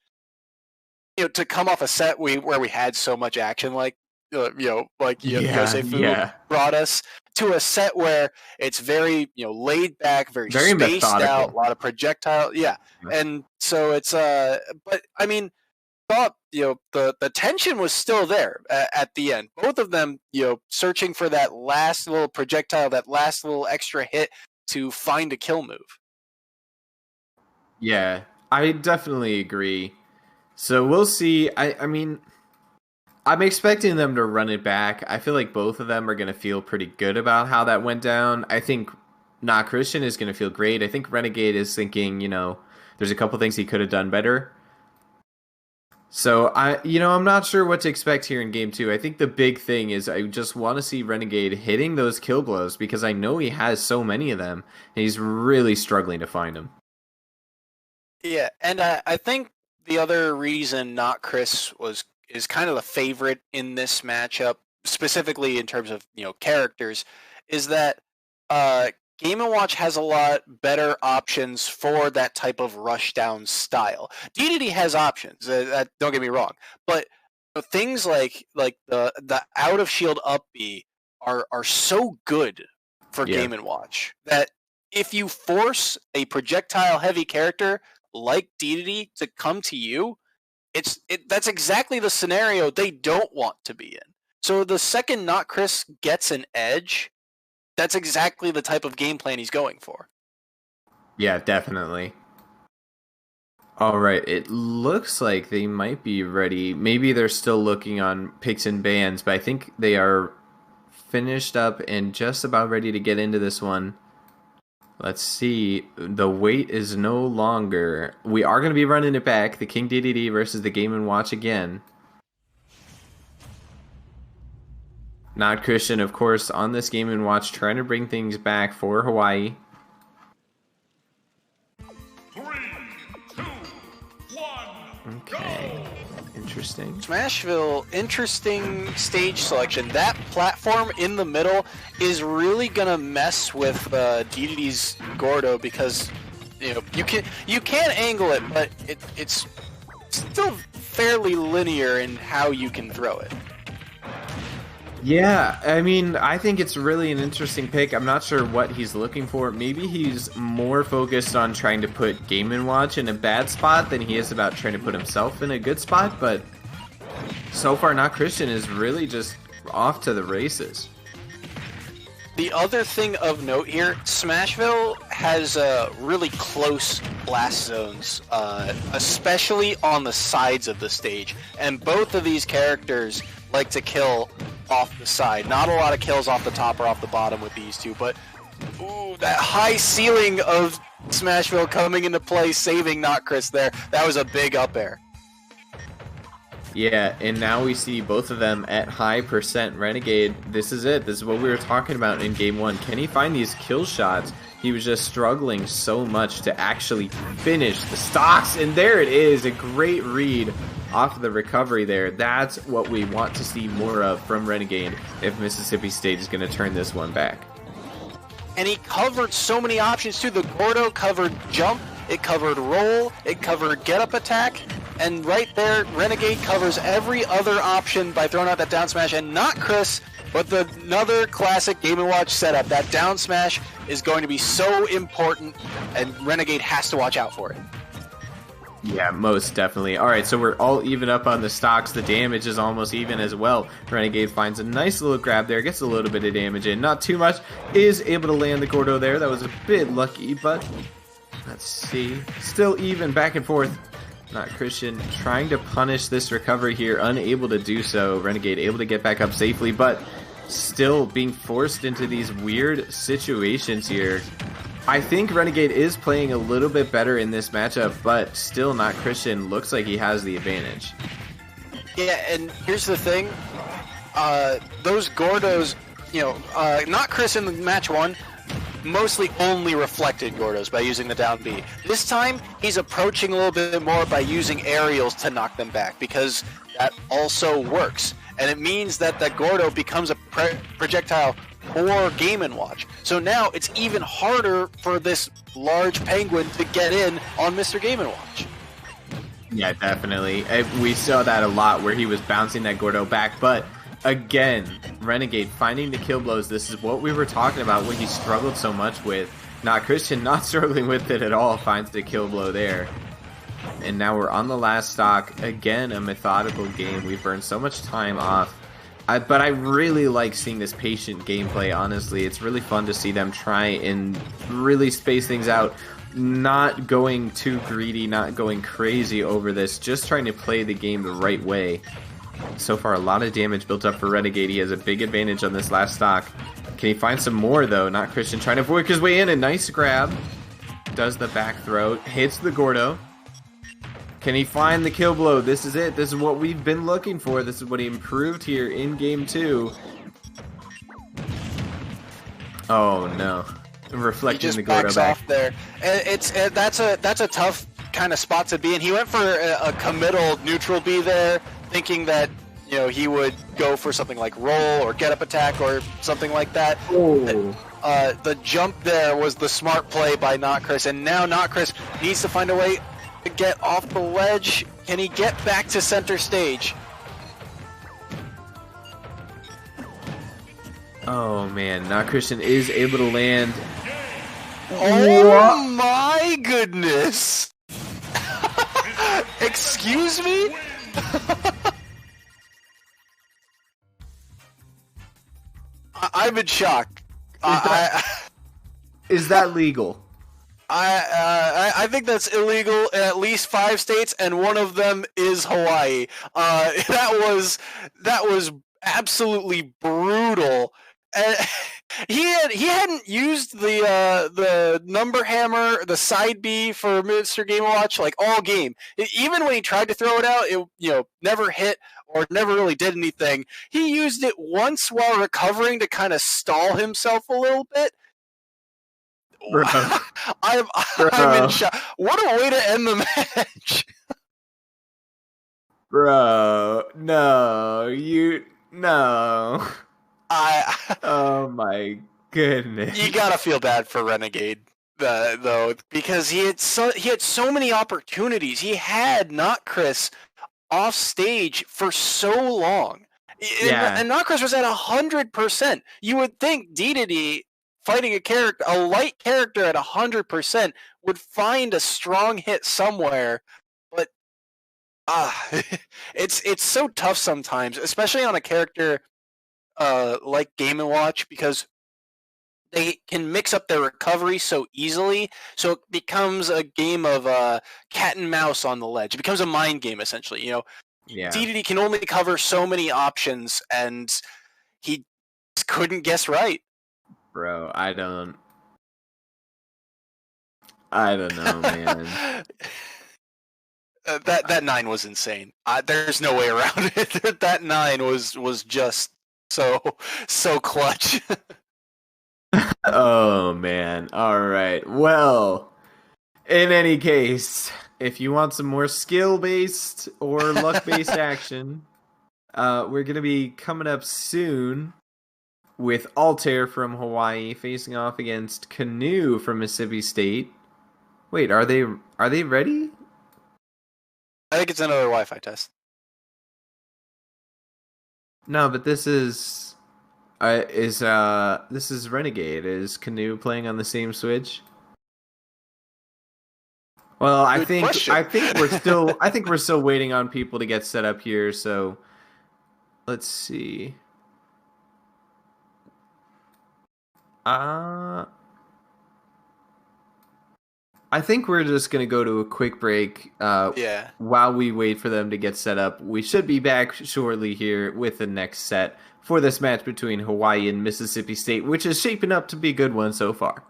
to come off a set where we had so much action, like Yosefu brought us to a set where it's very, laid back, very spaced methodical. out, a lot of projectile. Yeah. And so it's, but I mean, thought, the tension was still there at the end. Both of them, searching for that last little projectile, that last little extra hit to find a kill move. Yeah, I definitely agree. So we'll see. I mean, I'm expecting them to run it back. I feel like both of them are going to feel pretty good about how that went down. I think Not Christian is going to feel great. I think Renegade is thinking, there's a couple things he could have done better. So I'm not sure what to expect here in game two. I think the big thing is I just want to see Renegade hitting those kill blows because I know he has so many of them and he's really struggling to find them. Yeah, and I think the other reason Not Chris is kind of the favorite in this matchup, specifically in terms of characters, is that Game & Watch has a lot better options for that type of rush down style. DDD has options, don't get me wrong, but things like the out of shield up B are so good for Game & Watch that if you force a projectile heavy character like DDD to come to you, that's exactly the scenario they don't want to be in. So the second Not Chris gets an edge, that's exactly the type of game plan he's going for. Yeah, definitely. All right, it looks like they might be ready. Maybe they're still looking on picks and bans, but I think they are finished up and just about ready to get into this one. Let's see. The wait is no longer. We are going to be running it back. The King DDD versus the Game & Watch again. Not Christian, of course, on this Game & Watch, trying to bring things back for Hawaii. 3, 2, 1, okay. Interesting. Smashville, interesting stage selection. That platform in the middle is really gonna mess with DDD's Gordo because you can angle it, but it's still fairly linear in how you can throw it. Yeah, I mean, I think it's really an interesting pick. I'm not sure what he's looking for. Maybe he's more focused on trying to put Game & Watch in a bad spot than he is about trying to put himself in a good spot, but so far, Not Christian is really just off to the races. The other thing of note here, Smashville has really close blast zones, especially on the sides of the stage, and both of these characters like to kill off the side. Not a lot of kills off the top or off the bottom with these two, but ooh, that high ceiling of Smashville coming into play, saving Not Chris there. That was a big up air. Yeah, and now we see both of them at high percent Renegade. This is it. This is what we were talking about in Game 1. Can he find these kill shots? He was just struggling so much to actually finish the stocks, and there it is. A great read off of the recovery there. That's what we want to see more of from Renegade if Mississippi State is going to turn this one back. And he covered so many options too. The Gordo covered jump, it covered roll, it covered get up attack, and right there, Renegade covers every other option by throwing out that down smash, and not Chris, but another classic Game & Watch setup. That down smash is going to be so important, and Renegade has to watch out for it. Yeah, most definitely. All right, so we're all even up on the stocks. The damage is almost even as well. Renegade finds a nice little grab there, gets a little bit of damage in. Not too much. Is able to land the Gordo there. That was a bit lucky, but let's see. Still even, back and forth. Not Christian trying to punish this recovery here. Unable to do so. Renegade able to get back up safely, but still being forced into these weird situations here. I think Renegade is playing a little bit better in this matchup, but still Not Christian looks like he has the advantage. Yeah, and here's the thing. Those Gordos, Not Chris in match 1, mostly only reflected Gordos by using the down B. This time, he's approaching a little bit more by using aerials to knock them back, because that also works. And it means that the Gordo becomes a projectile or Game & Watch. So now it's even harder for this large penguin to get in on Mr. Game & Watch. Yeah, definitely. We saw that a lot where he was bouncing that Gordo back, but again, Renegade finding the kill blows. This is what we were talking about, what he struggled so much with. Not Christian not struggling with it at all, finds the kill blow there. And now we're on the last stock. Again, a methodical game. We've burned so much time off. But I really like seeing this patient gameplay, honestly. It's really fun to see them try and really space things out. Not going too greedy, not going crazy over this. Just trying to play the game the right way. So far, a lot of damage built up for Renegade. He has a big advantage on this last stock. Can he find some more, though? Not Christian trying to work his way in. A nice grab. Does the back throw. Hits the Gordo. Can he find the kill blow? This is it. This is what we've been looking for. This is what he improved here in Game 2. Oh, no. Reflecting the Gordo back. Off there. That's a tough kind of spot to be in. He went for a committal neutral B there, thinking that he would go for something like roll or get up attack or something like that. Oh. The jump there was the smart play by Not Chris, and now Not Chris needs to find a way to get off the ledge. Can he get back to center stage? Oh man, Not Christian is able to land. Oh my goodness! Excuse me? I'm in shock. Is that legal? I think that's illegal in at least 5 states, and one of them is Hawaii. That was absolutely brutal. And he hadn't used the number hammer, the side B for Mr. Game & Watch like all game. Even when he tried to throw it out, it never hit or never really did anything. He used it once while recovering to kind of stall himself a little bit. Bro. I'm in shock. What a way to end the match. Bro, no. Oh my goodness. You gotta feel bad for Renegade, though, because he had so many opportunities. He had Not Chris off stage for so long. Yeah. And Not Chris was at 100%. You would think DDD fighting a light character at 100% would find a strong hit somewhere, but it's so tough sometimes, especially on a character like Game & Watch, because they can mix up their recovery so easily, so it becomes a game of cat and mouse on the ledge. It becomes a mind game, essentially. Yeah. DDD can only cover so many options, and he couldn't guess right. Bro, I don't know, man. That 9 was insane. There's no way around it. That 9 was just so clutch. Oh man. All right. Well, in any case, if you want some more skill-based or luck-based action, we're going to be coming up soon with Altair from Hawaii facing off against Canoe from Mississippi State. Wait, are they ready? I think it's another Wi-Fi test. No, but this is Renegade. Is Canoe playing on the same Switch? Well, I think we're still waiting on people to get set up here, so let's see. I think we're just going to go to a quick break while we wait for them to get set up. We should be back shortly here with the next set for this match between Hawaii and Mississippi State, which is shaping up to be a good one so far.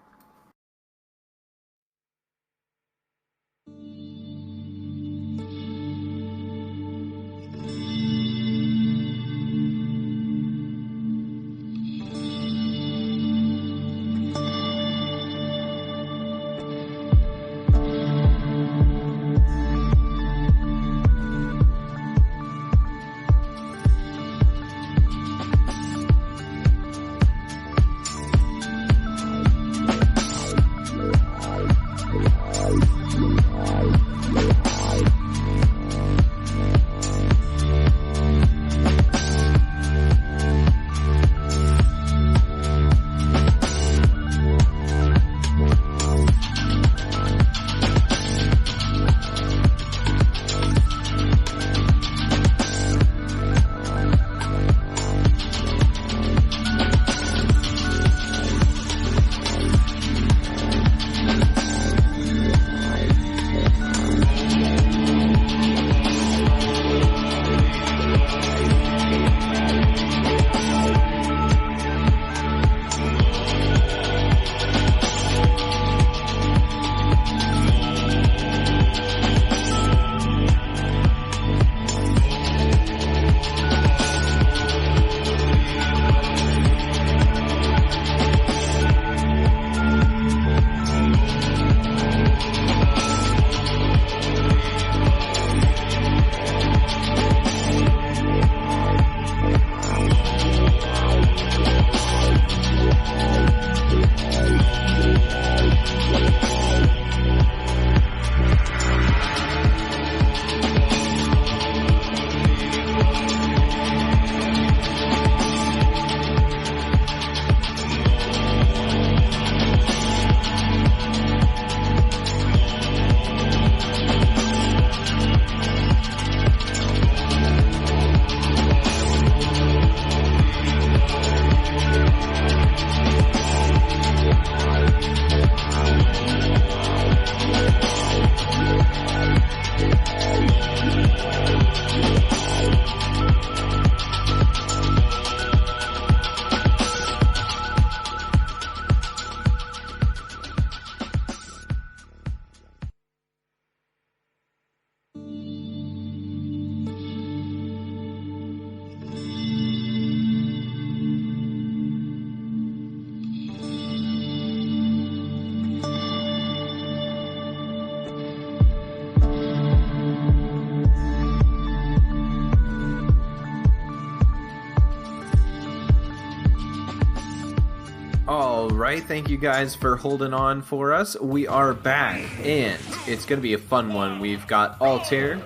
All right, thank you guys for holding on for us. We are back, and it's going to be a fun one. We've got Altair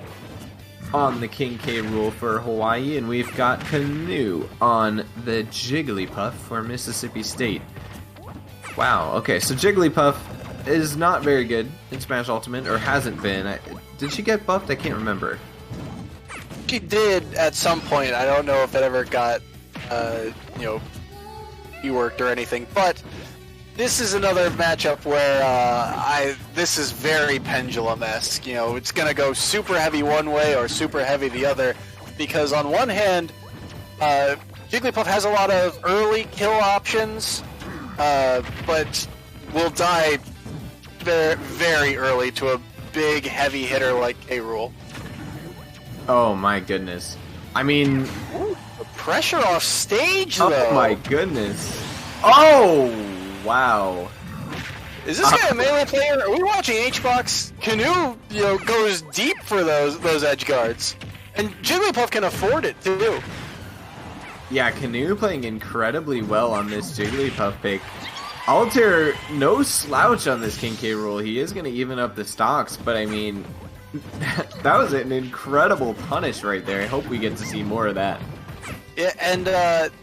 on the King K. Rool for Hawaii, and we've got Canoe on the Jigglypuff for Mississippi State. Wow, okay, so Jigglypuff is not very good in Smash Ultimate, or hasn't been. Did she get buffed? I can't remember. She did at some point. I don't know if it ever got, reworked or anything, but this is another matchup where this is very pendulum-esque. You know, it's gonna go super heavy one way or super heavy the other, because on one hand, Jigglypuff has a lot of early kill options, but will die very, very early to a big heavy hitter like K. Rool. Oh my goodness. I mean... The pressure off stage, though! Oh my goodness. Oh! Wow. Is this guy a melee player? Are we watching HBox? Canoe, goes deep for those edge guards. And Jigglypuff can afford it, too. Yeah, Canoe playing incredibly well on this Jigglypuff pick. Altair, no slouch on this King K. Rool. He is going to even up the stocks, but I mean... that was an incredible punish right there. I hope we get to see more of that. Yeah, and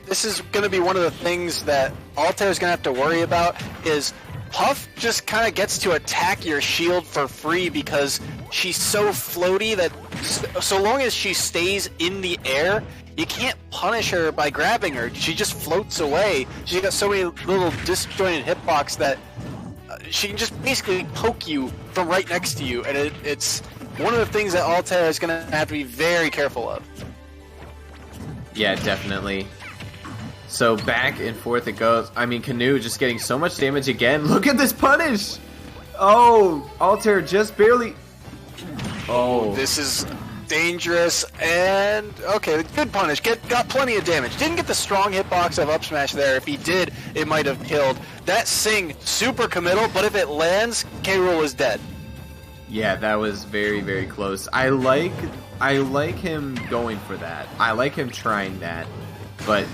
this is going to be one of the things that Altair is going to have to worry about, is Puff just kind of gets to attack your shield for free because she's so floaty that so long as she stays in the air, you can't punish her by grabbing her. She just floats away. She's got so many little disjointed hitbox that she can just basically poke you from right next to you, and it's one of the things that Altair is going to have to be very careful of. Yeah, definitely. So back and forth it goes. I mean, Canoe just getting so much damage again. Look at this punish! Oh, Altair just barely... Oh. This is dangerous, and... Okay, good punish. Got plenty of damage. Didn't get the strong hitbox of up smash there. If he did, it might have killed. That Sing, super committal, but if it lands, K. Rool is dead. Yeah, that was very, very close. I like him going for that. I like him trying that. But,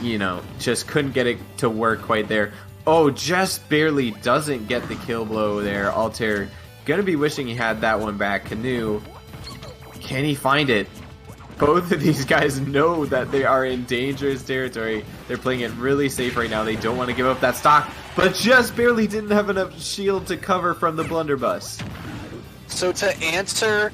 just couldn't get it to work quite there. Oh, just barely doesn't get the kill blow there. Altair gonna be wishing he had that one back. Canoe, can he find it? Both of these guys know that they are in dangerous territory. They're playing it really safe right now. They don't want to give up that stock, but just barely didn't have enough shield to cover from the blunderbuss. So to answer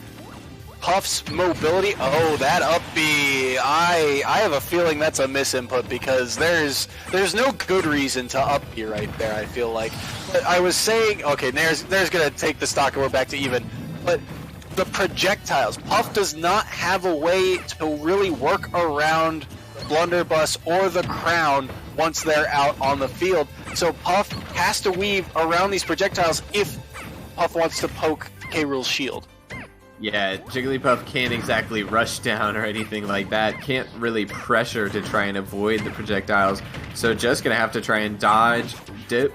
Puff's mobility, that up B, I have a feeling that's a misinput because there's no good reason to up B right there, I feel like. But I was saying, okay, there's gonna take the stock and we're back to even, but the projectiles, Puff does not have a way to really work around the blunderbuss or the crown once they're out on the field. So Puff has to weave around these projectiles if Puff wants to poke K. Rool's shield. Yeah, Jigglypuff can't exactly rush down or anything like that. Can't really pressure to try and avoid the projectiles. So just gonna have to try and dodge, dip,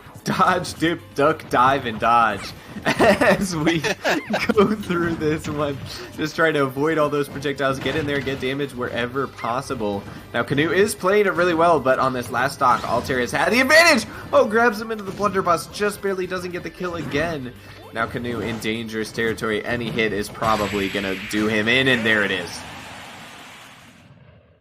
duck, dive, and dodge as we go through this one. Just trying to avoid all those projectiles, get in there, get damage wherever possible. Now, Canoe is playing it really well, but on this last stock, Altair has had the advantage! Oh, grabs him into the blunderbuss, just barely doesn't get the kill again. Now Canoe in dangerous territory. Any hit is probably going to do him in, and there it is.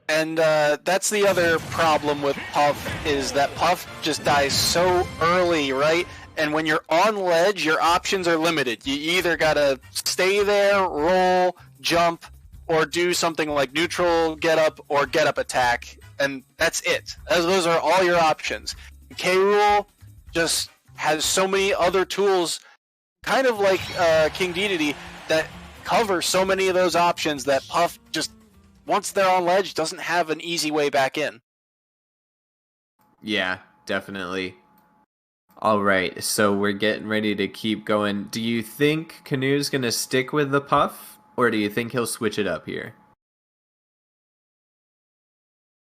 And that's the other problem with Puff, is that Puff just dies so early, right? And when you're on ledge, your options are limited. You either gotta stay there, roll, jump, or do something like neutral get up or get up attack, and that's it. Those are all your options. K. Rool just has so many other tools, kind of like King Dedede, that cover so many of those options that Puff just, once they're on ledge, doesn't have an easy way back in. Yeah, definitely. All right, so we're getting ready to keep going. Do you think Canoe's going to stick with the Puff, or do you think he'll switch it up here?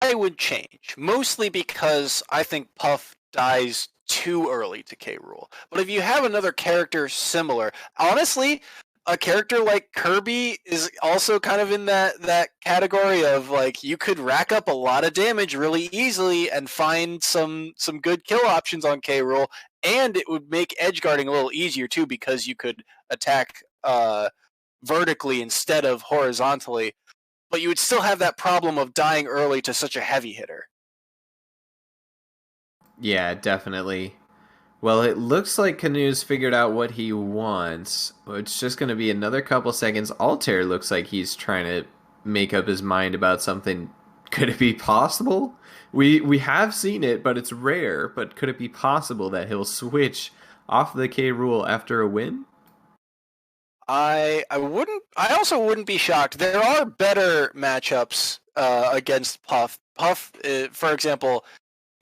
I would change, mostly because I think Puff dies too early to K. Rool. But if you have another character similar, honestly, a character like Kirby is also kind of in that category of like you could rack up a lot of damage really easily and find some good kill options on K. Rool, and it would make edge guarding a little easier too because you could attack vertically instead of horizontally, but you would still have that problem of dying early to such a heavy hitter. Yeah, definitely. Well, it looks like Canoe's figured out what he wants. It's just going to be another couple seconds. Altair looks like he's trying to make up his mind about something. Could it be possible? We have seen it, but it's rare. But could it be possible that he'll switch off the K. Rool after a win? I also wouldn't be shocked. There are better matchups against Puff. Puff, for example,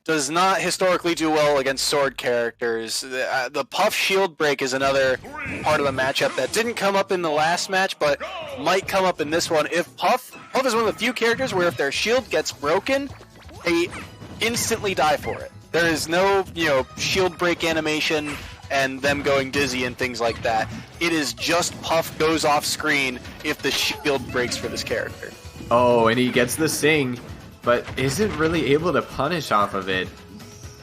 does not historically do well against sword characters. The Puff shield break is another part of the matchup that didn't come up in the last match, but might come up in this one. If Puff is one of the few characters where if their shield gets broken, they instantly die for it. There is no, shield break animation and them going dizzy and things like that. It is just Puff goes off screen if the shield breaks for this character. Oh, and he gets the sing, but isn't really able to punish off of it.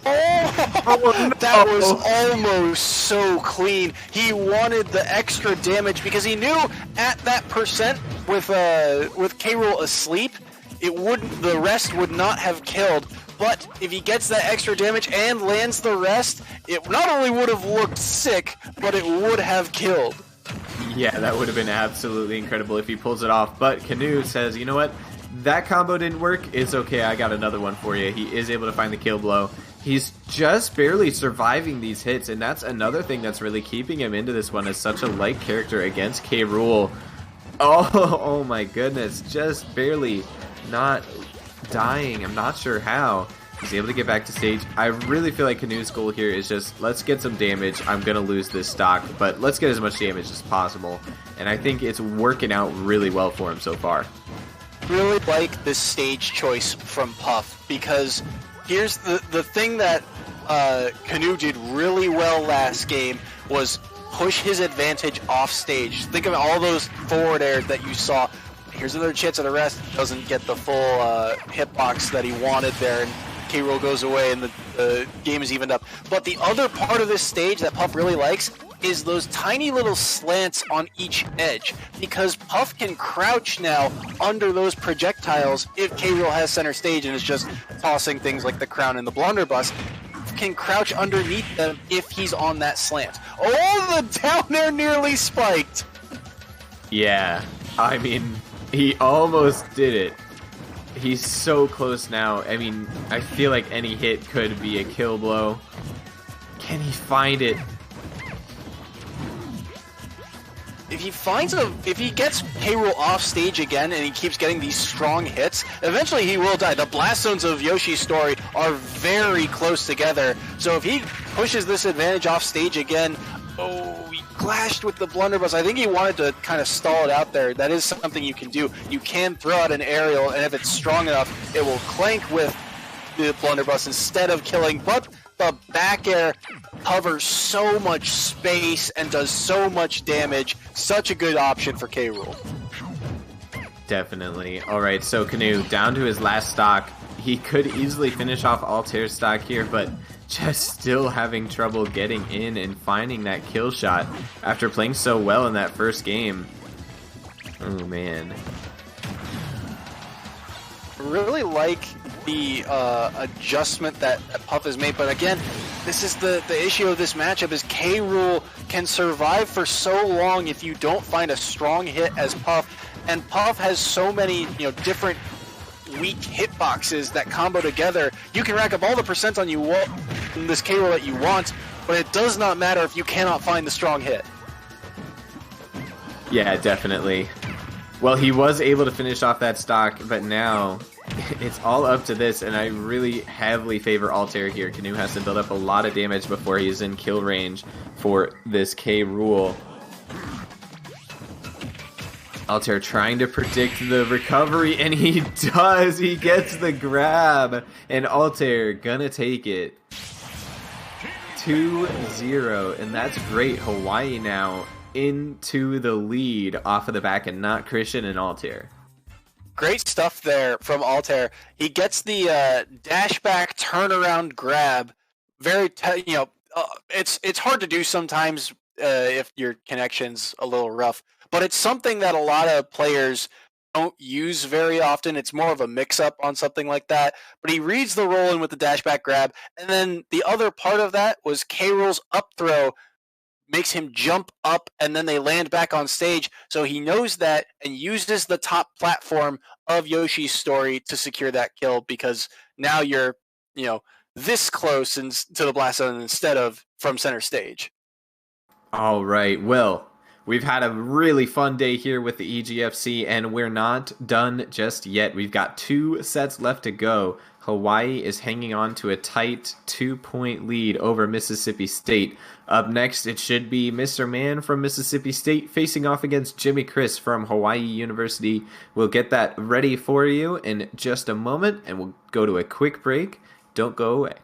Oh, that was almost so clean. He wanted the extra damage because he knew at that percent with K. Rool asleep, the rest would not have killed. But if he gets that extra damage and lands the rest, it not only would have looked sick, but it would have killed. Yeah, that would have been absolutely incredible if he pulls it off. But Canoe says, you know what? That combo didn't work. It's okay. I got another one for you. He is able to find the kill blow. He's just barely surviving these hits, and that's another thing that's really keeping him into this one as such a light character against K. Rool. Oh my goodness. Just barely not dying. I'm not sure how. He's able to get back to stage. I really feel like Canoe's goal here is just, let's get some damage. I'm going to lose this stock, but let's get as much damage as possible. And I think it's working out really well for him so far. Really like this stage choice from Puff, because here's the thing that Canoe did really well last game was push his advantage off stage. Think of all those forward airs that you saw. Here's another chance of the rest. Doesn't get the full hitbox that he wanted there, and K. Rool goes away, and the game is evened up. But the other part of this stage that Puff really likes is those tiny little slants on each edge, because Puff can crouch now under those projectiles if K. Rool has center stage and is just tossing things like the crown and the blunderbuss. Can crouch underneath them if he's on that slant. Oh, the down there nearly spiked! Yeah, I mean, he almost did it. He's so close now. I mean, I feel like any hit could be a kill blow. Can he find it? If he gets K. Rool off stage again and he keeps getting these strong hits, eventually he will die. The blast zones of Yoshi's story are very close together, so if he pushes this advantage off stage again, he clashed with the blunderbuss. I think he wanted to kind of stall it out there. That is something you can do. You can throw out an aerial, and if it's strong enough, it will clank with the blunderbuss instead of killing, but the back air covers so much space and does so much damage. Such a good option for K. Rool. Definitely. Alright, so Canoe down to his last stock. He could easily finish off Altair's stock here, but just still having trouble getting in and finding that kill shot after playing so well in that first game. Oh man. Really like the adjustment that Puff has made, but again, this is the issue of this matchup is K. Rool can survive for so long if you don't find a strong hit as Puff, and Puff has so many different weak hitboxes that combo together. You can rack up all the percent on you in this K. Rool that you want, but it does not matter if you cannot find the strong hit. Yeah, definitely. Well, he was able to finish off that stock, but now it's all up to this, and I really heavily favor Altair here. Canoe has to build up a lot of damage before he's in kill range for this K. Rool. Altair trying to predict the recovery, and he does! He gets the grab, and Altair gonna take it. 2-0, and that's great. Hawaii now into the lead off of the back and not Christian and Altair. Great stuff there from Altair. He gets the dashback turnaround grab. It's hard to do sometimes if your connection's a little rough, but it's something that a lot of players don't use very often. It's more of a mix-up on something like that. But he reads the roll-in with the dashback grab, and then the other part of that was K-Rool's up throw makes him jump up, and then they land back on stage. So he knows that and uses the top platform of Yoshi's story to secure that kill, because now you're, this close to the blast zone instead of from center stage. All right, well, we've had a really fun day here with the EGFC, and we're not done just yet. We've got 2 sets left to go. Hawaii is hanging on to a tight 2-point lead over Mississippi State. Up next, it should be Mr. Man from Mississippi State facing off against Jimmy Chris from Hawaii University. We'll get that ready for you in just a moment, and we'll go to a quick break. Don't go away.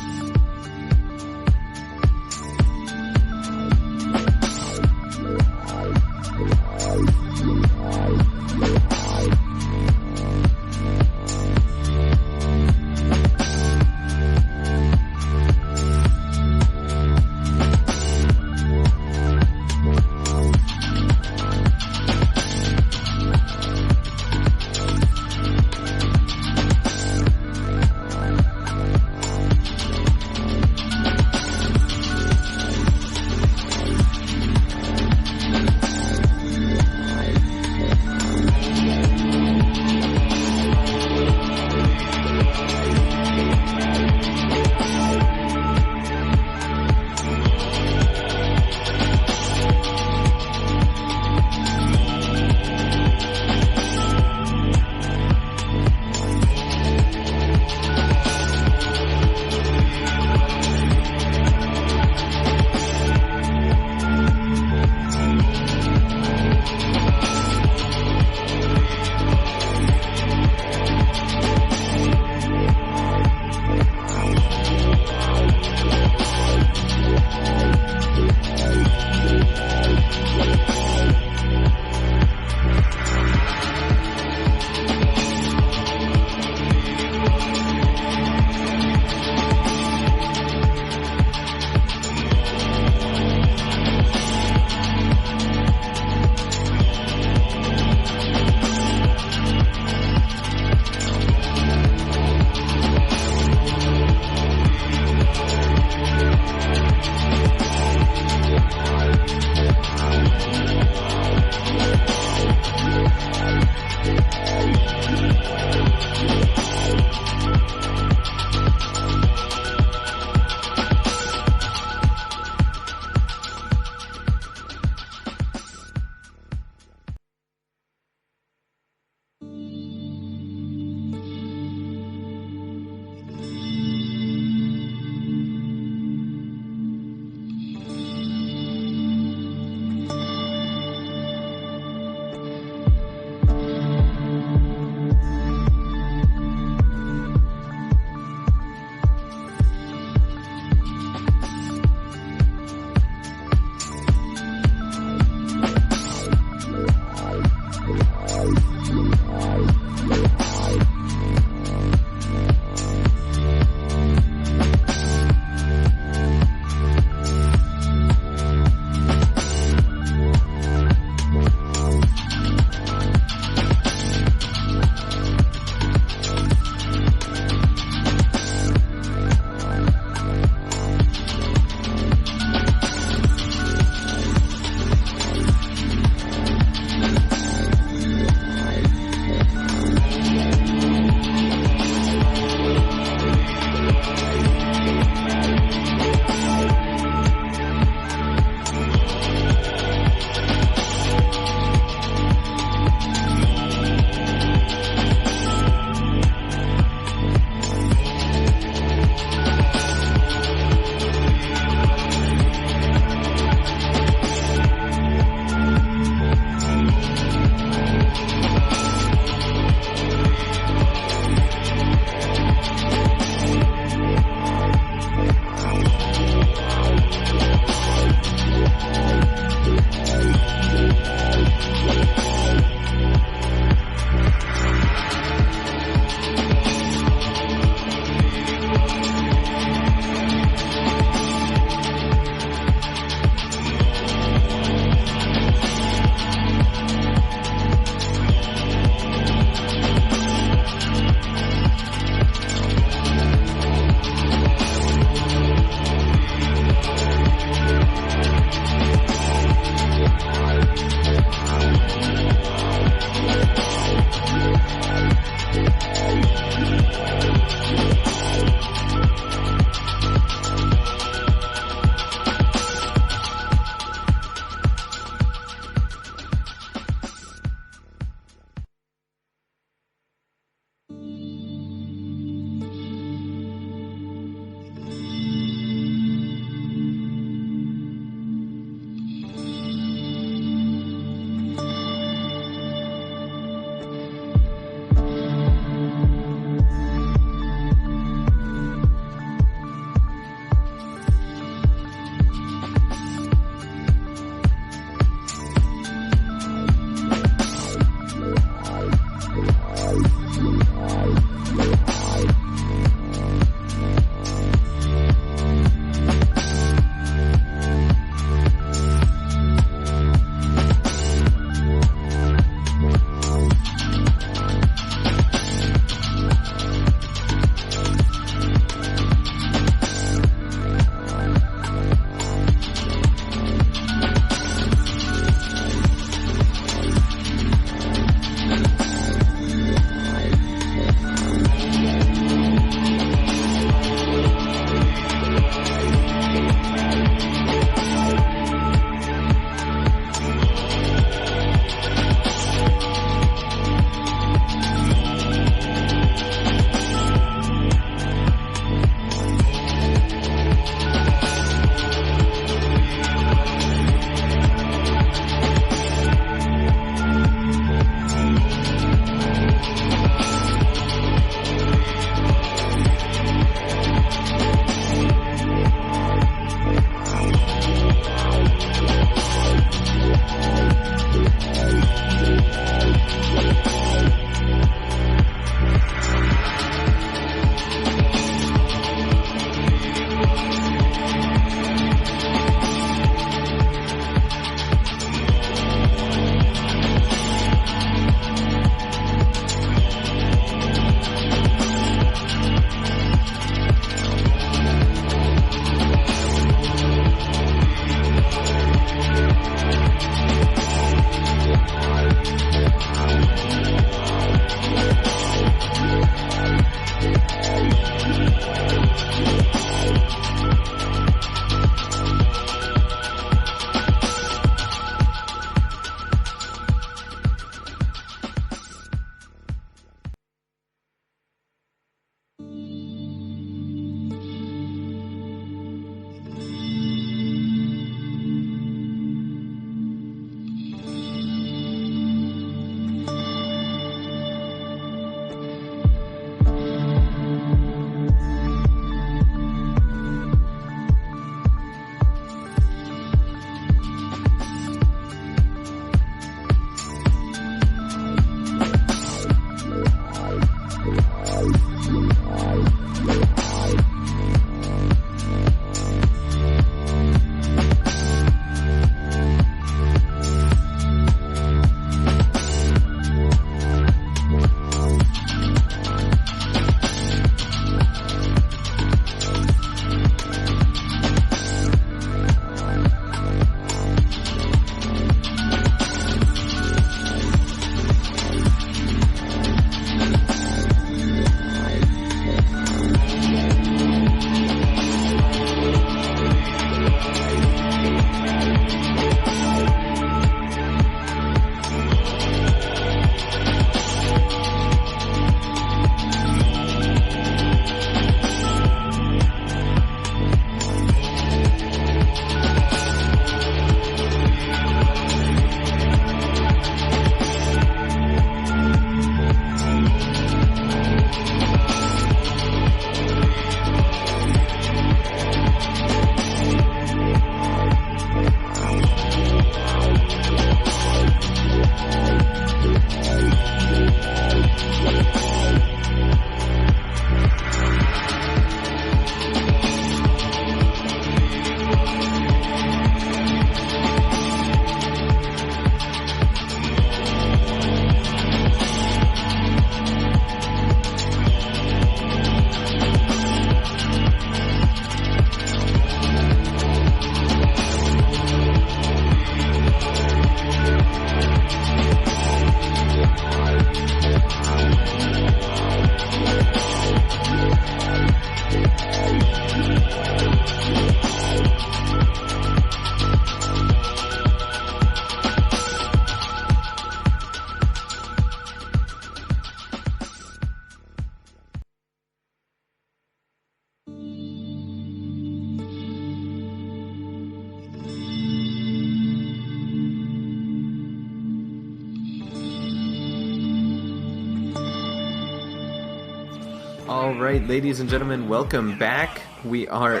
All right, ladies and gentlemen, welcome back. We are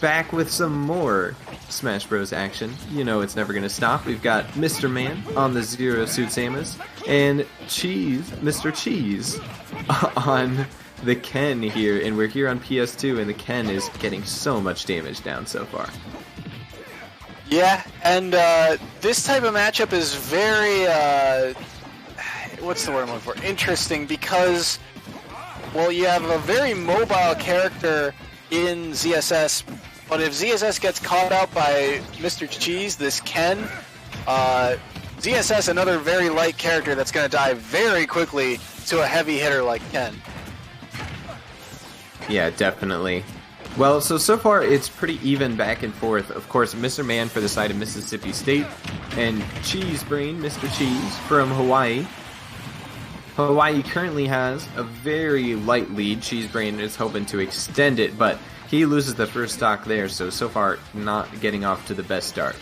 back with some more Smash Bros. Action. You know it's never going to stop. We've got Mr. Man on the Zero Suit Samus and Cheese, Mr. Cheese, on the Ken here. And we're here on PS2, and the Ken is getting so much damage down so far. Yeah, and this type of matchup is very, what's the word I'm looking for? Interesting, because, well, you have a very mobile character in ZSS, but if ZSS gets caught out by Mr. Cheese, this Ken, ZSS, another very light character that's going to die very quickly to a heavy hitter like Ken. Yeah, definitely. Well, so far it's pretty even back and forth. Of course, Mr. Man for the side of Mississippi State, and Cheese Brain, Mr. Cheese, from Hawaii. Hawaii currently has a very light lead. Cheese Brain is hoping to extend it, but he loses the first stock there, so far not getting off to the best start.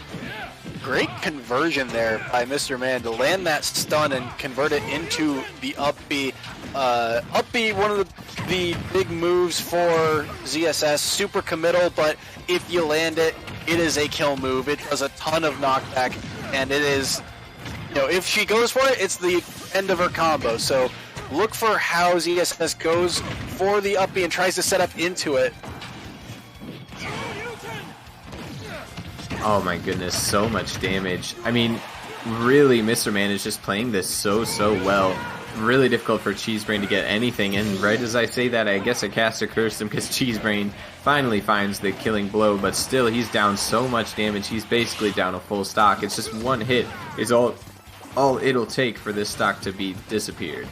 Great conversion there by Mr. Man to land that stun and convert it into the up B. Up B, one of the big moves for ZSS, super committal, but if you land it, it is a kill move. It does a ton of knockback, and it is, you know, if she goes for it, it's the end of her combo. So look for how ZSS goes for the up B and tries to set up into it. Oh my goodness, so much damage. I mean, really, Mr. Man is just playing this so well. Really difficult for Cheese Brain to get anything, and right as I say that, I guess I cast a curse him because Cheese Brain finally finds the killing blow, but still, he's down so much damage. He's basically down a full stock. It's just one hit is all it'll take for this stock to be disappeared.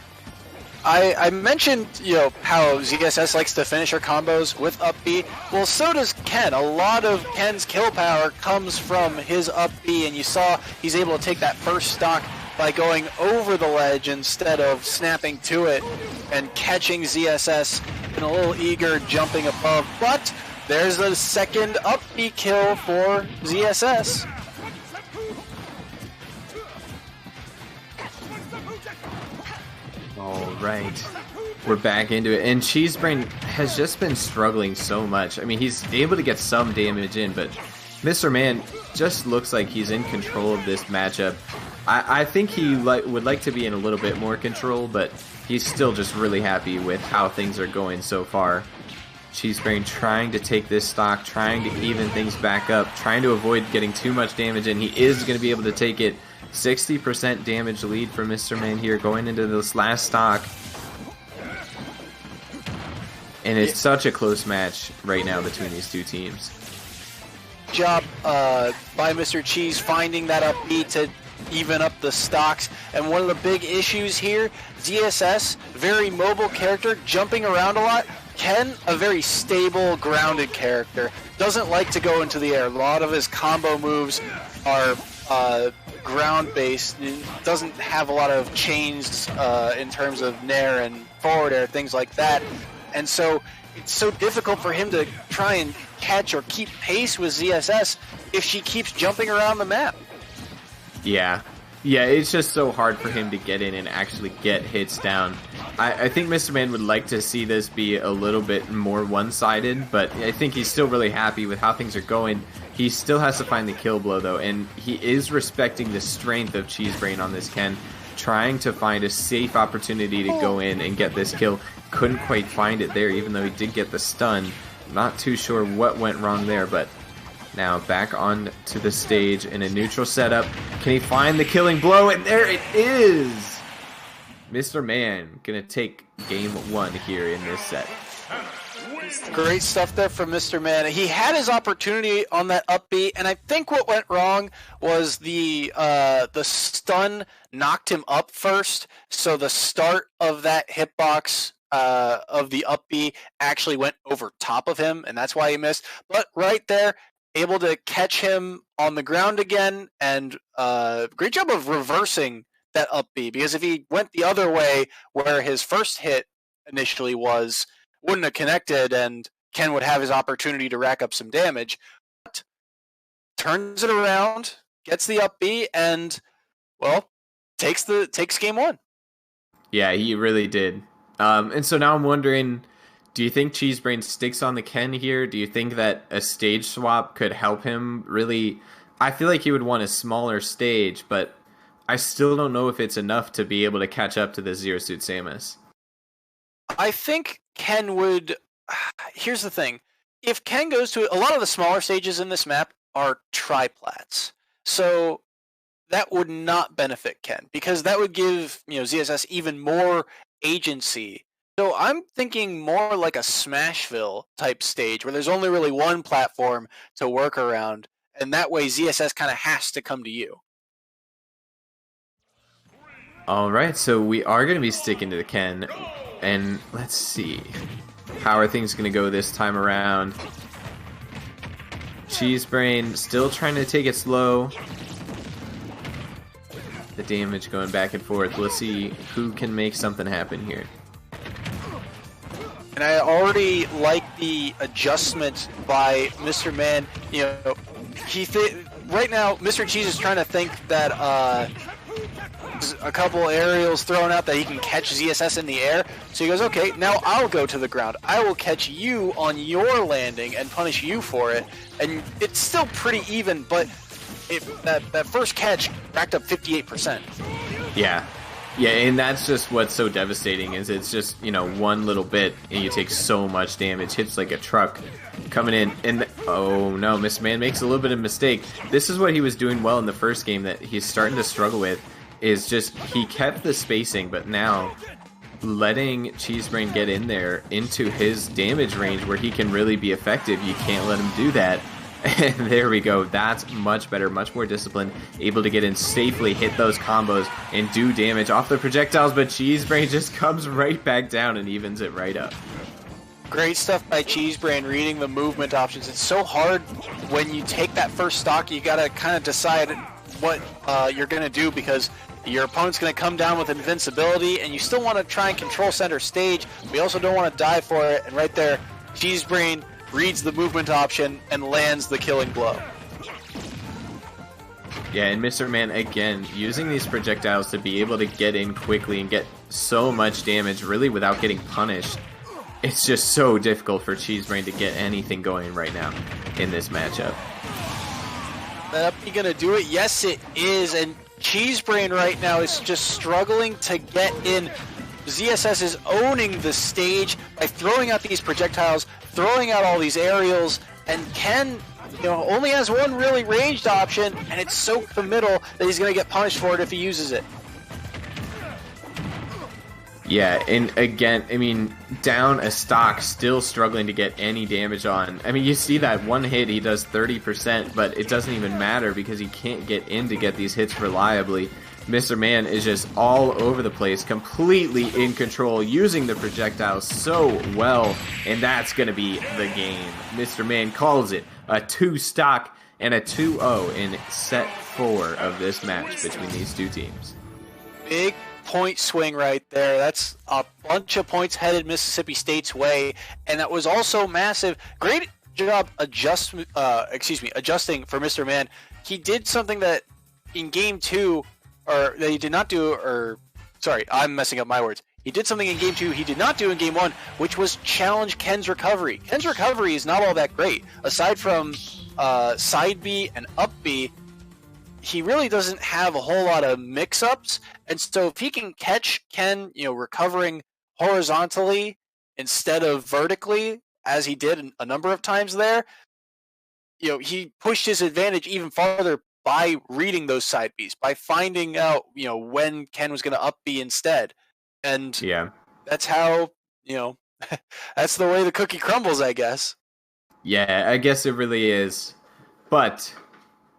I mentioned, you know, how ZSS likes to finish her combos with up B. Well, so does Ken. A lot of Ken's kill power comes from his up B, and you saw he's able to take that first stock by going over the ledge instead of snapping to it and catching ZSS and a little eager jumping above. But there's a second up B kill for ZSS. Alright, we're back into it, and Cheese Brain has just been struggling so much. I mean, he's able to get some damage in, but Mr. Man just looks like he's in control of this matchup. I think he would like to be in a little bit more control, but he's still just really happy with how things are going so far. Cheese Brain trying to take this stock, trying to even things back up, trying to avoid getting too much damage, and he is going to be able to take it. 60% damage lead for Mr. Man here going into this last stock. And it's such a close match right now between these two teams. Job by Mr. Cheese finding that up B to even up the stocks. And one of the big issues here, ZSS, very mobile character, jumping around a lot. Ken, a very stable, grounded character. Doesn't like to go into the air. A lot of his combo moves are ground-based. Doesn't have a lot of chains in terms of nair and forward air, things like that. And so it's so difficult for him to try and catch or keep pace with ZSS if she keeps jumping around the map. Yeah, it's just so hard for him to get in and actually get hits down. I think Mr. Man would like to see this be a little bit more one-sided, but I think he's still really happy with how things are going. He still has to find the kill blow, though, and he is respecting the strength of Cheese Brain on this Ken, trying to find a safe opportunity to go in and get this kill. Couldn't quite find it there, even though he did get the stun. Not too sure what went wrong there, but now back on to the stage in a neutral setup. Can he find the killing blow? And there it is! Mr. Man gonna take game one here in this set. Great stuff there from Mr. Man. He had his opportunity on that up B, and I think what went wrong was the stun knocked him up first, so the start of that hitbox of the up B actually went over top of him, and that's why he missed. But right there, able to catch him on the ground again, and great job of reversing that up B, because if he went the other way where his first hit initially was, wouldn't have connected, and Ken would have his opportunity to rack up some damage. But turns it around, gets the up B, and, well, takes game one. Yeah, he really did. And so now I'm wondering, Do you think Cheesebrain sticks on the Ken here? Do you think that a stage swap could help him really? I feel like he would want a smaller stage, but I still don't know if it's enough to be able to catch up to the Zero Suit Samus. I think Ken would. Here's the thing: if Ken goes to a lot of the smaller stages in this map are triplats, so that would not benefit Ken because that would give ZSS even more agency. So I'm thinking more like a Smashville type stage where there's only really one platform to work around, and that way ZSS kind of has to come to you. All right, so we are going to be sticking to the Ken, and let's see. How are things going to go this time around? Cheesebrain still trying to take it slow. The damage going back and forth. Let's see who can make something happen here. And I already like the adjustment by Mr. Man. Right now, Mr. Cheese is trying to think that a couple aerials thrown out that he can catch ZSS in the air. So he goes, okay, now I'll go to the ground. I will catch you on your landing and punish you for it. And it's still pretty even, but that first catch racked up 58%. Yeah. Yeah, and that's just what's so devastating is it's just, one little bit and you take so much damage. Hits like a truck coming in. And oh no, Mr. Man makes a little bit of mistake. This is what he was doing well in the first game that he's starting to struggle with is just he kept the spacing, but now letting Cheesebrain get in there into his damage range where he can really be effective, you can't let him do that. And there we go. That's much better, much more disciplined, able to get in safely, hit those combos, and do damage off the projectiles, but Cheesebrain just comes right back down and evens it right up. Great stuff by Cheesebrain, reading the movement options. It's so hard when you take that first stock, you gotta kind of decide what you're gonna do because your opponent's going to come down with invincibility, and you still want to try and control center stage. We also don't want to die for it, and right there, Cheesebrain reads the movement option and lands the killing blow. Yeah, and Mr. Man, again, using these projectiles to be able to get in quickly and get so much damage, really without getting punished. It's just so difficult for Cheesebrain to get anything going right now in this matchup. That up going to do it? Yes, it is, and Cheesebrain right now is just struggling to get in. ZSS is owning the stage by throwing out these projectiles, throwing out all these aerials, and Ken only has one really ranged option, and it's so committal that he's going to get punished for it if he uses it. Yeah, and again, I mean, down a stock, still struggling to get any damage on. I mean, you see that one hit, he does 30%, but it doesn't even matter because he can't get in to get these hits reliably. Mr. Man is just all over the place, completely in control, using the projectiles so well, and that's going to be the game. Mr. Man calls it a 2-stock and a 2-0 in set 4 of this match between these two teams. Big point swing right there. That's a bunch of points headed Mississippi State's way, and that was also massive. Great job adjusting for Mr. Man. He did something that in game 2, or that he did not do, or sorry, I'm messing up my words. He did something in game 2 he did not do in game 1, which was challenge Ken's recovery. Ken's recovery is not all that great. Aside from side B and up B, he really doesn't have a whole lot of mix-ups, and so if he can catch Ken, recovering horizontally instead of vertically, as he did a number of times there, he pushed his advantage even farther by reading those side Bs, by finding out, when Ken was going to up B instead, and yeah, that's how, that's the way the cookie crumbles, I guess. Yeah, I guess it really is, but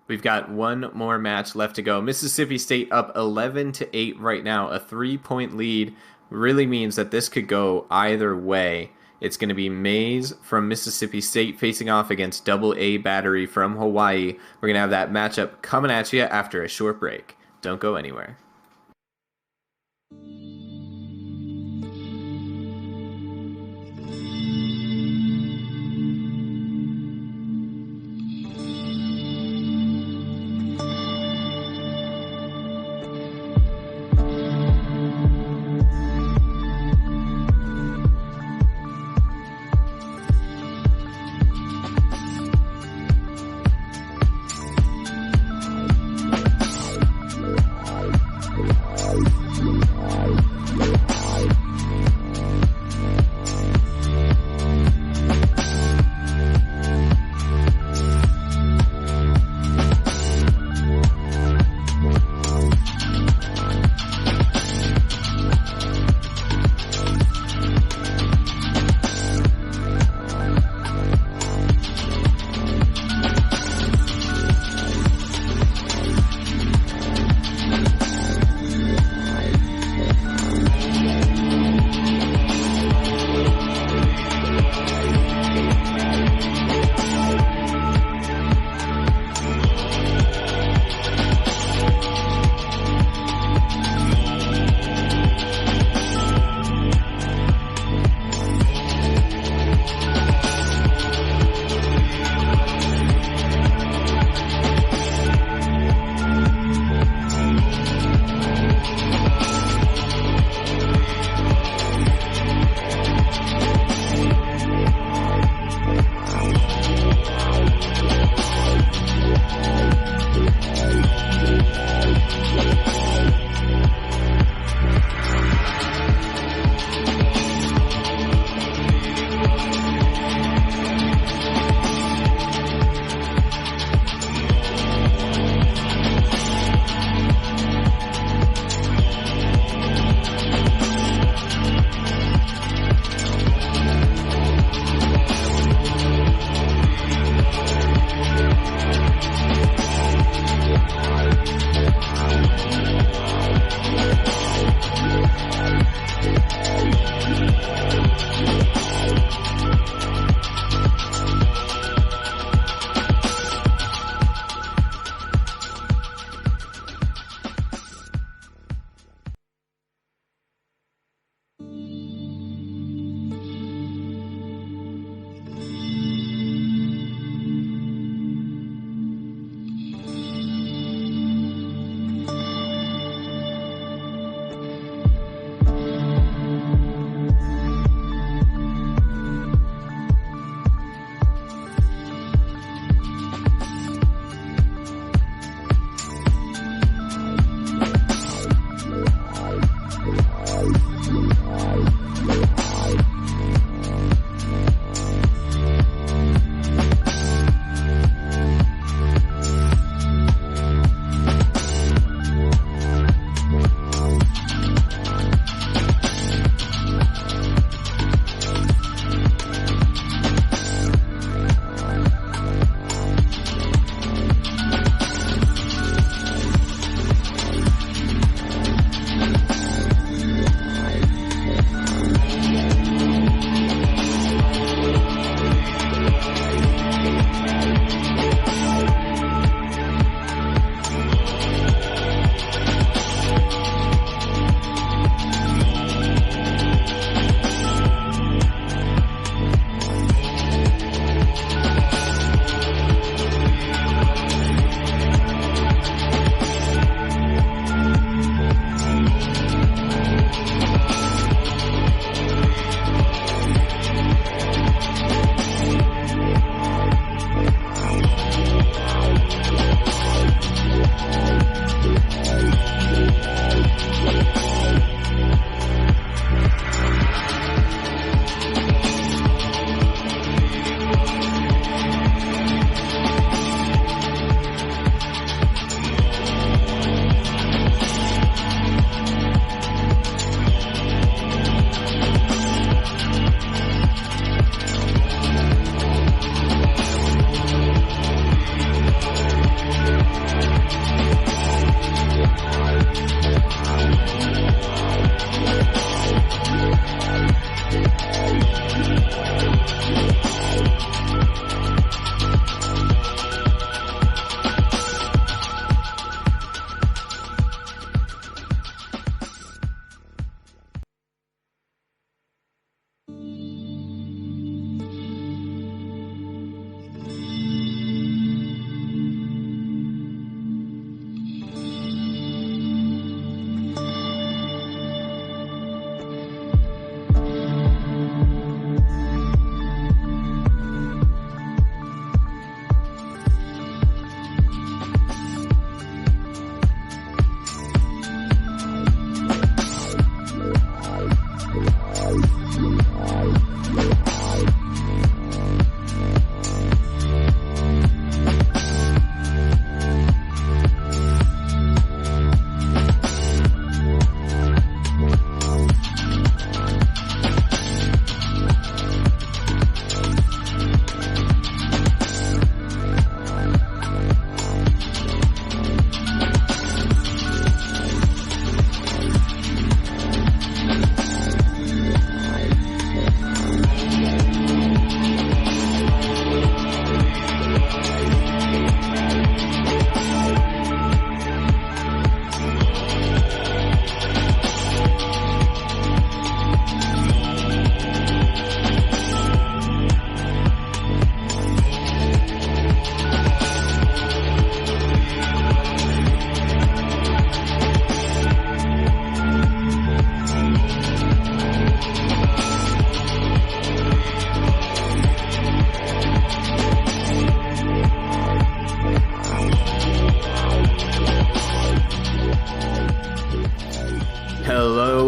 we've got one more match left to go. Mississippi State up 11-8 right now. A 3-point lead really means that this could go either way. It's going to be Maze from Mississippi State facing off against Double A Battery from Hawaii. We're going to have that matchup coming at you after a short break. Don't go anywhere.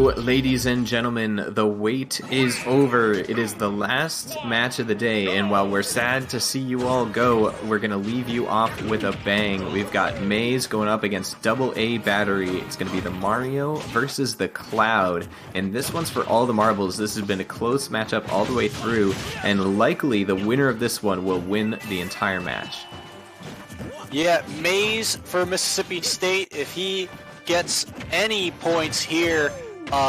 So, ladies and gentlemen, the wait is over. It is the last match of the day, and while we're sad to see you all go, we're going to leave you off with a bang. We've got Maze going up against Double A Battery. It's going to be the Mario versus the Cloud, and this one's for all the marbles. This has been a close matchup all the way through, and likely the winner of this one will win the entire match. Yeah, Maze for Mississippi State, if he gets any points here,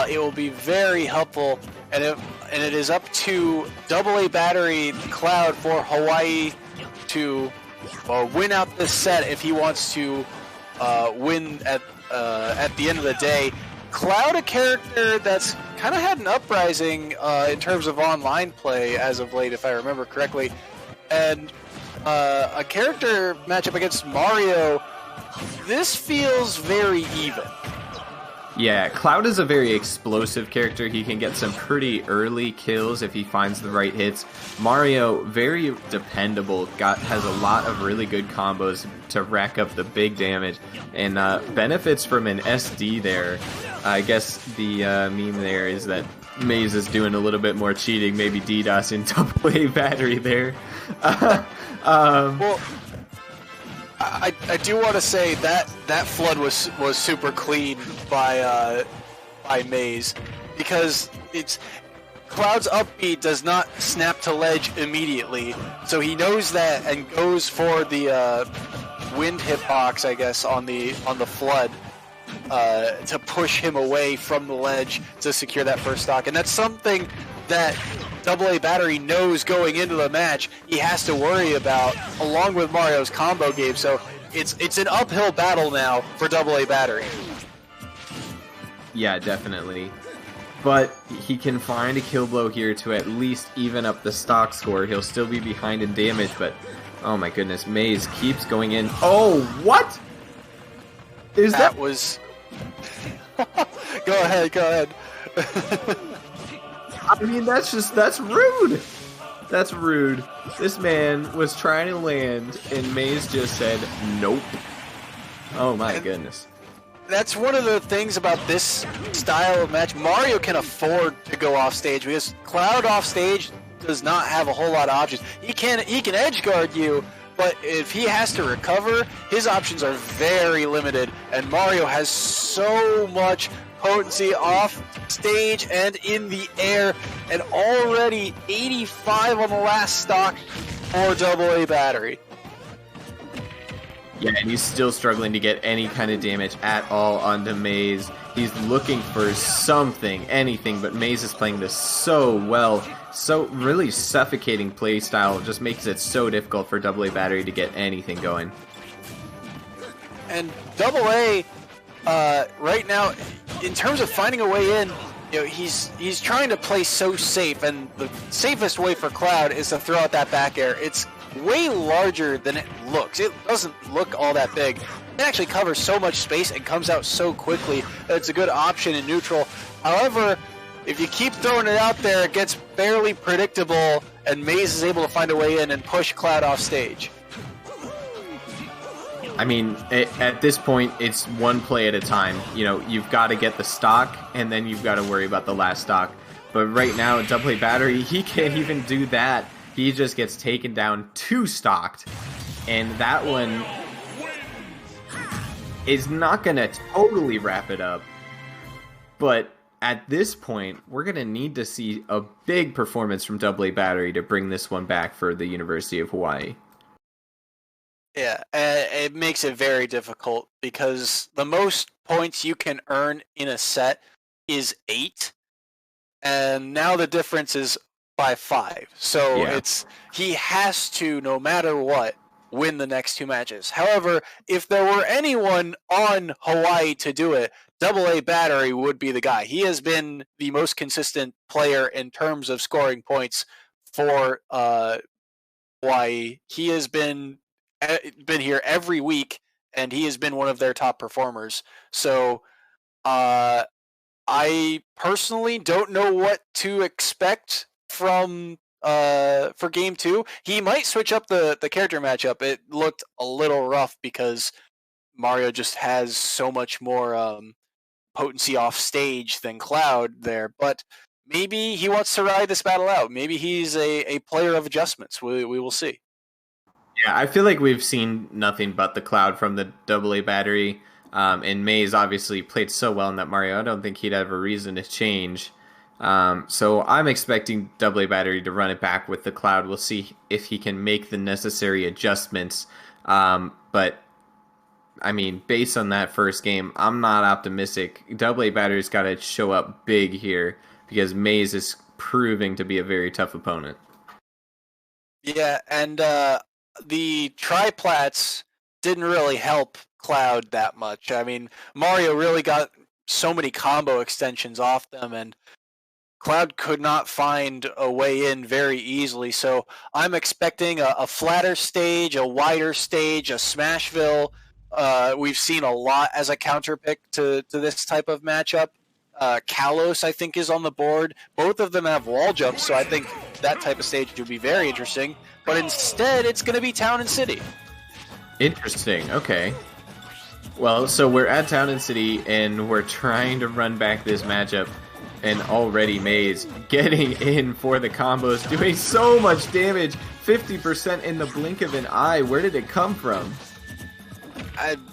it will be very helpful, and it is up to Double A Battery Cloud for Hawaii to win out this set if he wants to win at the end of the day. Cloud, a character that's kind of had an uprising in terms of online play as of late, if I remember correctly, and a character matchup against Mario. This feels very even. Yeah, Cloud is a very explosive character. He can get some pretty early kills if he finds the right hits. Mario, very dependable, has a lot of really good combos to rack up the big damage, and benefits from an SD there. I guess the meme there is that Maze is doing a little bit more cheating, maybe DDoS in Double A Battery there. Well, I do want to say that flood was super clean by Maze, because it's Cloud's upbeat does not snap to ledge immediately, so he knows that and goes for the wind hitbox, I guess, on the flood to push him away from the ledge to secure that first stock, and that's something that Double A Battery knows going into the match he has to worry about, along with Mario's combo game. So it's an uphill battle now for Double A Battery. Yeah, definitely. But he can find a kill blow here to at least even up the stock score. He'll still be behind in damage, but oh my goodness, Maze keeps going in. Oh, what? That was... Go ahead. I mean, that's rude. That's rude. This man was trying to land, and Maze just said, nope. Oh my goodness. That's one of the things about this style of match. Mario can afford to go off stage, because Cloud off stage does not have a whole lot of options. He can edge guard you, but if he has to recover, his options are very limited, and Mario has so much potency off stage and in the air, and already 85 on the last stock for Double A Battery. Yeah, and he's still struggling to get any kind of damage at all onto Maze. He's looking for something, anything, but Maze is playing this so well. So really suffocating play style just makes it so difficult for Double A Battery to get anything going. And Double A, right now, in terms of finding a way in, you know, he's trying to play so safe, and the safest way for Cloud is to throw out that back air. It's way larger than it looks. It doesn't look all that big. It actually covers so much space and comes out so quickly that it's a good option in neutral. However, if you keep throwing it out there, it gets barely predictable, and Maze is able to find a way in and push Cloud off stage. I mean, at this point, it's one play at a time. You know, you've got to get the stock, and then you've got to worry about the last stock. But right now, Double A Battery, he can't even do that. He just gets taken down 2 stocked, and that one is not going to totally wrap it up. But at this point, we're going to need to see a big performance from Double A Battery to bring this one back for the University of Hawaii. Yeah, it makes it very difficult, because the most points you can earn in a set is 8, and now the difference is by 5. So Yeah. he has to, no matter what, win the next 2 matches. However, if there were anyone on Hawaii to do it, Double A Battery would be the guy. He has been the most consistent player in terms of scoring points for Hawaii. He has been here every week, and he has been one of their top performers. So I personally don't know what to expect from for game 2. He might switch up the character matchup. It looked a little rough because Mario just has so much more potency off stage than Cloud there, but maybe he wants to ride this battle out. Maybe he's a player of adjustments. We will see. Yeah, I feel like we've seen nothing but the Cloud from the AA battery. And Maze obviously played so well in that Mario. I don't think he'd have a reason to change. So I'm expecting AA battery to run it back with the Cloud. We'll see if he can make the necessary adjustments. But I mean, based on that first game, I'm not optimistic. AA battery's got to show up big here because Maze is proving to be a very tough opponent. Yeah, and the triplats didn't really help Cloud that much. I mean, Mario really got so many combo extensions off them, and Cloud could not find a way in very easily. So I'm expecting a flatter stage, a wider stage, a Smashville. We've seen a lot as a counter pick to this type of matchup. Kalos, I think, is on the board. Both of them have wall jumps, so I think that type of stage would be very interesting. But instead, it's going to be Town and City. Interesting. Okay. Well, so we're at Town and City, and we're trying to run back this matchup, and already Maze getting in for the combos, doing so much damage, 50% in the blink of an eye. Where did it come from?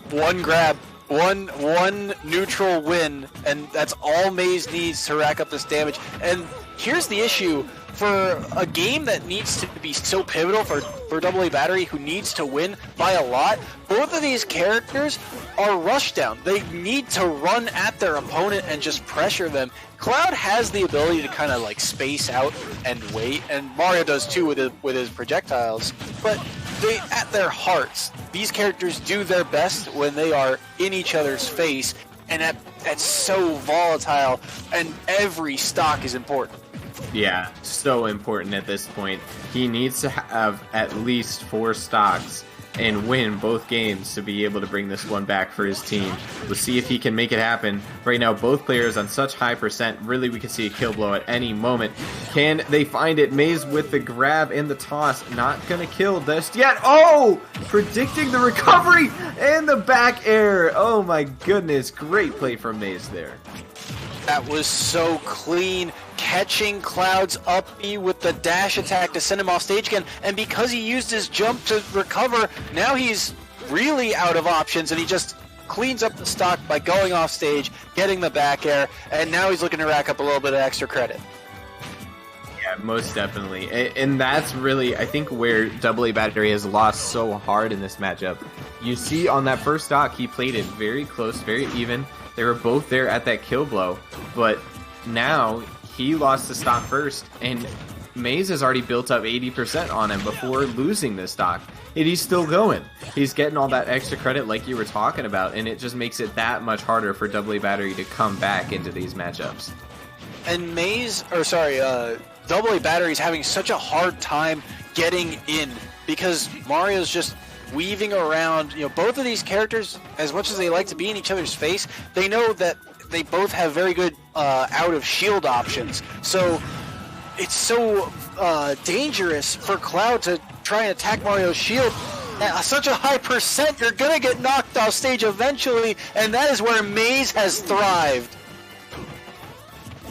One grab, one neutral win, and that's all Maze needs to rack up this damage. And here's the issue. For a game that needs to be so pivotal for AA Battery, who needs to win by a lot, both of these characters are rush down. They need to run at their opponent and just pressure them. Cloud has the ability to kind of like space out and wait, and Mario does too with his projectiles. But they, at their hearts, these characters do their best when they are in each other's face, and that's so volatile, and every stock is important. Yeah, so important at this point. He needs to have at least 4 stocks and win both games to be able to bring this one back for his team. We'll see if he can make it happen. Right now, both players on such high percent. Really, we can see a kill blow at any moment. Can they find it? Maze with the grab and the toss. Not going to kill just yet. Oh! Predicting the recovery and the back air. Oh my goodness. Great play from Maze there. That was so clean, catching Cloud's up B with the dash attack to send him off stage again, and because he used his jump to recover, now he's really out of options, and he just cleans up the stock by going off stage, getting the back air, and now he's looking to rack up a little bit of extra credit. Yeah, most definitely. And that's really, I think, where AA Battery has lost so hard in this matchup. You see on that first stock, he played it very close, very even. They were both there at that kill blow, but now he lost the stock first, and Maze has already built up 80% on him before losing this stock, and he's still going. He's getting all that extra credit like you were talking about, and it just makes it that much harder for AA Battery to come back into these matchups. And AA Battery is having such a hard time getting in because Mario's just weaving around. You know, both of these characters, as much as they like to be in each other's face, they know that they both have very good out of shield options. So it's so dangerous for Cloud to try and attack Mario's shield. At such a high percent, you're gonna get knocked off stage eventually, and that is where Maze has thrived.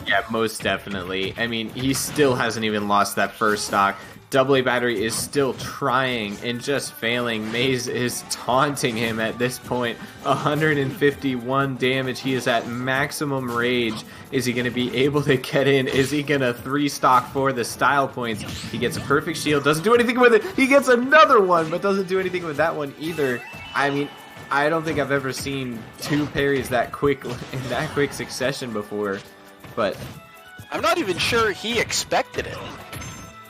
Yeah, most definitely. I mean, he still hasn't even lost that first stock. AA Battery is still trying and just failing. Maze is taunting him at this point. 151 damage. He is at maximum rage. Is he going to be able to get in? Is he going to 3-stock for the style points? He gets a perfect shield. Doesn't do anything with it. He gets another one, but doesn't do anything with that one either. I mean, I don't think I've ever seen 2 parries that quick in that quick succession before. But I'm not even sure he expected it.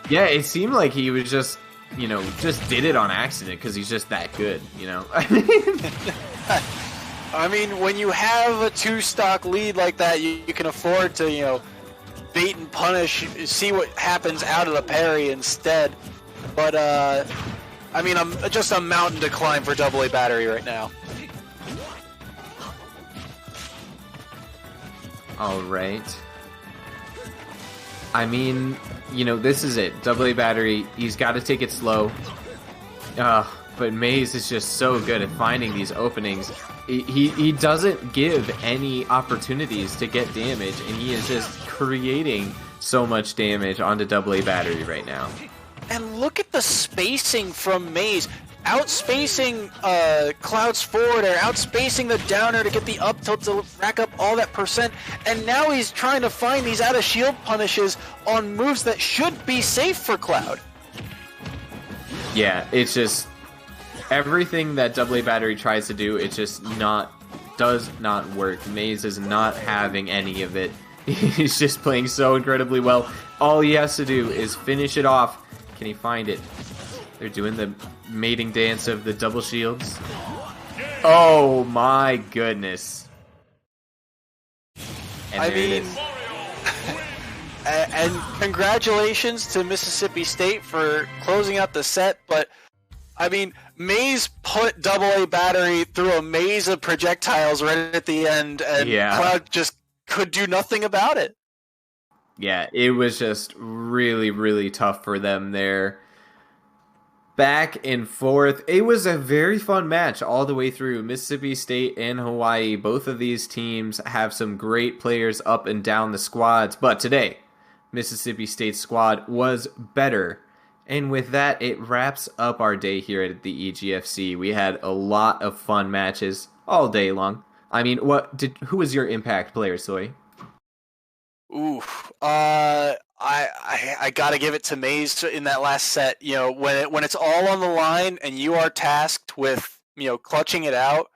Yeah, it seemed like he was just, just did it on accident because he's just that good, I mean, when you have a 2-stock lead like that, you can afford to, bait and punish, see what happens out of the parry instead. But, I mean, I'm just a mountain to climb for AA Battery right now. All right. I mean, this is it. AA Battery, he's got to take it slow. But but Maze is just so good at finding these openings. He doesn't give any opportunities to get damage, and he is just creating so much damage onto AA battery right now. And look at the spacing from Maze. Outspacing Cloud's forward air, outspacing the downer to get the up tilt to rack up all that percent, and now he's trying to find these out of shield punishes on moves that should be safe for Cloud. Yeah, it's just everything that AA battery tries to do, it just does not work. Maze is not having any of it. He's just playing so incredibly well. All he has to do is finish it off. Can he find it? They're doing the mating dance of the double shields. Oh my goodness. And I mean, and congratulations to Mississippi State for closing out the set, but I mean, Maze put AA battery through a maze of projectiles right at the end, and Cloud just could do nothing about it. Yeah, it was just really, really tough for them there. Back and forth. It was a very fun match all the way through. Mississippi State and Hawaii, both of these teams have some great players up and down the squads. But today, Mississippi State's squad was better. And with that, it wraps up our day here at the EGFC. We had a lot of fun matches all day long. I mean, who was your impact player, Soy? Ooh, I gotta give it to Maze in that last set. You know, when it's all on the line and you are tasked with, you know, clutching it out,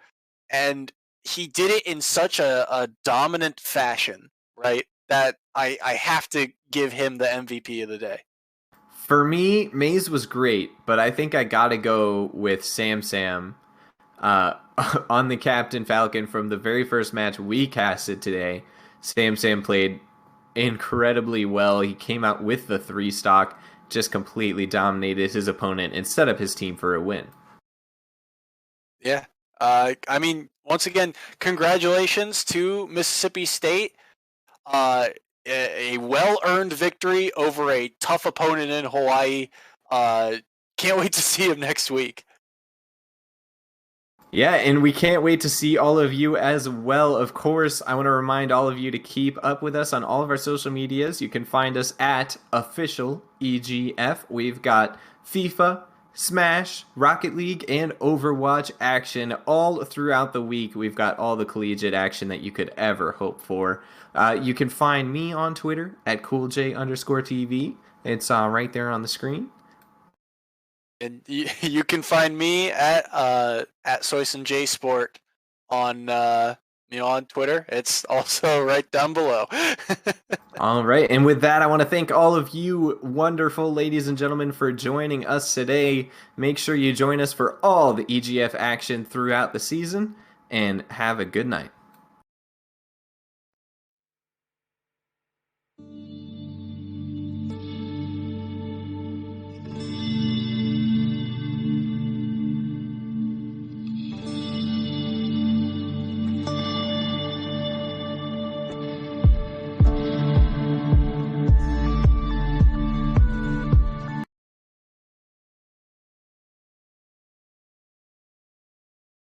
and he did it in such a dominant fashion, right? That I have to give him the MVP of the day. For me, Maze was great, but I think I gotta go with Sam on the Captain Falcon from the very first match we casted today. Sam played incredibly well. He came out with the 3 stock, just completely dominated his opponent and set up his team for a win. Yeah. I mean, once again, congratulations to Mississippi State. A well-earned victory over a tough opponent in Hawaii. Can't wait to see him next week. Yeah, and we can't wait to see all of you as well. Of course, I want to remind all of you to keep up with us on all of our social medias. You can find us at official EGF. We've got FIFA, Smash, Rocket League, and Overwatch action all throughout the week. We've got all the collegiate action that you could ever hope for. You can find me on Twitter at CoolJ_TV. It's right there on the screen. And you can find me at Soyson J Sport on on Twitter. It's also right down below. All right, and with that, I want to thank all of you wonderful ladies and gentlemen for joining us today. Make sure you join us for all the EGF action throughout the season, and have a good night.